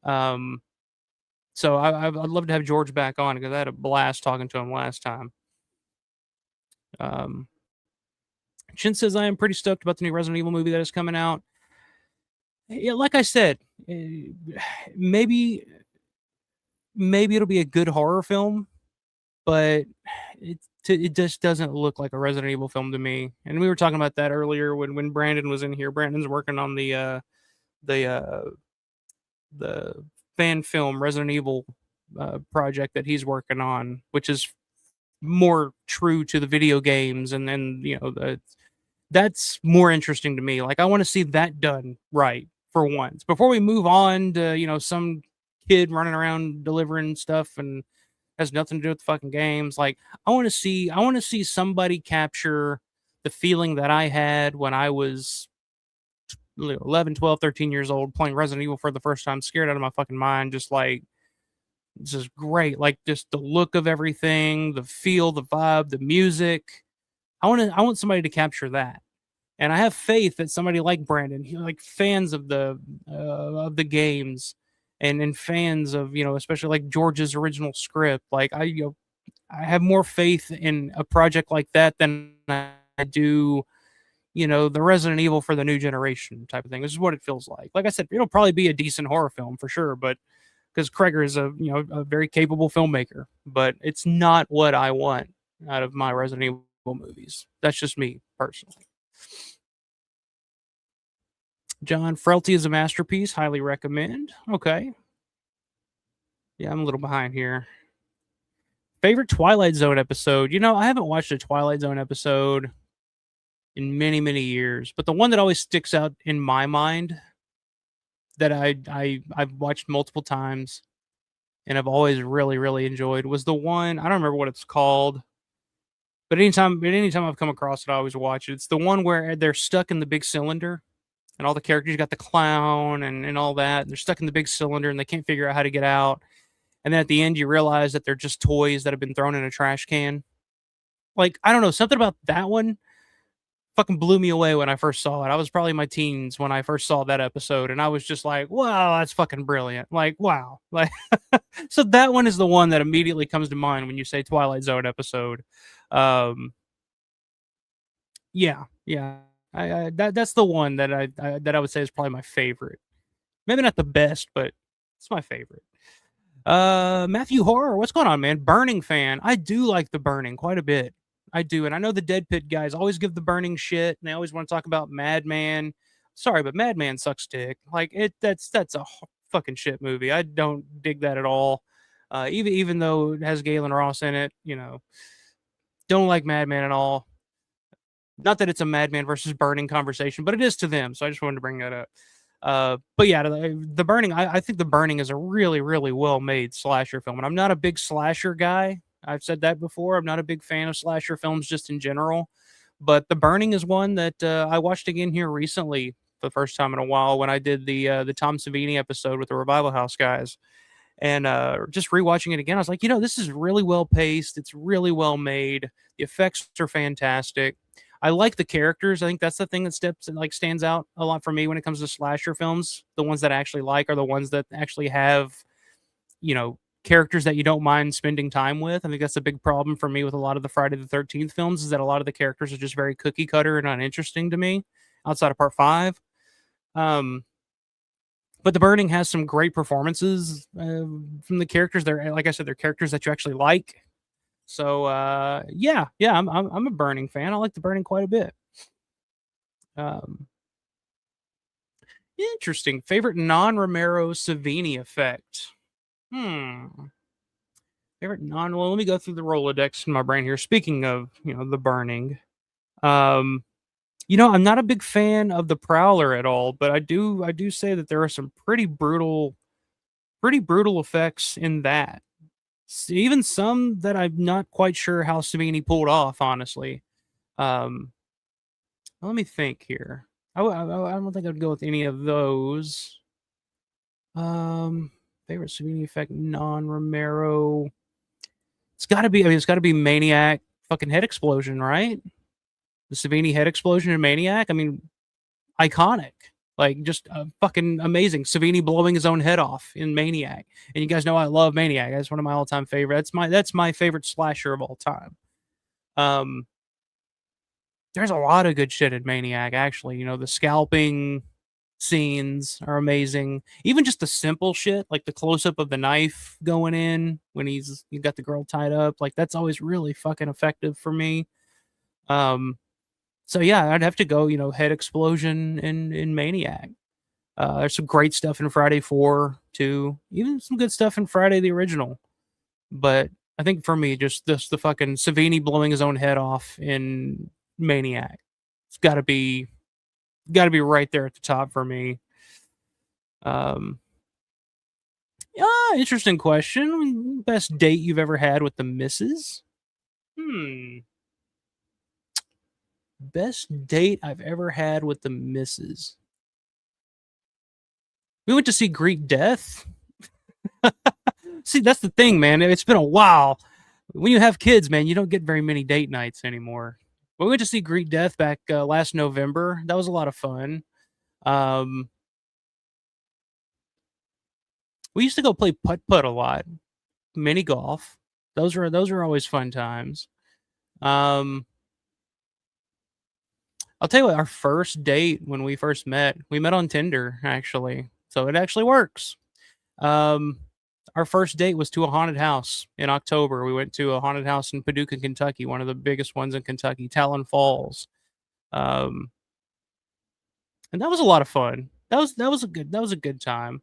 So I'd love to have George back on, because I had a blast talking to him last time. Chin says, I am pretty stoked about the new Resident Evil movie that is coming out. Yeah, like I said, maybe it'll be a good horror film, but it just doesn't look like a Resident Evil film to me. And we were talking about that earlier when Brandon was in here. Brandon's working on the fan film Resident Evil project that he's working on, which is more true to the video games, and then that's more interesting to me. Like, I want to see that done right for once before we move on to some kid running around delivering stuff and has nothing to do with the fucking games. Like, I want to see somebody capture the feeling that I had when I was 11, 12, 13 years old playing Resident Evil for the first time, scared out of my fucking mind. Just like, this is great. Like, just the look of everything, the feel, the vibe, the music. I want somebody to capture that. And I have faith that somebody like Brandon, like fans of the games, and fans of, especially like George's original script. Like, I have more faith in a project like that than I do, the Resident Evil for the new generation type of thing. This is what it feels like. Like I said, it'll probably be a decent horror film for sure, but because Kreger is a very capable filmmaker, but it's not what I want out of my Resident Evil movies. That's just me personally. John, Frailty is a masterpiece. Highly recommend. Okay. Yeah, I'm a little behind here. Favorite Twilight Zone episode? I haven't watched a Twilight Zone episode in many, many years, but the one that always sticks out in my mind that I've watched multiple times and I've always really, really enjoyed was the one, I don't remember what it's called, but anytime I've come across it, I always watch it. It's the one where they're stuck in the big cylinder. And all the characters, you got the clown and all that. And they're stuck in the big cylinder and they can't figure out how to get out. And then at the end, you realize that they're just toys that have been thrown in a trash can. Like, I don't know, something about that one fucking blew me away when I first saw it. I was probably in my teens when I first saw that episode. And I was just like, wow, that's fucking brilliant. Like, wow. Like, so that one is the one that immediately comes to mind when you say Twilight Zone episode. Yeah. That's the one that I would say is probably my favorite. Maybe not the best, but it's my favorite. Matthew Horror, what's going on, man? Burning fan. I do like the Burning quite a bit. I do, and I know the Dead Pit guys always give the Burning shit, and they always want to talk about Madman. Sorry, but Madman sucks dick. Like, that's a fucking shit movie. I don't dig that at all. Even though it has Galen Ross in it, don't like Madman at all. Not that it's a Madman versus Burning conversation, but it is to them. So I just wanted to bring that up. But yeah, the Burning, I think the Burning is a really, really well-made slasher film. And I'm not a big slasher guy. I've said that before. I'm not a big fan of slasher films just in general. But the Burning is one that I watched again here recently for the first time in a while when I did the Tom Savini episode with the Revival House guys. And just rewatching it again, I was like, this is really well-paced. It's really well-made. The effects are fantastic. I like the characters. I think that's the thing that stands out a lot for me when it comes to slasher films. The ones that I actually like are the ones that actually have, characters that you don't mind spending time with. I think that's a big problem for me with a lot of the Friday the 13th films, is that a lot of the characters are just very cookie cutter and uninteresting to me outside of part 5. But The Burning has some great performances from the characters. They're, like I said, they're characters that you actually like. So yeah, I'm a Burning fan. I like The Burning quite a bit. Interesting. Favorite non-Romero Savini effect. Favorite well, let me go through the Rolodex in my brain here. Speaking of, The Burning. I'm not a big fan of the Prowler at all, but I do say that there are some pretty brutal effects in that. even some that I'm not quite sure how Savini pulled off, honestly. Let me think here. I don't think I'd go with any of those. Favorite Savini effect, non-Romero. It's got to be. I mean, it's got to be Maniac. Fucking head explosion, right? The Savini head explosion in Maniac. I mean, iconic. Like, just fucking amazing. Savini blowing his own head off in Maniac. And you guys know I love Maniac. That's one of my all-time favorites. That's my favorite slasher of all time. There's a lot of good shit in Maniac, actually. You know, the scalping scenes are amazing. Even just the simple shit, like the close-up of the knife going in when you got the girl tied up. Like, that's always really fucking effective for me. So yeah, I'd have to go, you know, head explosion in Maniac. There's some great stuff in Friday 4 too. Even some good stuff in Friday the original. But I think for me, just the fucking Savini blowing his own head off in Maniac. It's gotta be right there at the top for me. Interesting question. Best date you've ever had with the missus? Best date I've ever had with the missus. We went to see Greek Death. See, that's the thing, man. It's been a while. When you have kids, man, you don't get very many date nights anymore. We went to see Greek Death back last November. That was a lot of fun. We used to go play putt-putt a lot. Mini golf. Those are always fun times. I'll tell you what, our first date when we first met, we met on Tinder, actually. So it actually works. Our first date was to a haunted house in October. We went to a haunted house in Paducah, Kentucky, one of the biggest ones in Kentucky, Talon Falls. And that was a lot of fun. That was a good time.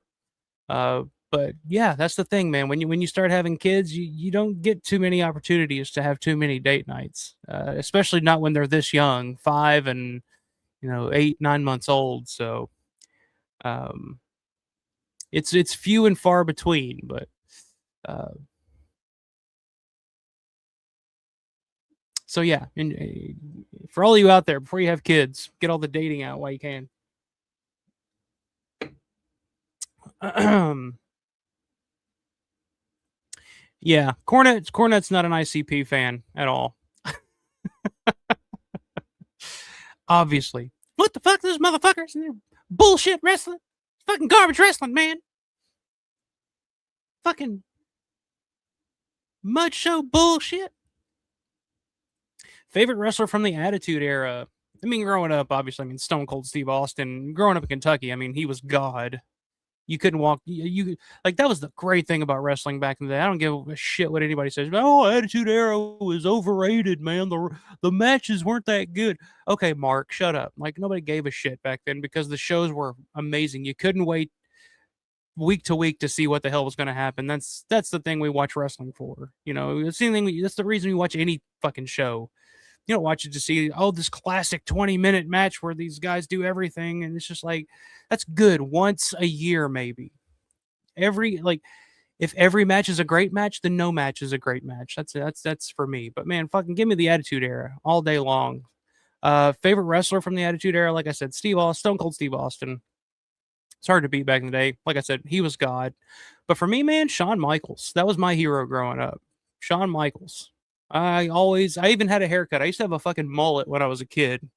But yeah, that's the thing, man. When you start having kids, you don't get too many opportunities to have too many date nights, especially not when they're this young, 5 and 8, 9 months old. So, it's few and far between. But so yeah, and for all of you out there, before you have kids, get all the dating out while you can. Yeah, Cornette's not an ICP fan at all. Obviously. What the fuck, those motherfuckers? Bullshit wrestling. Fucking garbage wrestling, man. Fucking mud show bullshit. Favorite wrestler from the Attitude Era? I mean, growing up, obviously, Stone Cold Steve Austin. Growing up in Kentucky, he was God. You couldn't walk. You like, that was the great thing about wrestling back in the day. I don't give a shit what anybody says. Oh, Attitude Era was overrated, man. The matches weren't that good. Okay, Mark, shut up. Like, nobody gave a shit back then because the shows were amazing. You couldn't wait week to week to see what the hell was going to happen. That's the thing we watch wrestling for. It's the thing. That's the reason we watch any fucking show. You don't watch it to see, this classic 20-minute match where these guys do everything. And it's just like, that's good once a year, maybe. If every match is a great match, then no match is a great match. That's for me. But man, fucking give me the Attitude Era all day long. Favorite wrestler from the Attitude Era, like I said, Stone Cold Steve Austin. It's hard to beat back in the day. Like I said, he was God. But for me, man, Shawn Michaels. That was my hero growing up. Shawn Michaels. I even had a haircut. I used to have a fucking mullet when I was a kid. And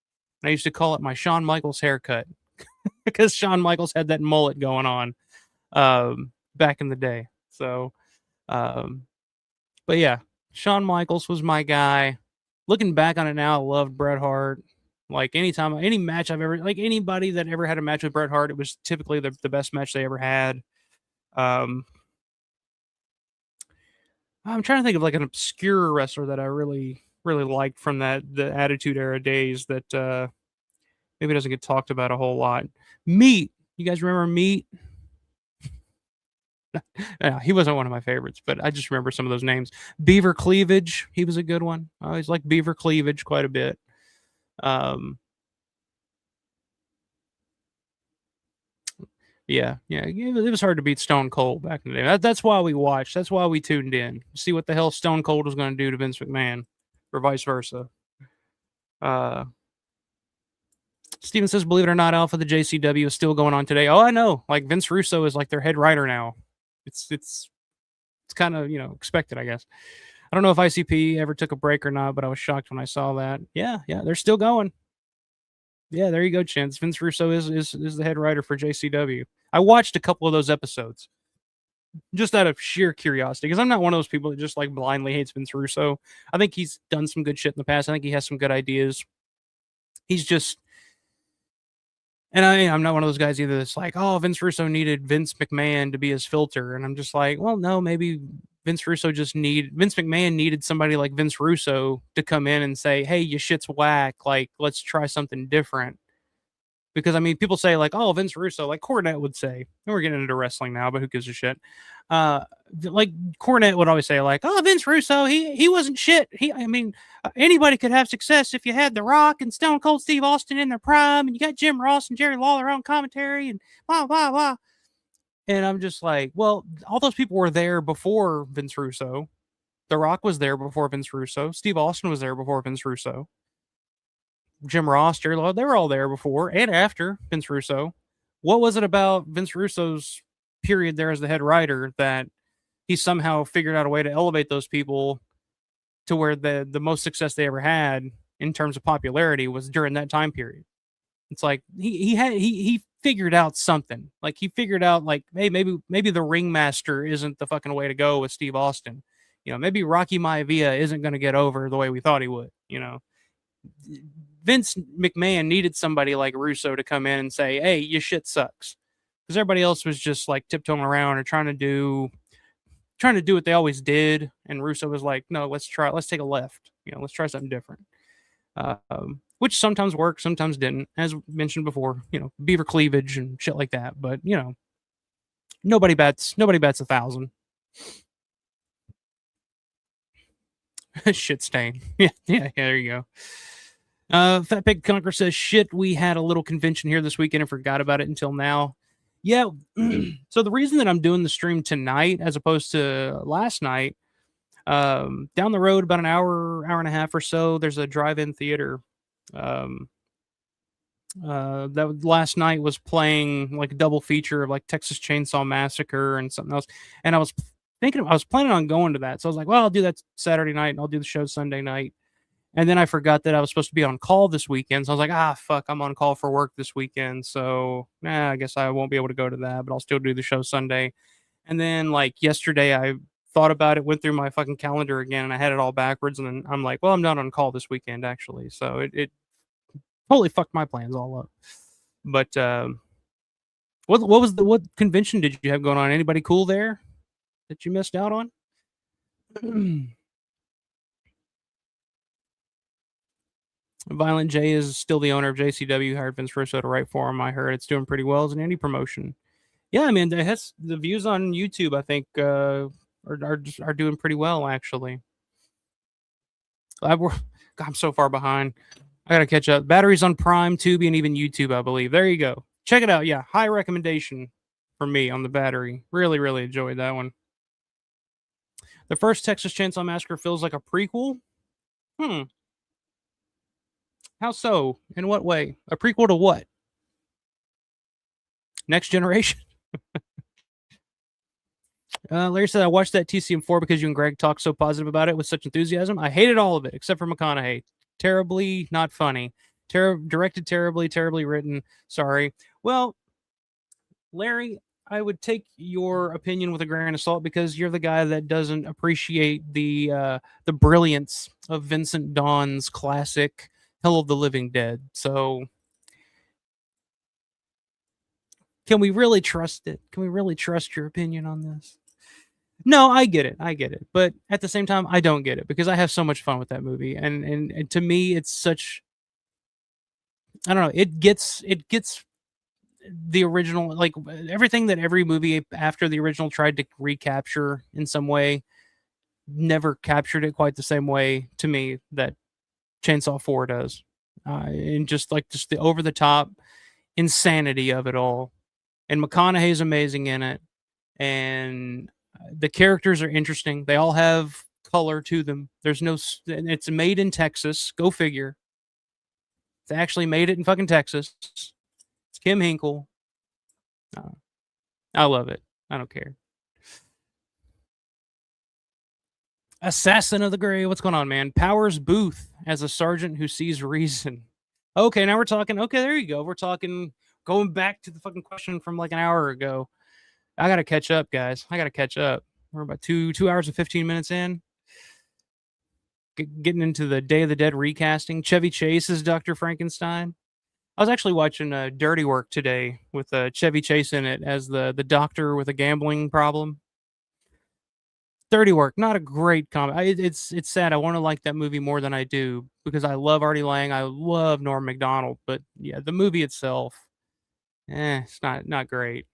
I used to call it my Shawn Michaels haircut because Shawn Michaels had that mullet going on back in the day. So, but yeah, Shawn Michaels was my guy. Looking back on it now, I loved Bret Hart. Like, anytime, any match I've ever, like, anybody that ever had a match with Bret Hart, it was typically the best match they ever had. I'm trying to think of like an obscure wrestler that I really, really liked from the Attitude Era days that maybe doesn't get talked about a whole lot. Meat. You guys remember Meat? Yeah, he wasn't one of my favorites, but I just remember some of those names. Beaver Cleavage. He was a good one. I always liked Beaver Cleavage quite a bit. Yeah, it was hard to beat Stone Cold back in the day. That's why we watched. That's why we tuned in. See what the hell Stone Cold was going to do to Vince McMahon, or vice versa. Steven says, believe it or not, Alpha the JCW is still going on today. Oh, I know. Like Vince Russo is like their head writer now. It's kind of expected, I guess. I don't know if ICP ever took a break or not, but I was shocked when I saw that. Yeah, they're still going. Yeah, there you go, Chance. Vince Russo is the head writer for JCW. I watched a couple of those episodes just out of sheer curiosity, because I'm not one of those people that just like blindly hates Vince Russo. I think he's done some good shit in the past. I think he has some good ideas. He's just, and I'm not one of those guys either that's like, oh, Vince Russo needed Vince McMahon to be his filter. And I'm just like, well, no, maybe Vince McMahon needed somebody like Vince Russo to come in and say, hey, your shit's whack. Like, let's try something different. Because, I mean, people say, like, oh, Vince Russo, like Cornette would say, and we're getting into wrestling now, but who gives a shit? Like, Cornette would always say, like, oh, Vince Russo, he wasn't shit. Anybody could have success if you had The Rock and Stone Cold Steve Austin in their prime, and you got Jim Ross and Jerry Lawler on commentary, and blah, blah, blah. And I'm just like, well, all those people were there before Vince Russo. The Rock was there before Vince Russo. Steve Austin was there before Vince Russo. Jim Ross, Jerry Lawler, they were all there before and after Vince Russo. What was it about Vince Russo's period there as the head writer that he somehow figured out a way to elevate those people to where the most success they ever had in terms of popularity was during that time period? It's like he figured out something. Like he figured out like, hey, maybe the Ringmaster isn't the fucking way to go with Steve Austin. Maybe Rocky Maivia isn't going to get over the way we thought he would. Vince McMahon needed somebody like Russo to come in and say, hey, your shit sucks. Because everybody else was just like tiptoeing around or trying to do what they always did. And Russo was like, no, let's take a left. Let's try something different. Which sometimes worked, sometimes didn't. As mentioned before, beaver cleavage and shit like that. But, nobody bats 1,000. Shit stain. Yeah, there you go. Fat Pig Conquer says, shit, we had a little convention here this weekend and forgot about it until now. Yeah, so the reason that I'm doing the stream tonight as opposed to last night, down the road about an hour and a half or so, there's a drive-in theater. That last night was playing like a double feature of like Texas Chainsaw Massacre and something else. And I was planning on going to that. So I was like, well, I'll do that Saturday night and I'll do the show Sunday night. And then I forgot that I was supposed to be on call this weekend. So I was like, fuck, I'm on call for work this weekend. So I guess I won't be able to go to that, but I'll still do the show Sunday. And then like yesterday, I thought about it, went through my fucking calendar again, and I had it all backwards. And then I'm like, well, I'm not on call this weekend, actually. So it totally fucked my plans all up. But what convention did you have going on? Anybody cool there that you missed out on? Violent J is still the owner of JCW. Hired Vince Russo to write for him. I heard it's doing pretty well as an indie promotion. Yeah, I mean, it has the views on YouTube, I think, are doing pretty well, actually. God, I'm so far behind. I gotta catch up. Batteries on Prime, Tubi, and even YouTube, I believe. There you go. Check it out. Yeah, high recommendation for me on the Battery. Really, really enjoyed that one. The first Texas Chainsaw Massacre feels like a prequel. How so? In what way? A prequel to what? Next Generation? Larry said, I watched that TCM4 because you and Greg talked so positive about it with such enthusiasm. I hated all of it, except for McConaughey. Terribly not funny. Directed terribly, terribly written. Sorry. Well, Larry, I would take your opinion with a grain of salt because you're the guy that doesn't appreciate the brilliance of Vincent Dawn's classic Hell of the Living Dead. So can we really trust it? Can we really trust your opinion on this? No, I get it. But at the same time, I don't get it because I have so much fun with that movie. And to me, it's such, I don't know, it gets the original, like everything that every movie after the original tried to recapture in some way, never captured it quite the same way to me that Chainsaw 4 does. And just the over the top insanity of it all. and McConaughey's amazing in it, and the characters are interesting. They all have color to them. There's no, it's made in Texas. Go figure. It's actually made it in fucking Texas. It's Kim Hinkle. I love it. I don't care. Assassin of the Grey. What's going on, man? Powers Booth as a sergeant who sees reason. Okay, now we're talking. Okay, there you go. We're talking. Going back to the fucking question from like an hour ago. I gotta catch up, guys. I gotta catch up. We're about 2 hours and 15 minutes in. Getting into the Day of the Dead recasting. Chevy Chase is Dr. Frankenstein. I was actually watching Dirty Work today with Chevy Chase in it as the doctor with a gambling problem. Dirty Work, not a great comedy. It's sad. I want to like that movie more than I do because I love Artie Lang. I love Norm Macdonald, but yeah, the movie itself, it's not great.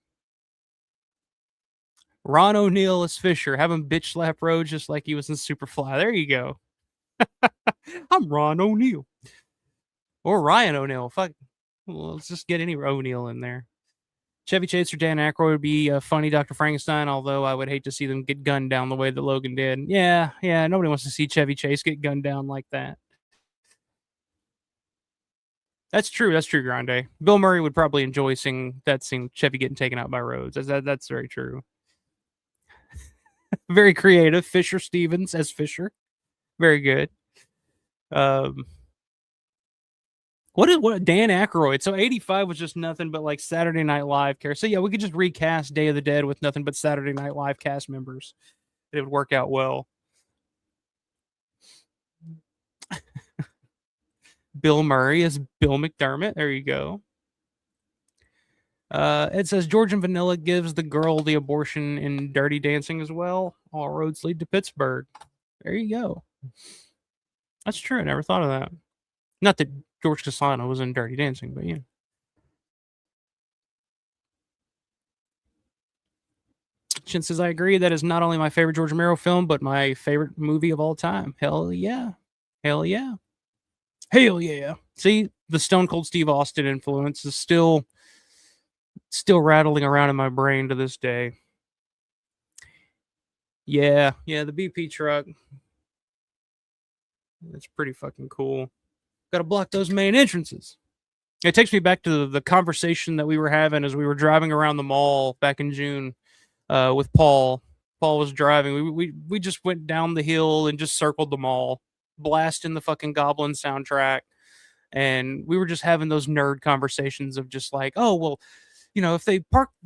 Ron O'Neal as Fisher. Have him bitch slap Rhodes just like he was in Superfly. There you go. I'm Ron O'Neal. Or Ryan O'Neal. Fuck. Well, let's just get any O'Neal in there. Chevy Chase or Dan Aykroyd would be a funny Dr. Frankenstein, although I would hate to see them get gunned down the way that Logan did. Yeah, nobody wants to see Chevy Chase get gunned down like that. That's true, Grande. Bill Murray would probably enjoy seeing Chevy getting taken out by Rhodes. That's very true. Very creative. Fisher Stevens as Fisher. Very good. What Dan Aykroyd? So 85 was just nothing but like Saturday Night Live care. So yeah, we could just recast Day of the Dead with nothing but Saturday Night Live cast members. It would work out well. Bill Murray as Bill McDermott. There you go. It says George and Vanilla gives the girl the abortion in Dirty Dancing as well. All roads lead to Pittsburgh. There you go. That's true. I never thought of that. Not that George Costanza was in Dirty Dancing, but yeah. Chin says, I agree. That is not only my favorite George Romero film, but my favorite movie of all time. Hell yeah. Hell yeah. Hell yeah. See, the Stone Cold Steve Austin influence is still rattling around in my brain to this day. Yeah, the BP truck. That's pretty fucking cool. Got to block those main entrances. It takes me back to the conversation that we were having as we were driving around the mall back in June with Paul. Paul was driving. We just went down the hill and just circled the mall, blasting the fucking Goblin soundtrack. And we were just having those nerd conversations of just like, oh, well, if they parked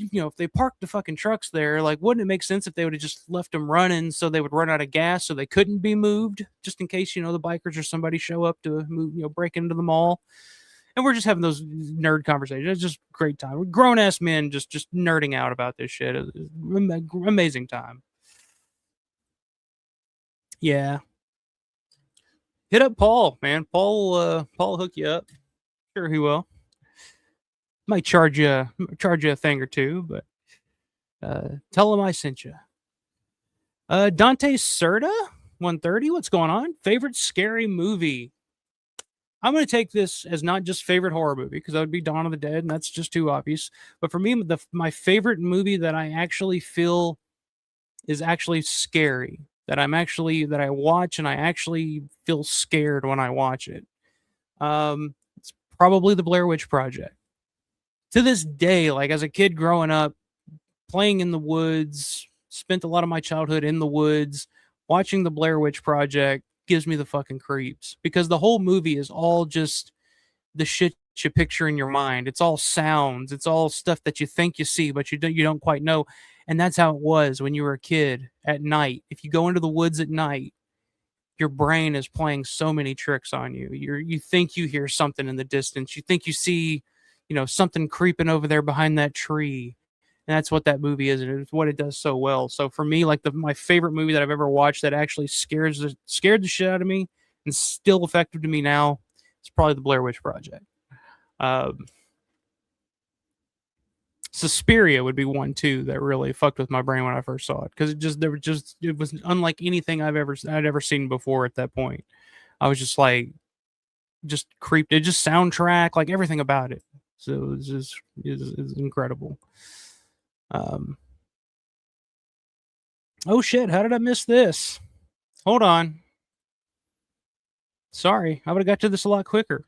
the fucking trucks there, like, wouldn't it make sense if they would have just left them running so they would run out of gas so they couldn't be moved just in case, the bikers or somebody show up to move, break into the mall. And we're just having those nerd conversations. It's just great time. Grown ass men just nerding out about this shit. Amazing time. Yeah. Hit up Paul, man. Paul will hook you up. Sure he will. Might charge you a thing or two, but tell him I sent you. Dante Serta 130. What's going on? Favorite scary movie? I'm going to take this as not just favorite horror movie because that would be Dawn of the Dead, and that's just too obvious. But for me, my favorite movie that I actually feel is actually scary, that I watch and I actually feel scared when I watch it. It's probably The Blair Witch Project. To this day, like as a kid growing up, playing in the woods, spent a lot of my childhood in the woods, watching The Blair Witch Project gives me the fucking creeps because the whole movie is all just the shit you picture in your mind. It's all sounds. It's all stuff that you think you see, but you don't quite know. And that's how it was when you were a kid at night. If you go into the woods at night, your brain is playing so many tricks on you. You think you hear something in the distance. You think you see something creeping over there behind that tree. And that's what that movie is, and it's what it does so well. So for me, like my favorite movie that I've ever watched that actually scared the shit out of me and still effective to me now, it's probably The Blair Witch Project. Suspiria would be one too that really fucked with my brain when I first saw it because it was unlike anything I'd ever seen before at that point. I was just creeped. It just soundtrack, like everything about it. So it's incredible. Oh shit! How did I miss this? Hold on. Sorry, I would have got to this a lot quicker.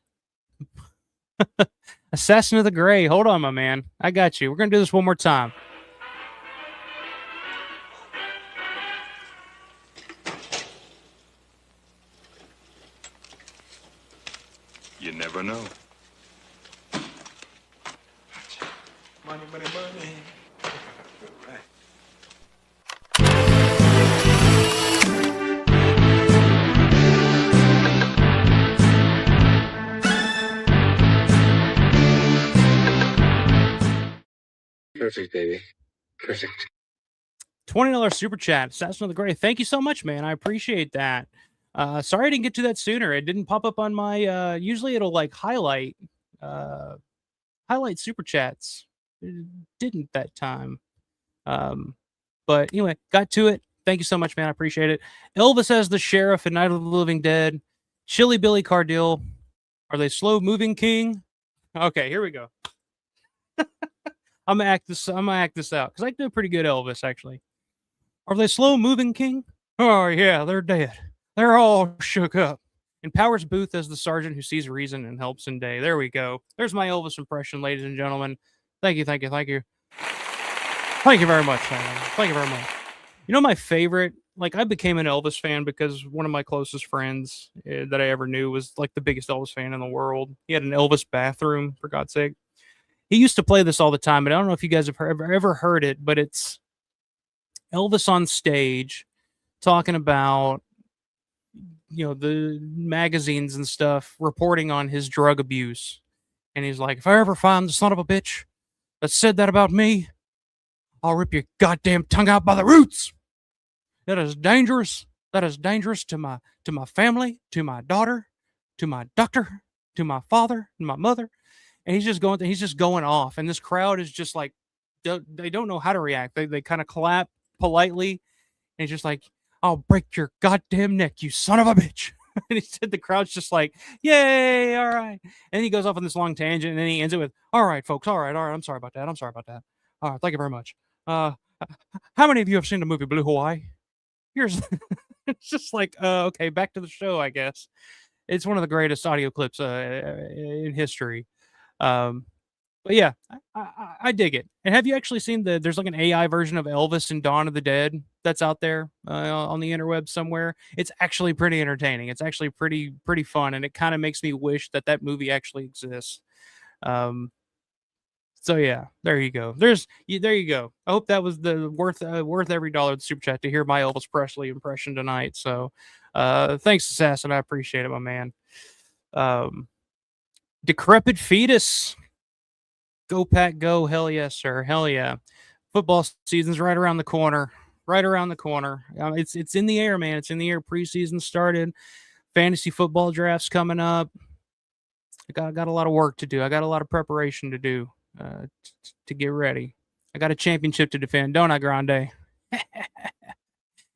Assassin of the Gray. Hold on, my man. I got you. We're gonna do this one more time. You never know. Money, money, money. Perfect, baby. Perfect. $20 super chat. Assassin of the Gray. Thank you so much, man. I appreciate that. Sorry I didn't get to that sooner. It didn't pop up on my usually it'll like highlight super chats. It didn't that time. But anyway, got to it. Thank you so much, man. I appreciate it. Elvis as the sheriff in Night of the Living Dead. Chili Billy Cardille. Are they slow moving king? Okay, here we go. I'm gonna act this out because I do a pretty good Elvis actually. Are they slow moving king? Oh yeah, they're dead. They're all shook up. And Powers Booth as the sergeant who sees reason and helps in day. There we go. There's my Elvis impression, ladies and gentlemen. Thank you, thank you, thank you. Thank you very much, man. Thank you very much. You know my favorite? Like I became an Elvis fan because one of my closest friends that I ever knew was like the biggest Elvis fan in the world. He had an Elvis bathroom, for God's sake. He used to play this all the time, but I don't know if you guys have ever heard it, but it's Elvis on stage talking about, the magazines and stuff reporting on his drug abuse. And he's like, if I ever find the son of a bitch that said that about me, I'll rip your goddamn tongue out by the roots. That is dangerous. That is dangerous to my family, to my daughter, to my doctor, to my father, and my mother. And he's just going off. And this crowd is just like, they don't know how to react. They kind of clap politely. And he's just like, I'll break your goddamn neck, you son of a bitch. And he said the crowd's just like, yay, all right. And he goes off on this long tangent. And then he ends it with, all right, folks, all right. I'm sorry about that. All right, thank you very much. How many of you have seen the movie Blue Hawaii? Here's, it's just like, okay, back to the show, I guess. It's one of the greatest audio clips in history. But yeah, I dig it. And have you actually seen there's like an AI version of Elvis in Dawn of the Dead that's out there on the interweb somewhere? It's actually pretty entertaining. It's actually pretty fun, and it kind of makes me wish that movie actually exists. So yeah, there you go. There you go. I hope that was the worth every dollar of the super chat to hear my Elvis Presley impression tonight. So thanks, Assassin. I appreciate it, my man. Decrepit Fetus. Go Pack Go. Hell yes, sir. Hell yeah. Football season's right around the corner. Right around the corner. It's in the air, man. It's in the air. Preseason started. Fantasy football drafts coming up. I got a lot of work to do. I got a lot of preparation to do to get ready. I got a championship to defend, don't I, Grande?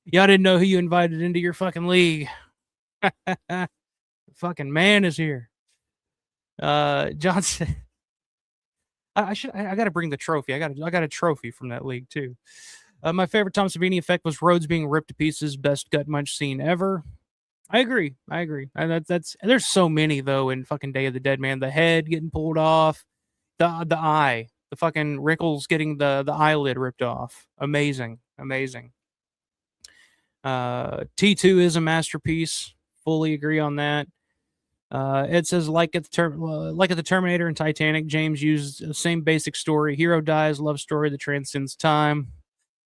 Y'all didn't know who you invited into your fucking league. The fucking man is here. Johnson. I got to bring the trophy. I got a trophy from that league too. My favorite Tom Savini effect was Rhodes being ripped to pieces. Best gut munch scene ever. I agree. And there's so many though in fucking Day of the Dead, man. The head getting pulled off, the eye, the fucking Rickles getting the eyelid ripped off. Amazing. T2 is a masterpiece. Fully agree on that. It says like at the Terminator and Titanic, James used the same basic story. Hero dies, love story that transcends time.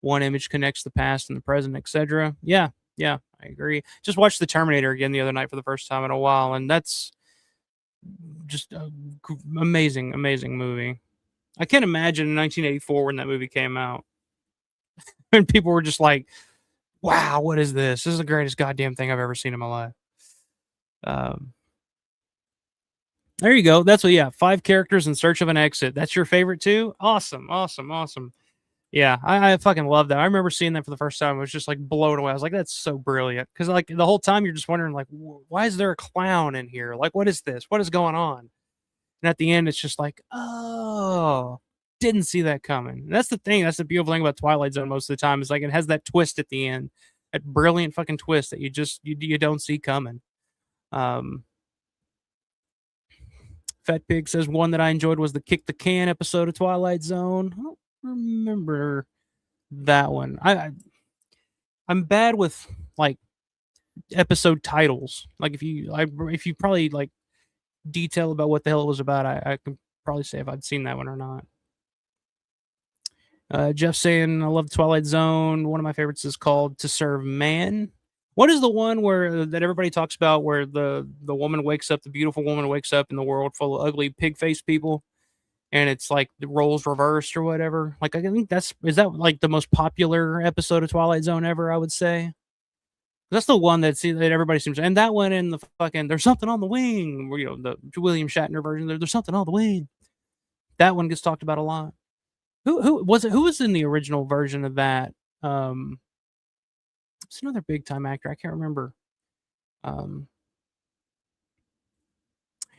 One image connects the past and the present, etc. Yeah, I agree. Just watched the Terminator again the other night for the first time in a while, and that's just an amazing movie. I can't imagine in 1984 when that movie came out, and people were just like, "Wow, what is this? This is the greatest goddamn thing I've ever seen in my life." There you go. That's what, 5 characters in search of an exit. That's your favorite too? Awesome. Yeah, I fucking love that. I remember seeing that for the first time. I was just like blown away. I was like, that's so brilliant. Because like the whole time you're just wondering like, why is there a clown in here? Like, what is this? What is going on? And at the end, it's just like, oh, didn't see that coming. That's the thing. That's the beautiful thing about Twilight Zone most of the time. Is like it has that twist at the end, that brilliant fucking twist that you don't see coming. Fat Pig says one that I enjoyed was the Kick the Can episode of Twilight Zone. I don't remember that one. I'm bad with like episode titles. Like if you probably like detail about what the hell it was about, I can probably say if I'd seen that one or not. Jeff saying I love Twilight Zone. One of my favorites is called To Serve Man. What is the one where that everybody talks about where the woman wakes up, the beautiful woman wakes up in the world full of ugly pig-faced people, and it's like the roles reversed or whatever? Like I think is that like the most popular episode of Twilight Zone ever, I would say. That's the one that everybody seems, and that one in the fucking There's Something on the Wing, where, you know, the William Shatner version. There's something on the wing. That one gets talked about a lot. Who was it? Who was in the original version of that? It's another big time actor. I can't remember.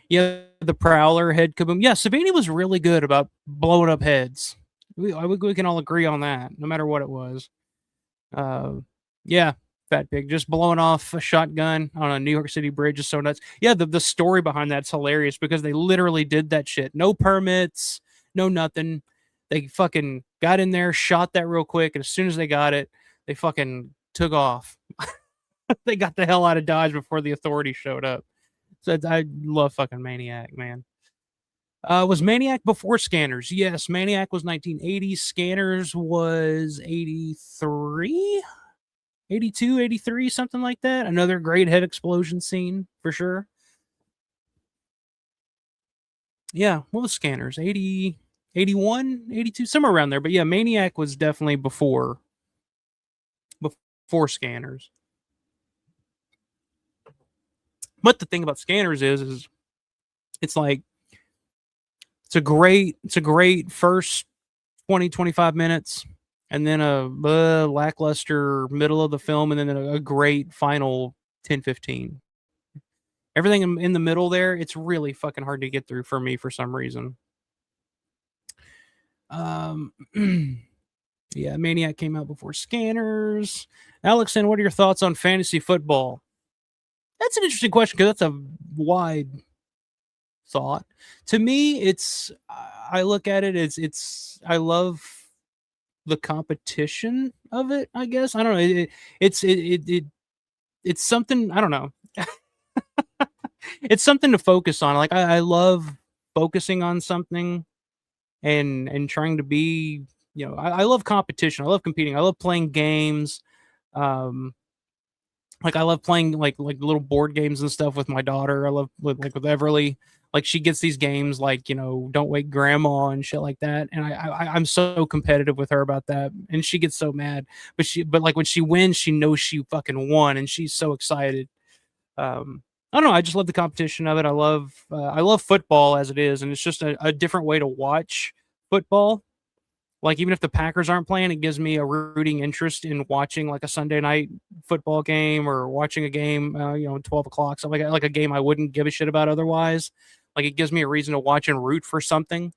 Yeah, the Prowler, Head Kaboom. Yeah, Savini was really good about blowing up heads. We can all agree on that, no matter what it was. Yeah, Fat Pig just blowing off a shotgun on a New York City bridge is so nuts. Yeah, the story behind that's hilarious because they literally did that shit. No permits, no nothing. They fucking got in there, shot that real quick, and as soon as they got it, they fucking took off. They got the hell out of Dodge before the authorities showed up. So I love fucking Maniac, man. Was Maniac before Scanners? Yes, Maniac was 1980. Scanners was 83, 82, 83, something like that. Another great head explosion scene for sure. Yeah, what was Scanners? 80, 81, 82, somewhere around there. But yeah, Maniac was definitely before Scanners. But the thing about Scanners is it's like it's a great first 20, 25 minutes, and then a lackluster middle of the film, and then a great final 10, 15. Everything in the middle there, it's really fucking hard to get through for me for some reason. Yeah, Maniac came out before Scanners. Alexan, what are your thoughts on fantasy football? That's an interesting question because that's a wide thought. To me, I look at it as I love the competition of it, I guess. I don't know. It's something, I don't know. It's something to focus on. Like I love focusing on something and trying to be, you know, I love competition. I love competing. I love playing games. Like I love playing like little board games and stuff with my daughter. I love with Everly. Like she gets these games like, you know, Don't Wake Grandma and shit like that. And I'm so competitive with her about that. And she gets so mad. But like when she wins, she knows she fucking won and she's so excited. I don't know. I just love the competition of it. I love football as it is, and it's just a different way to watch football. Like even if the Packers aren't playing, it gives me a rooting interest in watching like a Sunday night football game or watching a game, 12 o'clock, something like a game I wouldn't give a shit about otherwise. Like it gives me a reason to watch and root for something.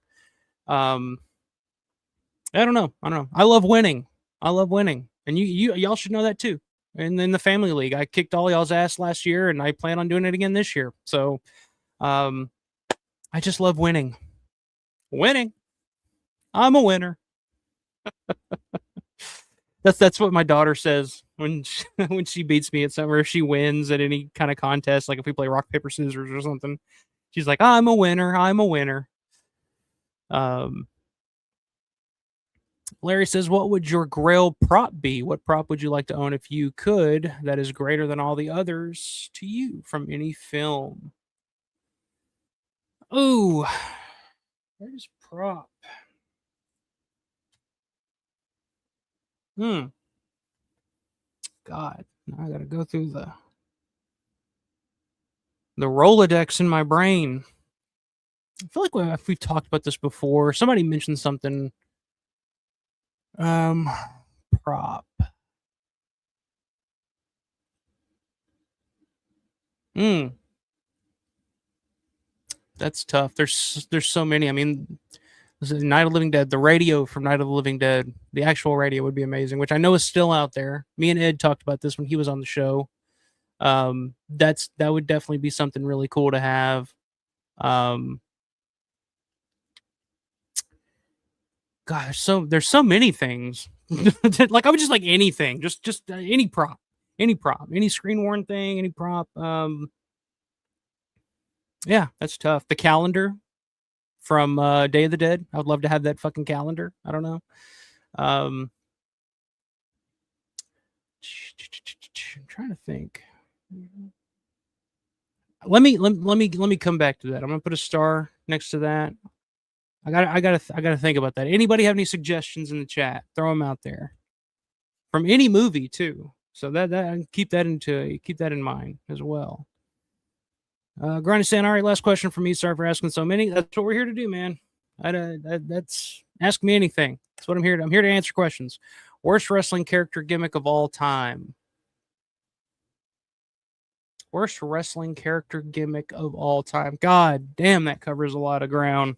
I don't know. I love winning. And y'all should know that too. And then the family league, I kicked all y'all's ass last year, and I plan on doing it again this year. So, I just love winning. I'm a winner. That's what my daughter says when she beats me at something, or if she wins at any kind of contest, like if we play rock paper scissors or something. She's like, I'm a winner. Larry says, what would your Grail prop be? What prop would you like to own if you could that is greater than all the others to you from any film? Ooh, where's prop? God, now I gotta go through the Rolodex in my brain. I feel like we've talked about this before. Somebody mentioned something. Prop. That's tough. There's so many. I mean, This is Night of the Living Dead. The radio from Night of the Living Dead, the actual radio would be amazing, which I know is still out there. Me and Ed talked about this when he was on the show. That would definitely be something really cool to have. Gosh, there's so many things. Like I would just like anything, just any prop, any screen worn thing, any prop. Yeah, that's tough. The calendar from Day of the Dead. I would love to have that fucking calendar. I don't know. I'm trying to think. Let me come back to that. I'm gonna put a star next to that. I gotta think about that. Anybody have any suggestions in the chat? Throw them out there. From any movie too. So that keep that in mind as well. Grind saying, all right, last question for me. Sorry for asking so many. That's what we're here to do, man. That's ask me anything. That's what I'm here to. I'm here to answer questions. Worst wrestling character gimmick of all time. Worst wrestling character gimmick of all time. God damn, that covers a lot of ground.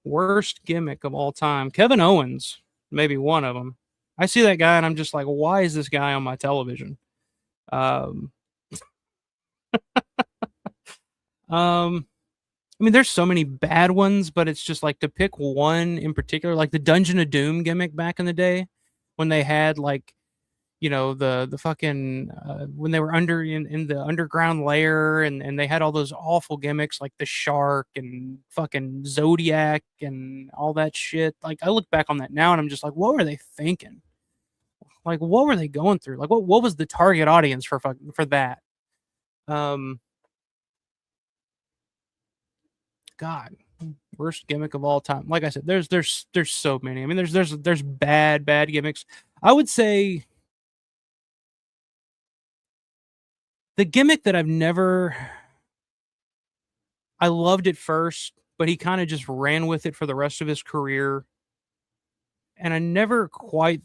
Worst gimmick of all time. Kevin Owens, maybe one of them. I see that guy and I'm just like, why is this guy on my television? I mean, there's so many bad ones, but it's just like to pick one in particular, like the Dungeon of Doom gimmick back in the day when they had like, you know, the fucking when they were in the underground lair and they had all those awful gimmicks like the shark and fucking Zodiac and all that shit. Like I look back on that now and I'm just like, what were they thinking? Like what were they going through? Like what was the target audience for that? God, worst gimmick of all time. Like I said, there's so many. I mean, there's bad gimmicks. I would say the gimmick that I loved it first, but he kind of just ran with it for the rest of his career. And I never quite,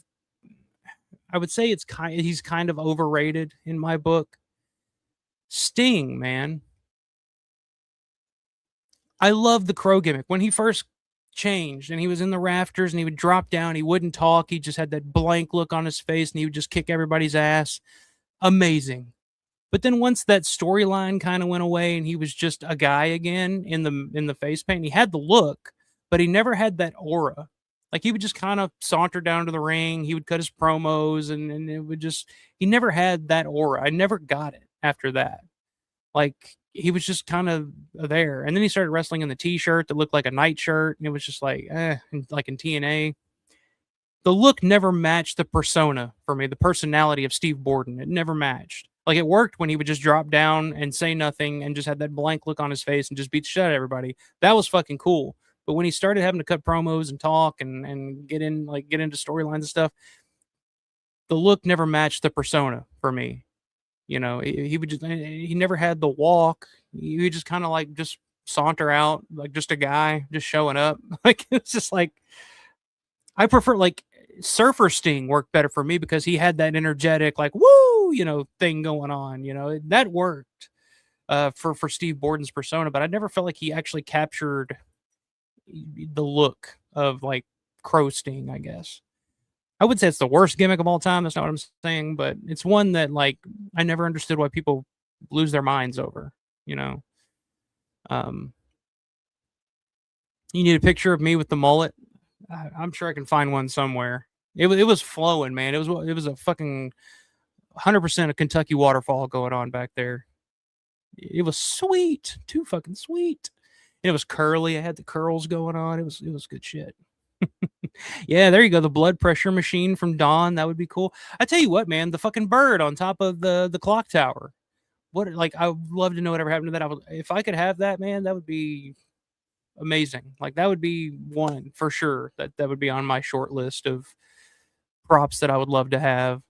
I would say he's kind of overrated in my book. Sting, man. I love the Crow gimmick. When he first changed and he was in the rafters and he would drop down, he wouldn't talk. He just had that blank look on his face and he would just kick everybody's ass. Amazing. But then once that storyline kind of went away and he was just a guy again in the face paint, he had the look, but he never had that aura. Like he would just kind of saunter down to the ring. He would cut his promos and it would just, he never had that aura. I never got it after that. Like he was just kind of there. And then he started wrestling in the t-shirt that looked like a nightshirt. And it was just like, like in TNA. The look never matched the persona for me, the personality of Steve Borden. It never matched. Like it worked when he would just drop down and say nothing and just had that blank look on his face and just beat the shit out of everybody. That was fucking cool. But when he started having to cut promos and talk and get into storylines and stuff, the look never matched the persona for me. You know, he never had the walk. He would just kind of like just saunter out like just a guy just showing up. Like it's just like, I prefer like Surfer Sting worked better for me because he had that energetic like woo, you know, thing going on. You know, that worked for Steve Borden's persona, but I never felt like he actually captured the look of like Crow Sting, I guess. I would say it's the worst gimmick of all time. That's not what I'm saying, but it's one that like I never understood why people lose their minds over, you know. You need a picture of me with the mullet? I'm sure I can find one somewhere. It was flowing, man. It was a fucking 100% a Kentucky waterfall going on back there. It was sweet, too fucking sweet. And it was curly. I had the curls going on. It was good shit. Yeah, there you go. The blood pressure machine from Dawn. That would be cool. I tell you what, man, the fucking bird on top of the clock tower. What, like, I would love to know whatever happened to that. If I could have that, man, that would be amazing. Like, that would be one for sure. That would be on my short list of props that I would love to have.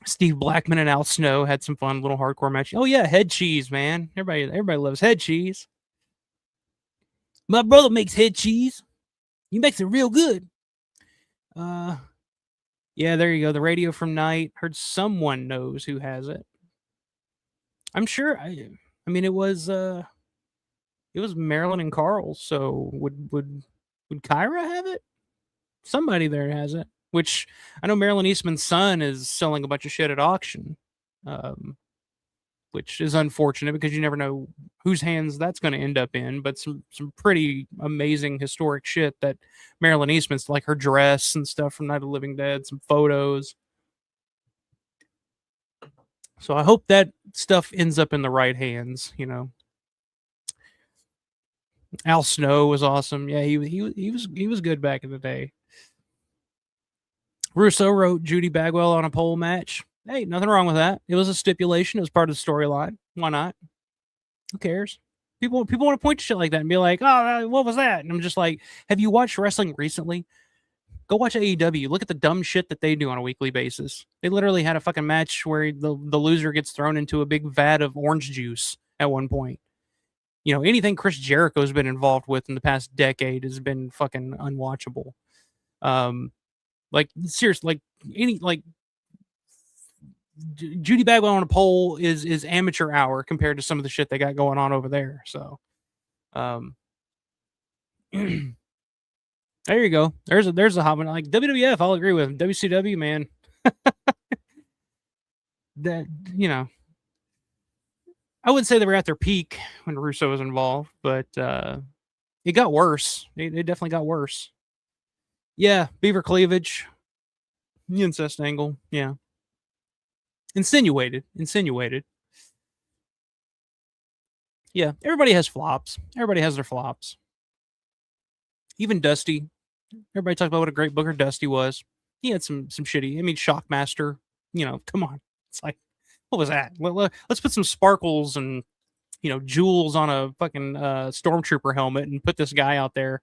Steve Blackman and Al Snow had some fun little hardcore matches. Oh yeah, head cheese, man. Everybody loves head cheese. My brother makes head cheese. He makes it real good. Yeah, there you go. The radio from Night. Heard someone knows who has it. I'm sure. I mean, it was. It was Marilyn and Carl. So would Kyra have it? Somebody there has it. Which I know Marilyn Eastman's son is selling a bunch of shit at auction, which is unfortunate because you never know whose hands that's going to end up in. But some pretty amazing historic shit that Marilyn Eastman's, like her dress and stuff from Night of the Living Dead, some photos. So I hope that stuff ends up in the right hands. Al Snow was awesome. Yeah, he was good back in the day. Russo wrote Judy Bagwell on a pole match. Hey, nothing wrong with that. It was a stipulation. It was part of the storyline. Why not? Who cares? People want to point to shit like that and be like, "Oh, what was that?" And I'm just like, "Have you watched wrestling recently? Go watch AEW. Look at the dumb shit that they do on a weekly basis. They literally had a fucking match where the loser gets thrown into a big vat of orange juice at one point. Anything Chris Jericho's been involved with in the past decade has been fucking unwatchable. Like seriously, Judy Bagwell on a pole is amateur hour compared to some of the shit they got going on over there. So, there you go. There's a hot one. Like WWF, I'll agree with him. WCW, man. That I wouldn't say they were at their peak when Russo was involved, but it got worse. It definitely got worse. Yeah, beaver cleavage, incest angle. Yeah, insinuated. Yeah, everybody has flops. Everybody has their flops. Even Dusty. Everybody talked about what a great booker Dusty was. He had some shitty. I mean, Shockmaster. Come on. It's like, what was that? Let's put some sparkles and jewels on a fucking stormtrooper helmet and put this guy out there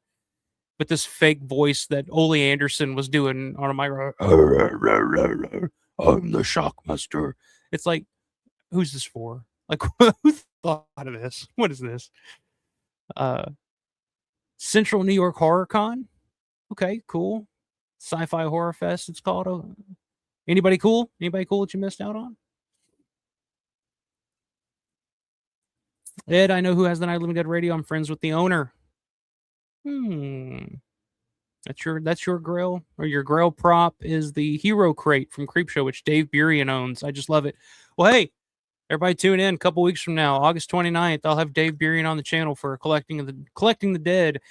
with this fake voice that Ole Anderson was doing on a microphone. I'm the Shockmaster. It's like, who's this for? Like, who thought of this? What is this? Central New York Horror Con. Okay, cool. Sci-Fi Horror Fest, it's called. Anybody cool? Anybody cool that you missed out on? Ed, I know who has the Night of the Living Dead radio. I'm friends with the owner. That's your grill, or your grill prop is the Hero Crate from Creepshow, which Dave Burian owns. I just love it. Well, hey, everybody tune in a couple weeks from now, August 29th. I'll have Dave Burian on the channel for collecting the dead,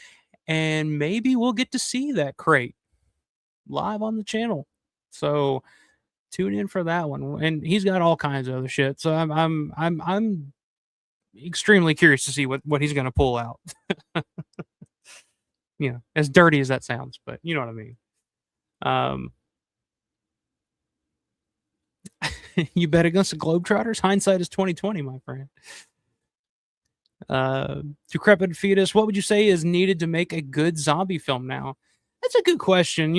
and maybe we'll get to see that crate live on the channel. So tune in for that one. And he's got all kinds of other shit. So I'm extremely curious to see what he's going to pull out. As dirty as that sounds, but you know what I mean. You bet against the Globetrotters. Hindsight is 2020, my friend. Decrepit Fetus, what would you say is needed to make a good zombie film now? That's a good question.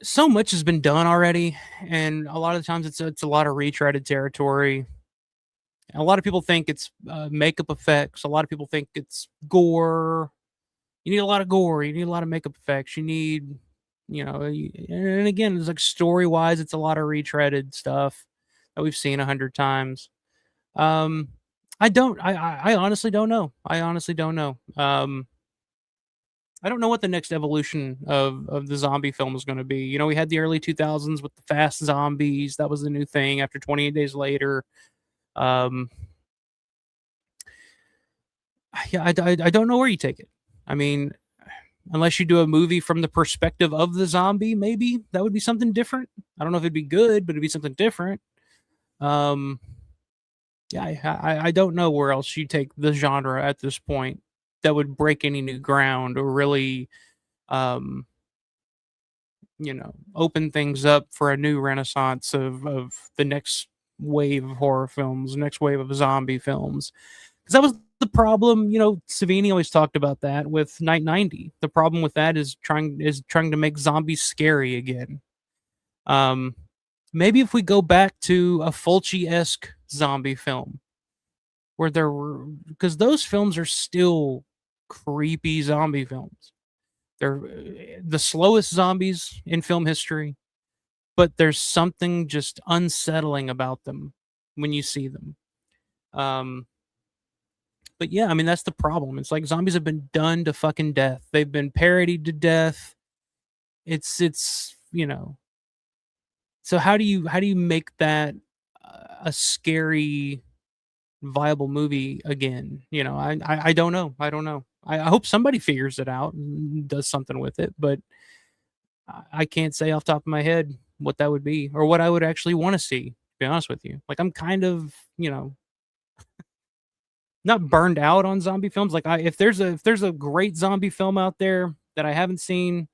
So much has been done already, and a lot of times it's a lot of retreaded territory. A lot of people think it's makeup effects. A lot of people think it's gore. You need a lot of gore. You need a lot of makeup effects. You need, and again, it's like story-wise, it's a lot of retreaded stuff that we've seen 100 times. I honestly don't know. I don't know what the next evolution of the zombie film is going to be. We had the early 2000s with the fast zombies. That was the new thing after 28 Days Later. I don't know where you take it. I mean, unless you do a movie from the perspective of the zombie, maybe that would be something different. I don't know if it'd be good, but it'd be something different. I don't know where else you take the genre at this point that would break any new ground or really, open things up for a new renaissance of the next wave of horror films, next wave of zombie films. Because that was the problem. Savini always talked about that with Night 90. The problem with that is trying to make zombies scary again. Maybe if we go back to a Fulci-esque zombie film, where because those films are still creepy zombie films. They're the slowest zombies in film history, but there's something just unsettling about them when you see them. But yeah, I mean, that's the problem. It's like zombies have been done to fucking death. They've been parodied to death. It's so how do you make that a scary, viable movie again? I don't know. I don't know. I hope somebody figures it out and does something with it, but I can't say off the top of my head what that would be or what I would actually want to see. To be honest with you, like I'm kind of not burned out on zombie films. Like if there's a great zombie film out there that I haven't seen,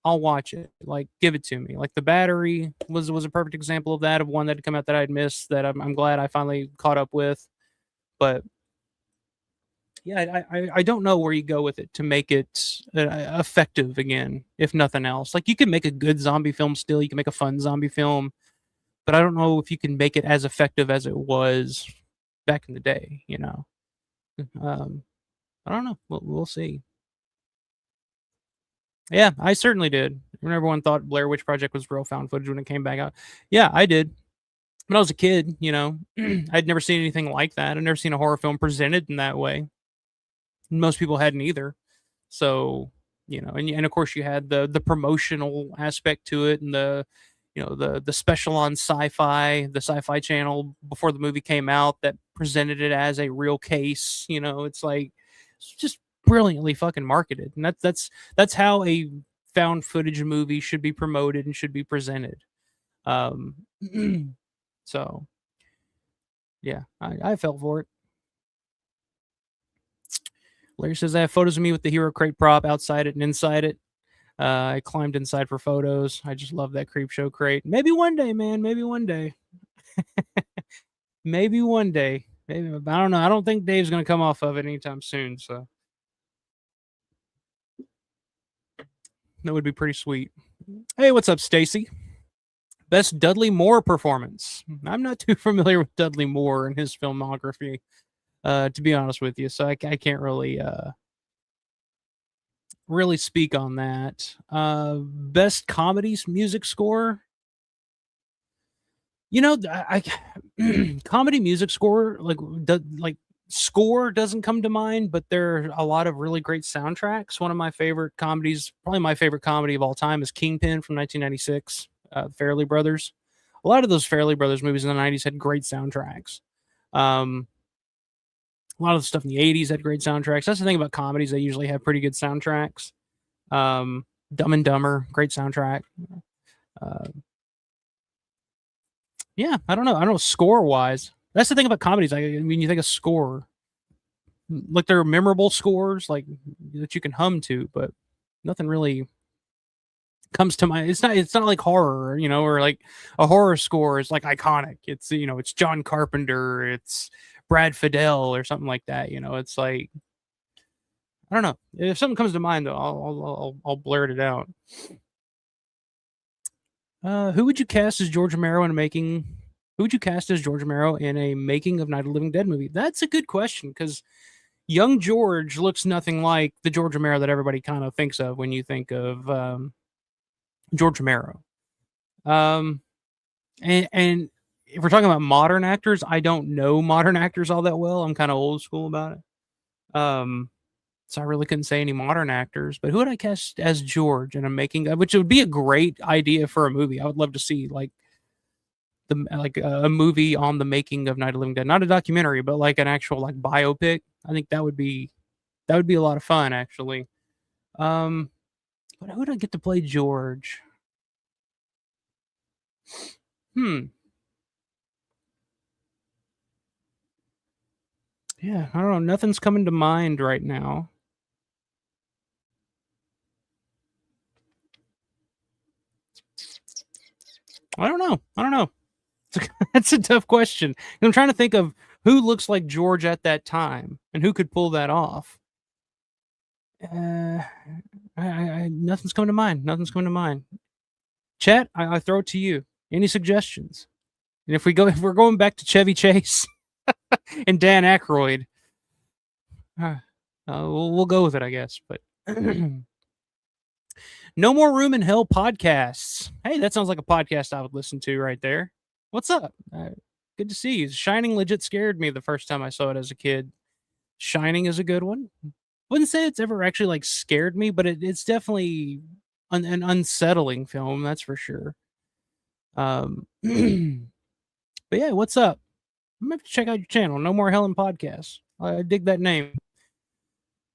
I'll watch it. Like, give it to me. Like, The Battery was a perfect example of that, of one that had come out that I'd missed that I'm glad I finally caught up with. But yeah, I don't know where you go with it to make it effective again, if nothing else. Like, you can make a good zombie film still. You can make a fun zombie film, but I don't know if you can make it as effective as it was back in the day. I don't know. We'll see. Yeah, I certainly did. When everyone thought Blair Witch Project was real found footage when it came back out. Yeah, I did. When I was a kid, I'd never seen anything like that. I'd never seen a horror film presented in that way. Most people hadn't either. So, and of course you had the promotional aspect to it and the special on Sci-Fi, the Sci-Fi channel before the movie came out that presented it as a real case. It's like it's just brilliantly fucking marketed, and that's how a found footage movie should be promoted and should be presented. So yeah, I fell for it. Larry says I have photos of me with the hero crate prop outside it and inside it. I climbed inside for photos. I just love that creep show crate. Maybe one day, man. Maybe one day. Maybe one day. Maybe, I don't know. I don't think Dave's gonna come off of it anytime soon. So that would be pretty sweet. Hey, what's up, Stacy? Best Dudley Moore performance. I'm not too familiar with Dudley Moore and his filmography, to be honest with you. So I can't really speak on that. Best comedies music score. I comedy music score like score doesn't come to mind, but there are a lot of really great soundtracks. One of my favorite comedies, probably my favorite comedy of all time, is Kingpin from 1996. Fairley Brothers. A lot of those Fairley Brothers movies in the 90s had great soundtracks. A lot of the stuff in the 80s had great soundtracks. That's the thing about comedies; they usually have pretty good soundtracks. Dumb and Dumber, great soundtrack. Yeah, I don't know. Score wise, that's the thing about comedies. When you think of score, like there are memorable scores like that you can hum to, but nothing really comes to mind. It's not like horror, or like a horror score is like iconic. It's it's John Carpenter, it's Brad Fiedel or something like that. It's like I don't know. If something comes to mind though, I'll blurt it out. Who would you cast as George Romero in making? Who would you cast as George Romero in a Making of Night of the Living Dead movie? That's a good question because young George looks nothing like the George Romero that everybody kind of thinks of when you think of George Romero. And if we're talking about modern actors, I don't know modern actors all that well. I'm kind of old school about it. So I really couldn't say any modern actors, but who would I cast as George in a making of, which would be a great idea for a movie. I would love to see a movie on the making of Night of the Living Dead, not a documentary, but like an actual like biopic. I think that would be a lot of fun actually. But who would I get to play George? Yeah, I don't know. Nothing's coming to mind right now. I don't know. That's a tough question. I'm trying to think of who looks like George at that time and who could pull that off. Nothing's coming to mind. Chat, I throw it to you. Any suggestions? And if we're going back to Chevy Chase and Dan Aykroyd, we'll go with it, I guess. But No More Room in Hell podcasts. Hey, that sounds like a podcast I would listen to right there. What's up? Good to see you. Shining legit scared me the first time I saw it as a kid. Shining is a good one. Wouldn't say it's ever actually like scared me, but it's definitely an unsettling film, that's for sure. But yeah, what's up? I'm gonna have to check out your channel. No More Helen Podcast. I dig that name.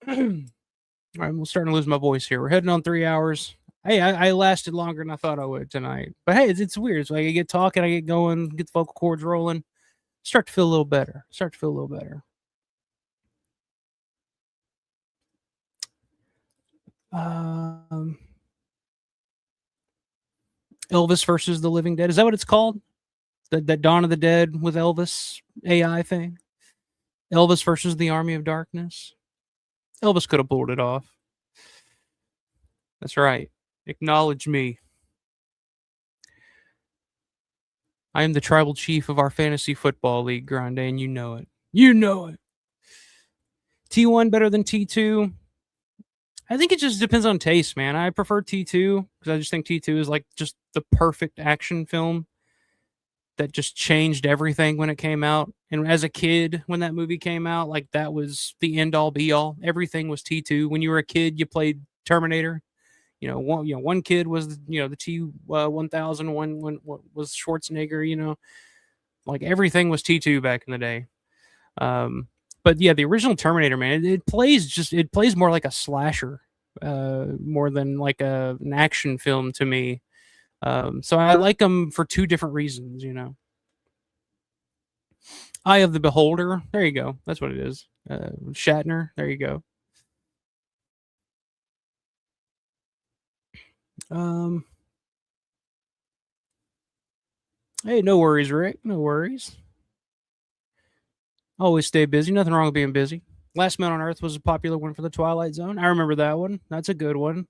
All right, I'm starting to lose my voice here. We're heading on 3 hours. Hey, I lasted longer than I thought I would tonight. But hey, it's weird. It's like I get talking, I get going, get the vocal cords rolling, start to feel a little better. Elvis versus the Living Dead. Is that what it's called? That Dawn of the Dead with Elvis AI thing? Elvis versus the Army of Darkness. Elvis could have pulled it off. That's right. Acknowledge me. I am the tribal chief of our fantasy football league, Grande, and you know it. You know it. T1 better than T2? I think it just depends on taste, man. I prefer T2 because I just think T2 is like just the perfect action film that just changed everything when it came out. And as a kid, when that movie came out, like that was the end all be all. Everything was T2. When you were a kid, you played Terminator. One kid was the T-1000. One was Schwarzenegger. Like everything was T2 back in the day. But yeah, the original Terminator, man, it plays more like a slasher, more than like an action film to me. So I like them for two different reasons, Eye of the Beholder. There you go. That's what it is. Shatner. There you go. Hey, no worries, Rick. No worries. Always stay busy. Nothing wrong with being busy. Last Man on Earth was a popular one for the Twilight Zone. I remember that one. That's a good one.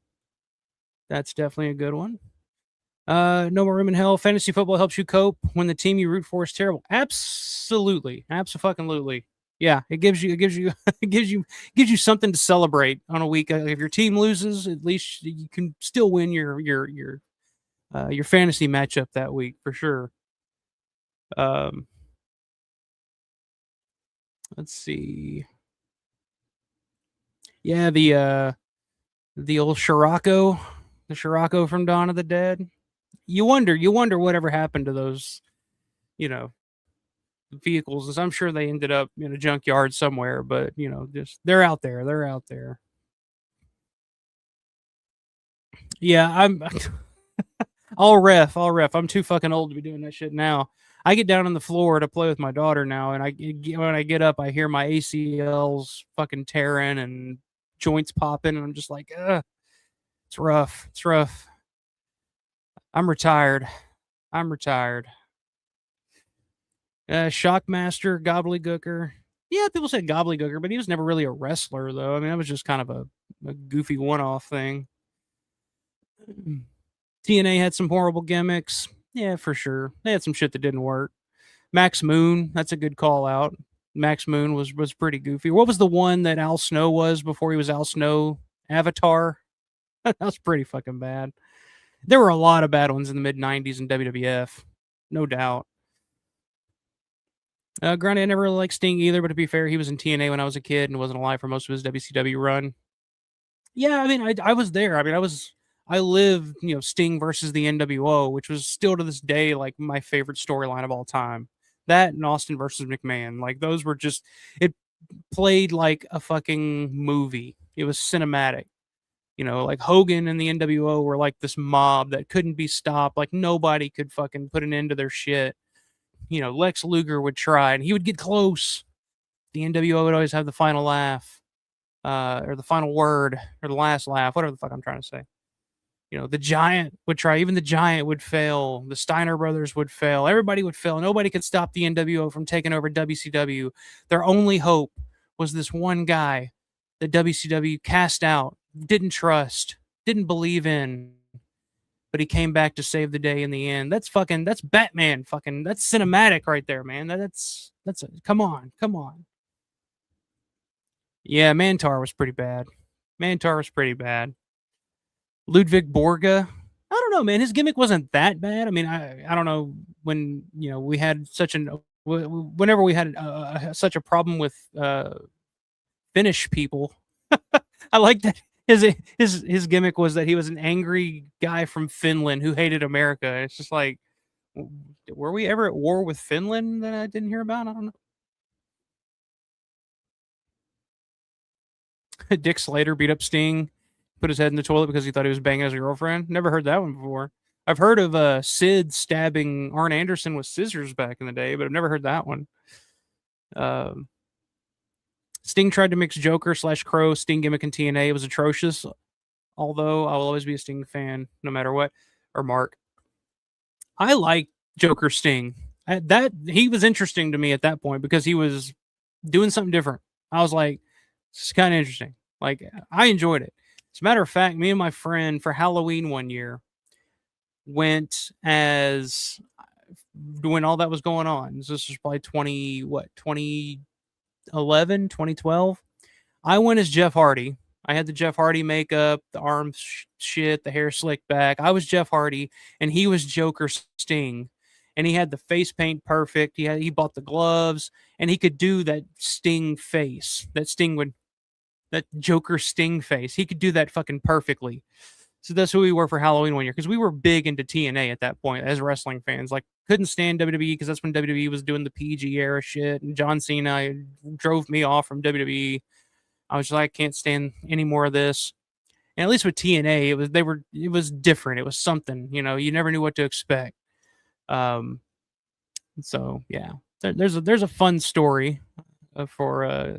That's definitely a good one. No More Room in Hell. Fantasy football helps you cope when the team you root for is terrible. Absolutely. Absolutely. Yeah, it gives you something to celebrate on a week. If your team loses, at least you can still win your fantasy matchup that week for sure. Let's see. Yeah, the old Scirocco, from Dawn of the Dead. You wonder whatever happened to those, vehicles. I'm sure they ended up in a junkyard somewhere, but just they're out there. Yeah, I'll ref. I'm too fucking old to be doing that shit now. I get down on the floor to play with my daughter now, and when I get up, I hear my ACLs fucking tearing and joints popping, and I'm just like, ugh. It's rough. I'm retired. Shockmaster, Gobbledygooker. Yeah, people said Gobbledygooker, but he was never really a wrestler, though. I mean, that was just kind of a goofy one-off thing. TNA had some horrible gimmicks. Yeah, for sure. They had some shit that didn't work. Max Moon, that's a good call out. Max Moon was pretty goofy. What was the one that Al Snow was before he was Al Snow? Avatar? That was pretty fucking bad. There were a lot of bad ones in the mid-90s in WWF. No doubt. Granted, I never really liked Sting either, but to be fair, he was in TNA when I was a kid and wasn't alive for most of his WCW run. Yeah, I mean, I was there. I mean, I lived, Sting versus the NWO, which was still to this day like my favorite storyline of all time. That and Austin versus McMahon, like those were just, it played like a fucking movie. It was cinematic. Like Hogan and the NWO were like this mob that couldn't be stopped. Like nobody could fucking put an end to their shit. Lex Luger would try and he would get close. The NWO would always have the final laugh, or the final word, or the last laugh, whatever the fuck I'm trying to say. The Giant would try. Even the Giant would fail. The Steiner brothers would fail. Everybody would fail. Nobody could stop the NWO from taking over WCW. Their only hope was this one guy that WCW cast out, didn't trust, didn't believe in, but he came back to save the day in the end. That's Batman. That's cinematic right there, man. Come on. Yeah, Mantar was pretty bad. Ludwig Borga. I don't know, man. His gimmick wasn't that bad. I mean, I don't know when, we had such an whenever we had such a problem with Finnish people, I like that his gimmick was that he was an angry guy from Finland who hated America. It's just like, were we ever at war with Finland that I didn't hear about? I don't know. Dick Slater beat up Sting, put his head in the toilet because he thought he was banging his girlfriend. Never heard that one before. I've heard of Sid stabbing Arn Anderson with scissors back in the day, but I've never heard that one. Sting tried to mix Joker / Crow Sting gimmick in TNA. It was atrocious. Although I will always be a Sting fan, no matter what. Or Mark. I like Joker Sting. That he was interesting to me at that point because he was doing something different. I was like, it's kind of interesting. Like, I enjoyed it. As a matter of fact, me and my friend for Halloween one year went as when all that was going on. This was probably 2011, 2012. I went as Jeff Hardy. I had the Jeff Hardy makeup, the arm shit, the hair slicked back. I was Jeff Hardy, and he was Joker Sting. And he had the face paint perfect. He bought the gloves, and he could do that Sting face. That Joker Sting face. He could do that fucking perfectly. So that's who we were for Halloween one year, because we were big into TNA at that point as wrestling fans. Like, couldn't stand WWE because that's when WWE was doing the PG era shit, and John Cena drove me off from WWE. I was like, I can't stand any more of this. And at least with TNA, it was different. It was something, you never knew what to expect. So yeah, there's a fun story for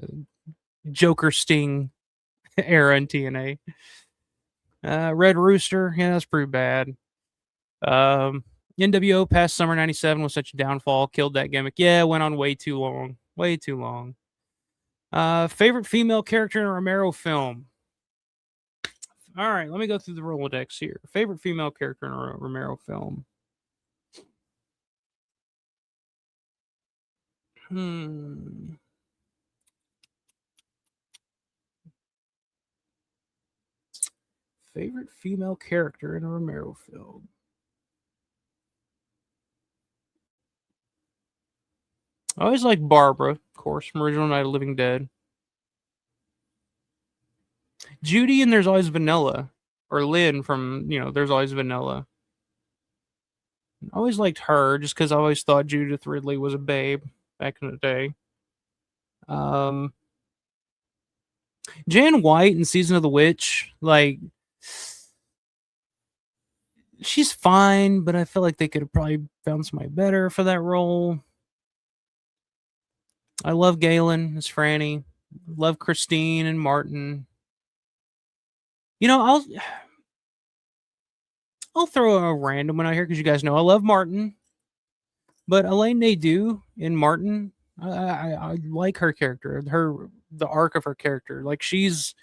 Joker Sting era in TNA. Red Rooster, yeah, that's pretty bad. NWO past Summer 97 was such a downfall, killed that gimmick. Yeah, it went on way too long. Way too long. Favorite female character in a Romero film? All right, let me go through the Rolodex here. Favorite female character in a Romero film? Favorite female character in a Romero film? I always like Barbara, of course, from Original Night of the Living Dead. Judy and There's Always Vanilla. Or Lynn from, There's Always Vanilla. I always liked her just because I always thought Judith Ridley was a babe back in the day. Jan White in Season of the Witch, like, she's fine, but I feel like they could have probably found somebody better for that role. I love Galen as Franny. Love Christine and Martin. I'll throw a random one out here because you guys know I love Martin. But Elaine Nadeau in Martin, I like her character, the arc of her character. Like, she's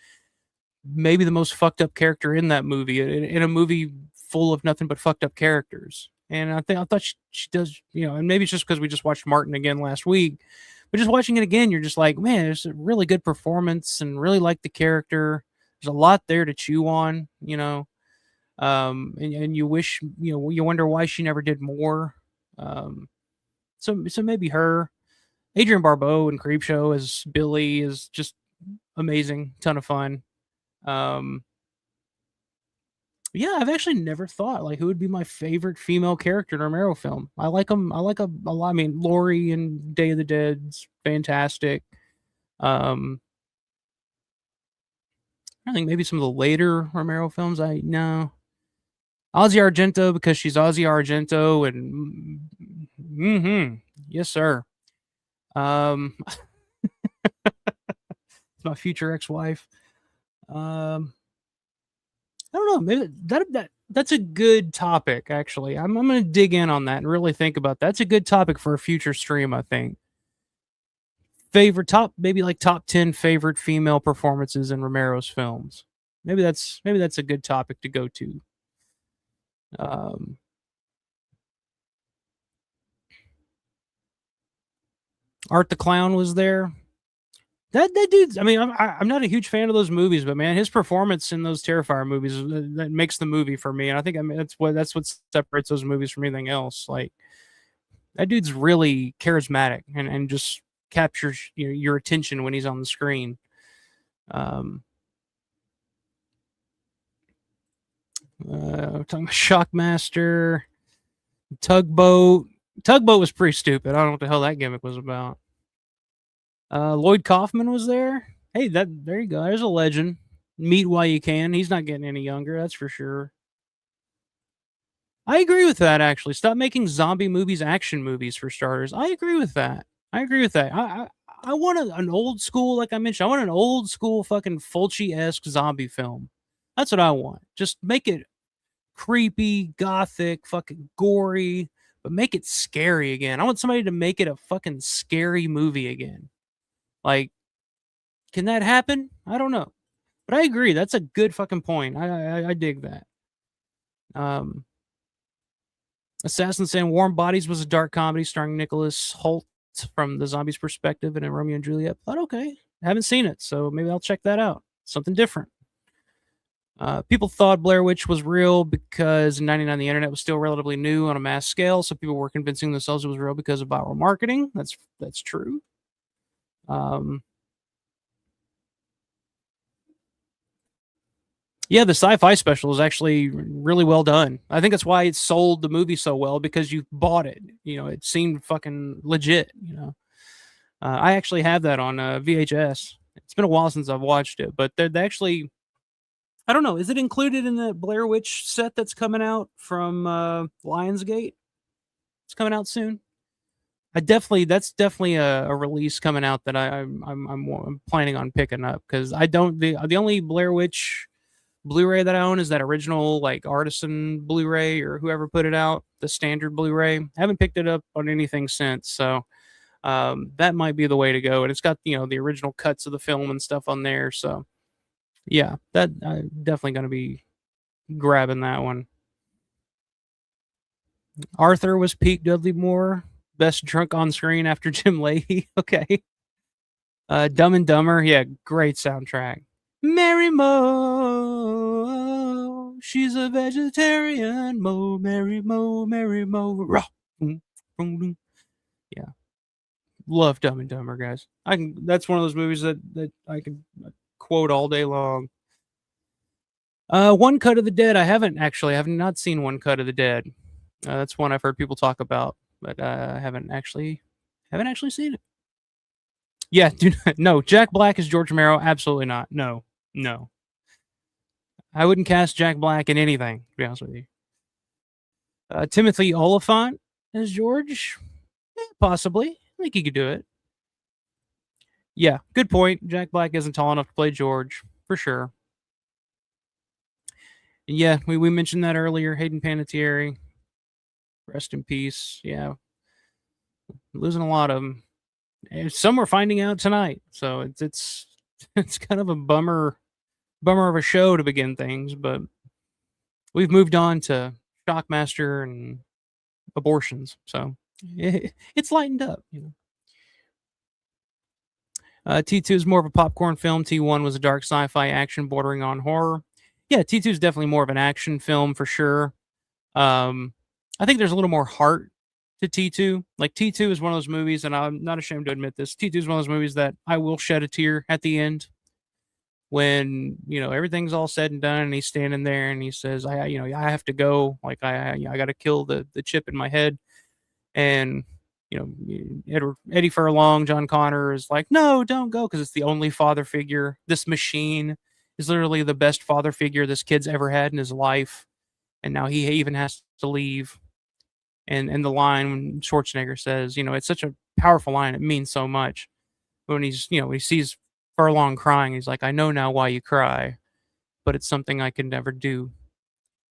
maybe the most fucked up character in that movie, in a movie full of nothing but fucked up characters. And I thought she does, and maybe it's just because we just watched Martin again last week. But just watching it again, you're just like, man, it's a really good performance and really like the character. There's a lot there to chew on, and you wish, you wonder why she never did more. So maybe her. Adrienne Barbeau in Creepshow as Billy is just amazing, ton of fun. Yeah, I've actually never thought like who would be my favorite female character in a Romero film. I like them. I like a lot. I mean, Laurie in Day of the Dead's fantastic. I think maybe some of the later Romero films. Ozzy Argento because she's Ozzy Argento and yes sir. It's my future ex-wife. I don't know. Maybe that's a good topic. Actually, I'm going to dig in on that and really think about that. That's a good topic for a future stream. I think. Maybe like top 10 favorite female performances in Romero's films. Maybe that's a good topic to go to. Art the Clown was there. That dude's. I mean, I'm not a huge fan of those movies, but man, his performance in those Terrifier movies that makes the movie for me. And I think that's what separates those movies from anything else. Like, That dude's really charismatic and just captures your attention when he's on the screen. Talking about Shockmaster, Tugboat. Tugboat was pretty stupid. I don't know what the hell that gimmick was about. Lloyd Kaufman was there. Hey, there you go. There's a legend. Meet while you can. He's not getting any younger, that's for sure. I agree with that, actually. Stop making zombie movies action movies, for starters. I agree with that. I want an old school, like I mentioned, I want an old school fucking Fulci-esque zombie film. That's what I want. Just make it creepy, gothic, fucking gory, but make it scary again. I want somebody to make it a fucking scary movie again. Like, can that happen? I don't know. But I agree. That's a good fucking point. I dig that. Assassin saying Warm Bodies was a dark comedy starring Nicholas Hoult from the zombies' perspective in a Romeo and Juliet plot. Okay. Haven't seen it, so maybe I'll check that out. Something different. People thought Blair Witch was real because in 99 the internet was still relatively new on a mass scale, so people were convincing themselves it was real because of viral marketing. That's true. Yeah, the sci-fi special is actually really well done. I think that's why it sold the movie so well, because you bought it. It seemed fucking legit. I actually have that on VHS. It's been a while since I've watched it, but they actually, I don't know, is it included in the Blair Witch set that's coming out from Lionsgate? It's coming out soon. That's definitely a release coming out that I'm planning on picking up, because the only Blair Witch Blu-ray that I own is that original, like, artisan Blu-ray, or whoever put it out, the standard Blu-ray. I haven't picked it up on anything since, so that might be the way to go. And it's got the original cuts of the film and stuff on there. So yeah, that I'm definitely going to be grabbing that one. Arthur was Pete Dudley Moore, best drunk on screen after Jim Leahy. Okay. Dumb and Dumber, yeah, great soundtrack. Mary Mo, she's a vegetarian. Mary Mo. Yeah, love Dumb and Dumber, guys. That's one of those movies that I can quote all day long. One Cut of the Dead. I have not seen One Cut of the Dead. That's one I've heard people talk about, but I haven't actually seen it. Yeah, no. Jack Black is George Romero. Absolutely not. No. I wouldn't cast Jack Black in anything, to be honest with you. Timothy Oliphant as George? Possibly. I think he could do it. Yeah, good point. Jack Black isn't tall enough to play George, for sure. And yeah, we mentioned that earlier. Hayden Panettiere. Rest in peace. Yeah. Losing a lot of them. And some we're finding out tonight. So it's kind of a bummer of a show to begin things, but we've moved on to Shockmaster and abortions, so it's lightened up. T2 is more of a popcorn film. T1 was a dark sci-fi action bordering on horror. Yeah, T2 is definitely more of an action film for sure. I think there's a little more heart to T2. Like, T2 is one of those movies, and I'm not ashamed to admit this, T2 is one of those movies that I will shed a tear at the end. When everything's all said and done, and he's standing there and he says, I have to go, like, I got to kill the chip in my head. And Eddie Furlong, John Connor, is like, no, don't go, because it's the only father figure. This machine is literally the best father figure this kid's ever had in his life, and now he even has to leave. And the line when Schwarzenegger says, it's such a powerful line, it means so much. When he's when he sees Furlong crying, he's like, I know now why you cry, but it's something I can never do.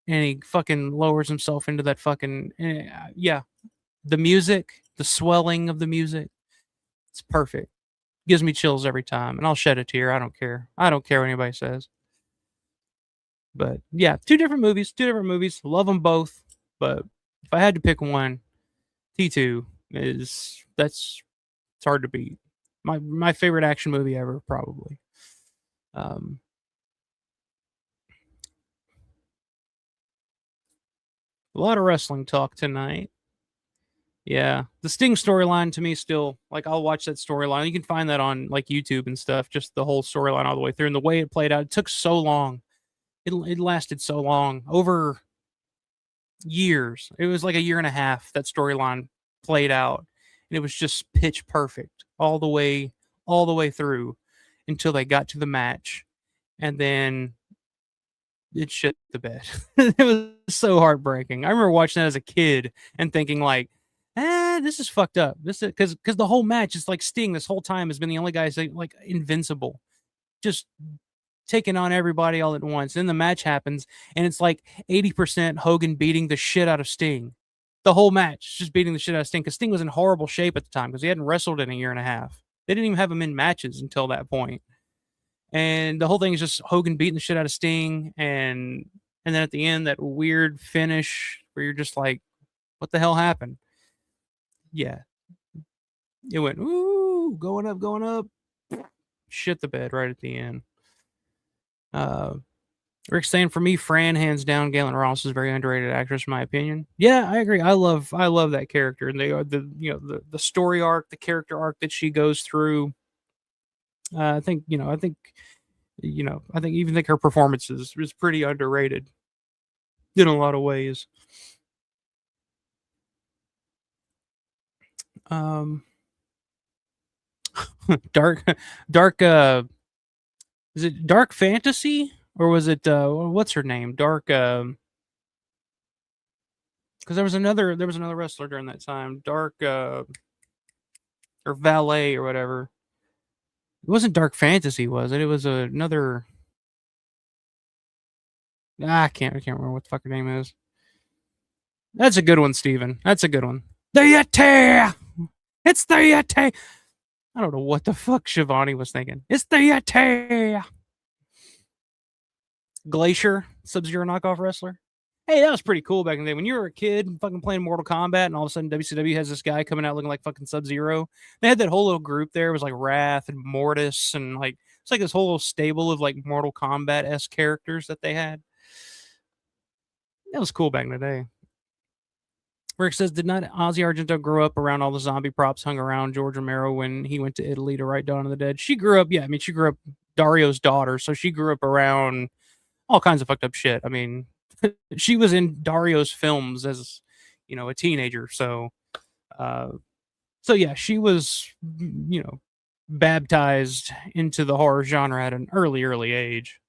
And he fucking lowers himself into that fucking yeah. The music, the swelling of the music, it's perfect. Gives me chills every time, and I'll shed a tear. I don't care what anybody says. But yeah, two different movies. Love them both, but if I had to pick one, T2 it's hard to beat. My favorite action movie ever, probably. A lot of wrestling talk tonight. Yeah, the Sting storyline to me still, like, I'll watch that storyline. You can find that on like YouTube and stuff, just the whole storyline all the way through and the way it played out. It took so long. It lasted so long, over years. It was like a year and a half that storyline played out, and it was just pitch perfect all the way through until they got to the match, and then it shit the bed. It was so heartbreaking. I remember watching that as a kid and thinking like, this is fucked up. This is because the whole match is like Sting this whole time has been the only guy like invincible, just taking on everybody all at once. Then the match happens, and it's like 80% Hogan beating the shit out of Sting. The whole match, just beating the shit out of Sting, because Sting was in horrible shape at the time because he hadn't wrestled in a year and a half. They didn't even have him in matches until that point. And the whole thing is just Hogan beating the shit out of Sting, and then at the end, that weird finish where you're just like, what the hell happened? Yeah. It went, ooh, going up, shit the bed right at the end. Rick's saying, for me, Fran, hands down, Galen Ross is a very underrated actress, in my opinion. Yeah, I agree. I love that character, and they are the story arc, the character arc that she goes through. I think her performance is pretty underrated in a lot of ways. Dark is it Dark Fantasy, or was it what's her name? Dark because there was another wrestler during that time, Dark or Valet or whatever. It wasn't Dark Fantasy, was it? It was another. I can't remember what the fuck her name is. That's a good one, Steven. That's a good one. The Yeti! It's the Yeti! I don't know what the fuck Shivani was thinking. It's the Yeti! Glacier, Sub-Zero knockoff wrestler. Hey, that was pretty cool back in the day. When you were a kid fucking playing Mortal Kombat, and all of a sudden WCW has this guy coming out looking like fucking Sub-Zero. They had that whole little group there. It was like Wrath and Mortis, and like it's like this whole little stable of like Mortal Kombat-esque characters that they had. That was cool back in the day. Rick says, did not Ozzy Argento grow up around all the zombie props hung around George Romero when he went to Italy to write Dawn of the Dead? She grew up, she grew up Dario's daughter, so she grew up around all kinds of fucked up shit. I mean, she was in Dario's films as, a teenager. So yeah, she was, baptized into the horror genre at an early age.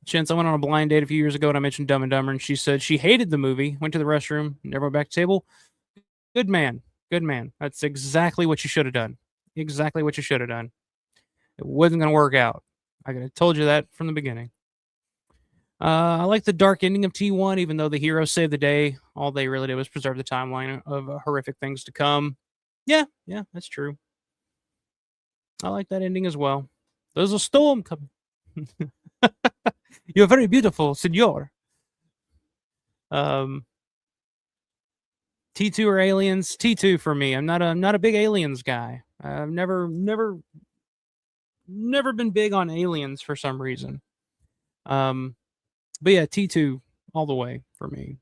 Chance, I went on a blind date a few years ago and I mentioned Dumb and Dumber, and she said she hated the movie, went to the restroom, never went back to the table. Good man. That's exactly what you should have done. Exactly what you should have done. It wasn't going to work out. I could have told you that from the beginning. I like the dark ending of T1, even though the heroes saved the day. All they really did was preserve the timeline of horrific things to come. Yeah, that's true. I like that ending as well. There's a storm coming. You're very beautiful, senor. T2 or Aliens? T2 for me. I'm not a big Aliens guy. I've never been big on Aliens for some reason. But yeah, T2 all the way for me.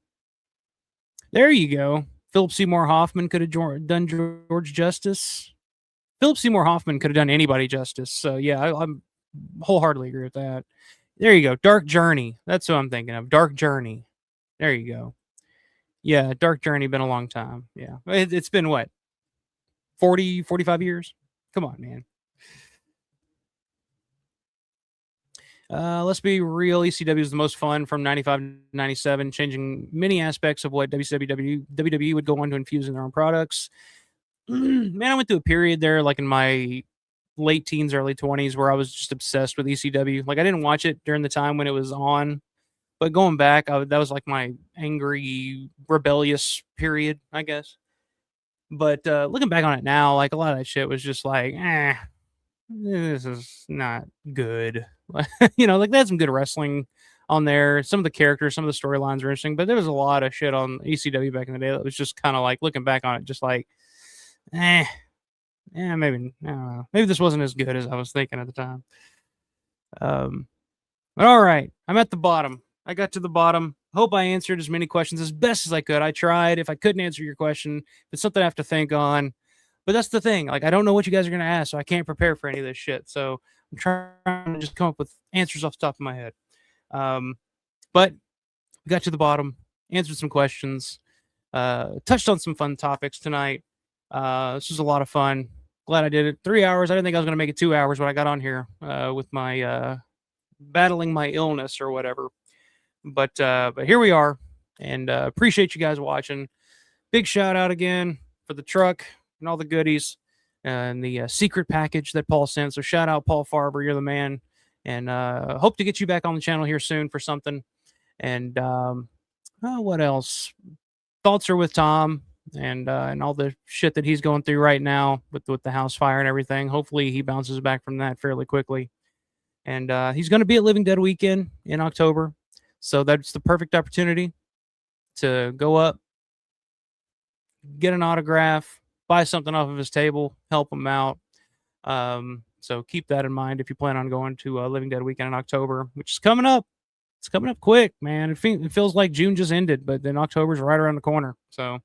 There you go. Philip Seymour Hoffman could have done George justice. Philip Seymour Hoffman could have done anybody justice. So yeah, I'm wholeheartedly agree with that. There you go. Dark Journey. That's what I'm thinking of. Dark Journey. There you go. Yeah, Dark Journey been a long time. Yeah. It's been what? 40, 45 years? Come on, man. Let's be real. ECW is the most fun from 95 to 97, changing many aspects of what WWE would go on to infuse in their own products. Man, I went through a period there, like in my late teens, early 20s, where I was just obsessed with ECW. Like, I didn't watch it during the time when it was on, but going back, that was like my angry, rebellious period, I guess. But looking back on it now, like a lot of that shit was just like, this is not good. Like they had some good wrestling on there. Some of the characters, some of the storylines were interesting, but there was a lot of shit on ECW back in the day that was just kind of like, looking back on it, just like, maybe, I don't know. Maybe this wasn't as good as I was thinking at the time. But all right, I'm at the bottom. I got to the bottom. Hope I answered as many questions as best as I could. I tried. If I couldn't answer your question, it's something I have to think on. But that's the thing. Like, I don't know what you guys are going to ask, so I can't prepare for any of this shit. So I'm trying to just come up with answers off the top of my head. But we got to the bottom, answered some questions, touched on some fun topics tonight. This was a lot of fun. Glad I did it. 3 hours. I didn't think I was going to make it 2 hours when I got on here with my battling my illness or whatever. But here we are, and appreciate you guys watching. Big shout out again for the truck and all the goodies and the secret package that Paul sent. So shout out Paul Farber, you're the man, and hope to get you back on the channel here soon for something. And what else? Thoughts are with Tom and all the shit that he's going through right now with the house fire and everything. Hopefully he bounces back from that fairly quickly. And he's going to be at Living Dead Weekend in October. So that's the perfect opportunity to go up, get an autograph, buy something off of his table, help him out. So keep that in mind if you plan on going to Living Dead Weekend in October, which is coming up. It's coming up quick, man. It feels like June just ended, but then October's right around the corner. So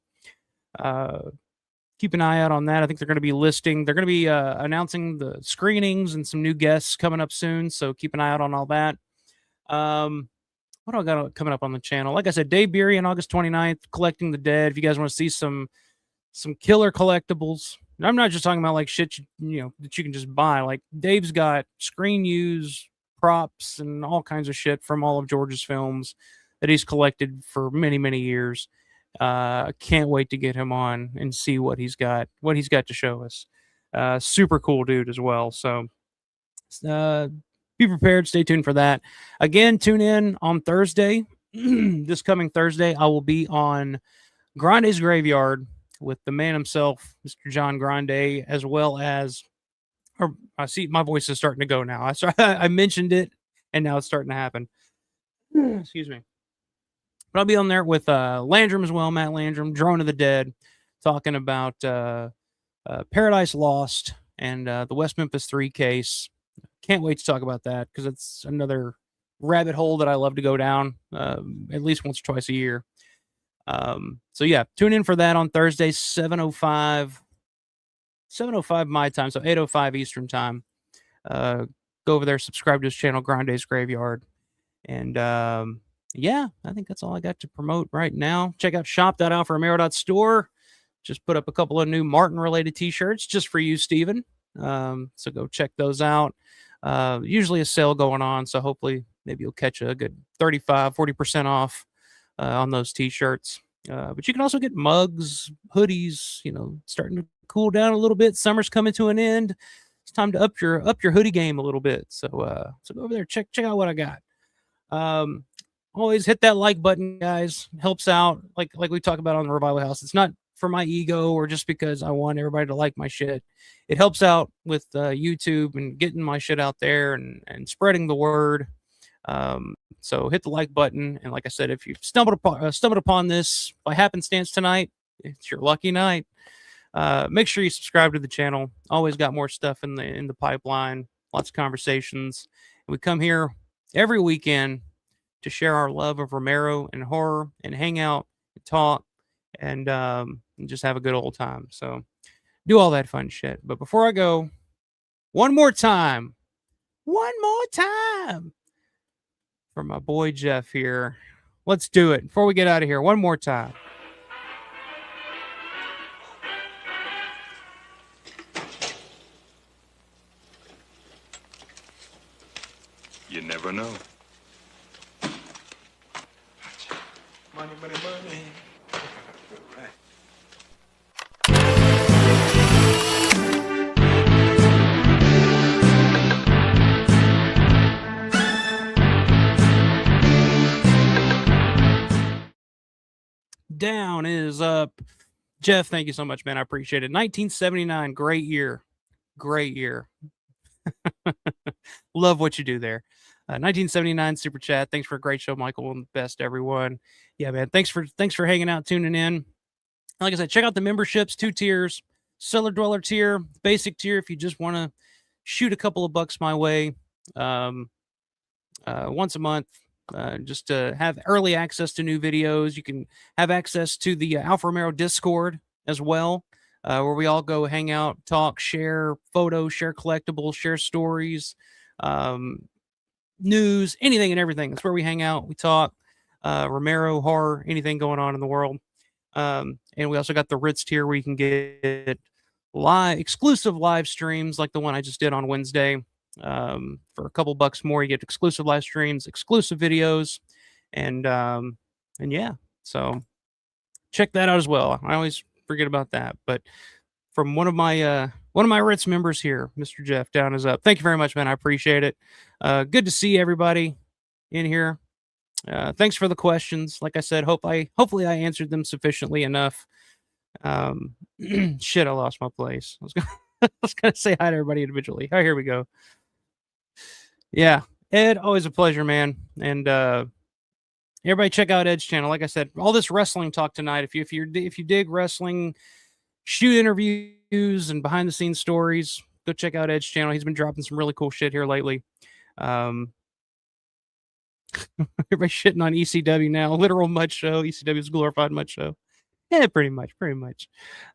keep an eye out on that. I think they're going to be announcing the screenings and some new guests coming up soon. So keep an eye out on all that. What do I got coming up on the channel? Like I said, Dave Beery on August 29th, Collecting the Dead. If you guys want to see some killer collectibles, and I'm not just talking about like shit that you can just buy. Like Dave's got screen use, props, and all kinds of shit from all of George's films that he's collected for many, many years. Can't wait to get him on and see what he's got to show us. Super cool dude as well. So be prepared. Stay tuned for that. Again, tune in on Thursday. This coming Thursday, I will be on Grande's Graveyard with the man himself, Mr. John Grande, as well as, or I see my voice is starting to go now. I mentioned it, and now it's starting to happen. Excuse me. But I'll be on there with Landrum as well, Matt Landrum, Drone of the Dead, talking about Paradise Lost and the West Memphis 3 case. Can't wait to talk about that because it's another rabbit hole that I love to go down at least once or twice a year. So yeah, tune in for that on Thursday, 7:05 my time, so 8:05 Eastern time. Go over there, subscribe to his channel, Grande's Graveyard. And yeah, I think that's all I got to promote right now. Check out shop.alpharomero.store. Just put up a couple of new Martin-related t-shirts just for you, Steven. So go check those out. Usually a sale going on, so hopefully maybe you'll catch a good 35-40% off on those t-shirts. But you can also get mugs, hoodies, starting to cool down a little bit. Summer's coming to an end. It's time to up your hoodie game a little bit. So go over there, check out what I got. Always hit that like button, guys. It helps out. Like we talk about on the Revival House. It's not for my ego or just because I want everybody to like my shit. It helps out with YouTube and getting my shit out there and spreading the word. So hit the like button. And like I said, if you stumbled upon this by happenstance tonight, it's your lucky night. Make sure you subscribe to the channel. Always got more stuff in the pipeline. Lots of conversations. And we come here every weekend to share our love of Romero and horror and hang out and talk and just have a good old time. So do all that fun shit. But before I go, one more time for my boy Jeff here. Let's do it before we get out of here. One more time. You never know. Money, money, money. Right. Down is up. Jeff, thank you so much, man. I appreciate it. 1979, great year. Great year. Love what you do there. 1979 super chat. Thanks for a great show, Michael, and the best everyone. Yeah, man. Thanks for hanging out, tuning in. Like I said, check out the memberships, 2 tiers, Cellar Dweller tier, basic tier. If you just want to shoot a couple of bucks my way, once a month, just to have early access to new videos. You can have access to the Alpha Romero Discord as well, where we all go hang out, talk, share photos, share collectibles, share stories, news, anything and everything. That's where we hang out. We talk Romero, horror, anything going on in the world. And we also got the Ritz tier where you can get exclusive live streams like the one I just did on Wednesday. For a couple bucks more, you get exclusive live streams, exclusive videos, and yeah. So check that out as well. I always forget about that, but from one of my Ritz members here, Mr. Jeff, down is up. Thank you very much, man. I appreciate it. Good to see everybody in here. Thanks for the questions. Like I said, hopefully I answered them sufficiently enough. Shit, I lost my place. I was gonna say hi to everybody individually. All right, here we go. Yeah, Ed, always a pleasure, man. And everybody check out Ed's channel. Like I said, all this wrestling talk tonight. If you dig wrestling, shoot interviews and behind the scenes stories, go check out Ed's channel. He's been dropping some really cool shit here lately. Everybody shitting on ECW now. Literal mud show. ECW's glorified mud show. Yeah, pretty much.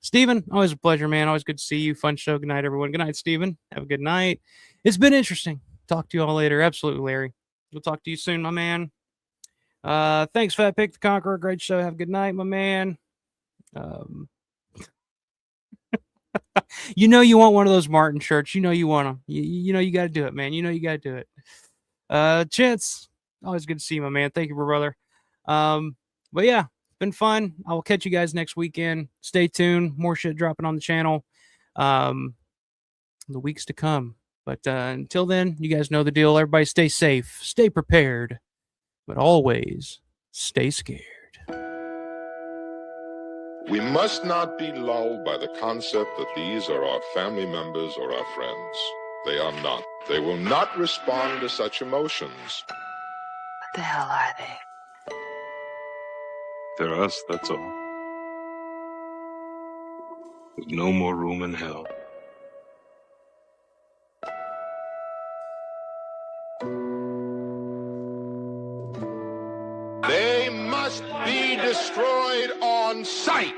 Steven, always a pleasure, man. Always good to see you. Fun show. Good night, everyone. Good night, Steven. Have a good night. It's been interesting. Talk to you all later. Absolutely, Larry. We'll talk to you soon, my man. Thanks, Fat Pick the Conqueror. Great show. Have a good night, my man. You know you want one of those Martin shirts. You know you want them. You know you got to do it, man. You know you got to do it. Chance, always good to see you, my man. Thank you, brother. But yeah, been fun. I will catch you guys next weekend. Stay tuned. More shit dropping on the channel. The weeks to come. But until then, you guys know the deal. Everybody stay safe, stay prepared, but always stay scared. We must not be lulled by the concept that these are our family members or our friends. They are not. They will not respond to such emotions. What the hell are they? They're us, that's all. There's no more room in hell. They must be destroyed on sight.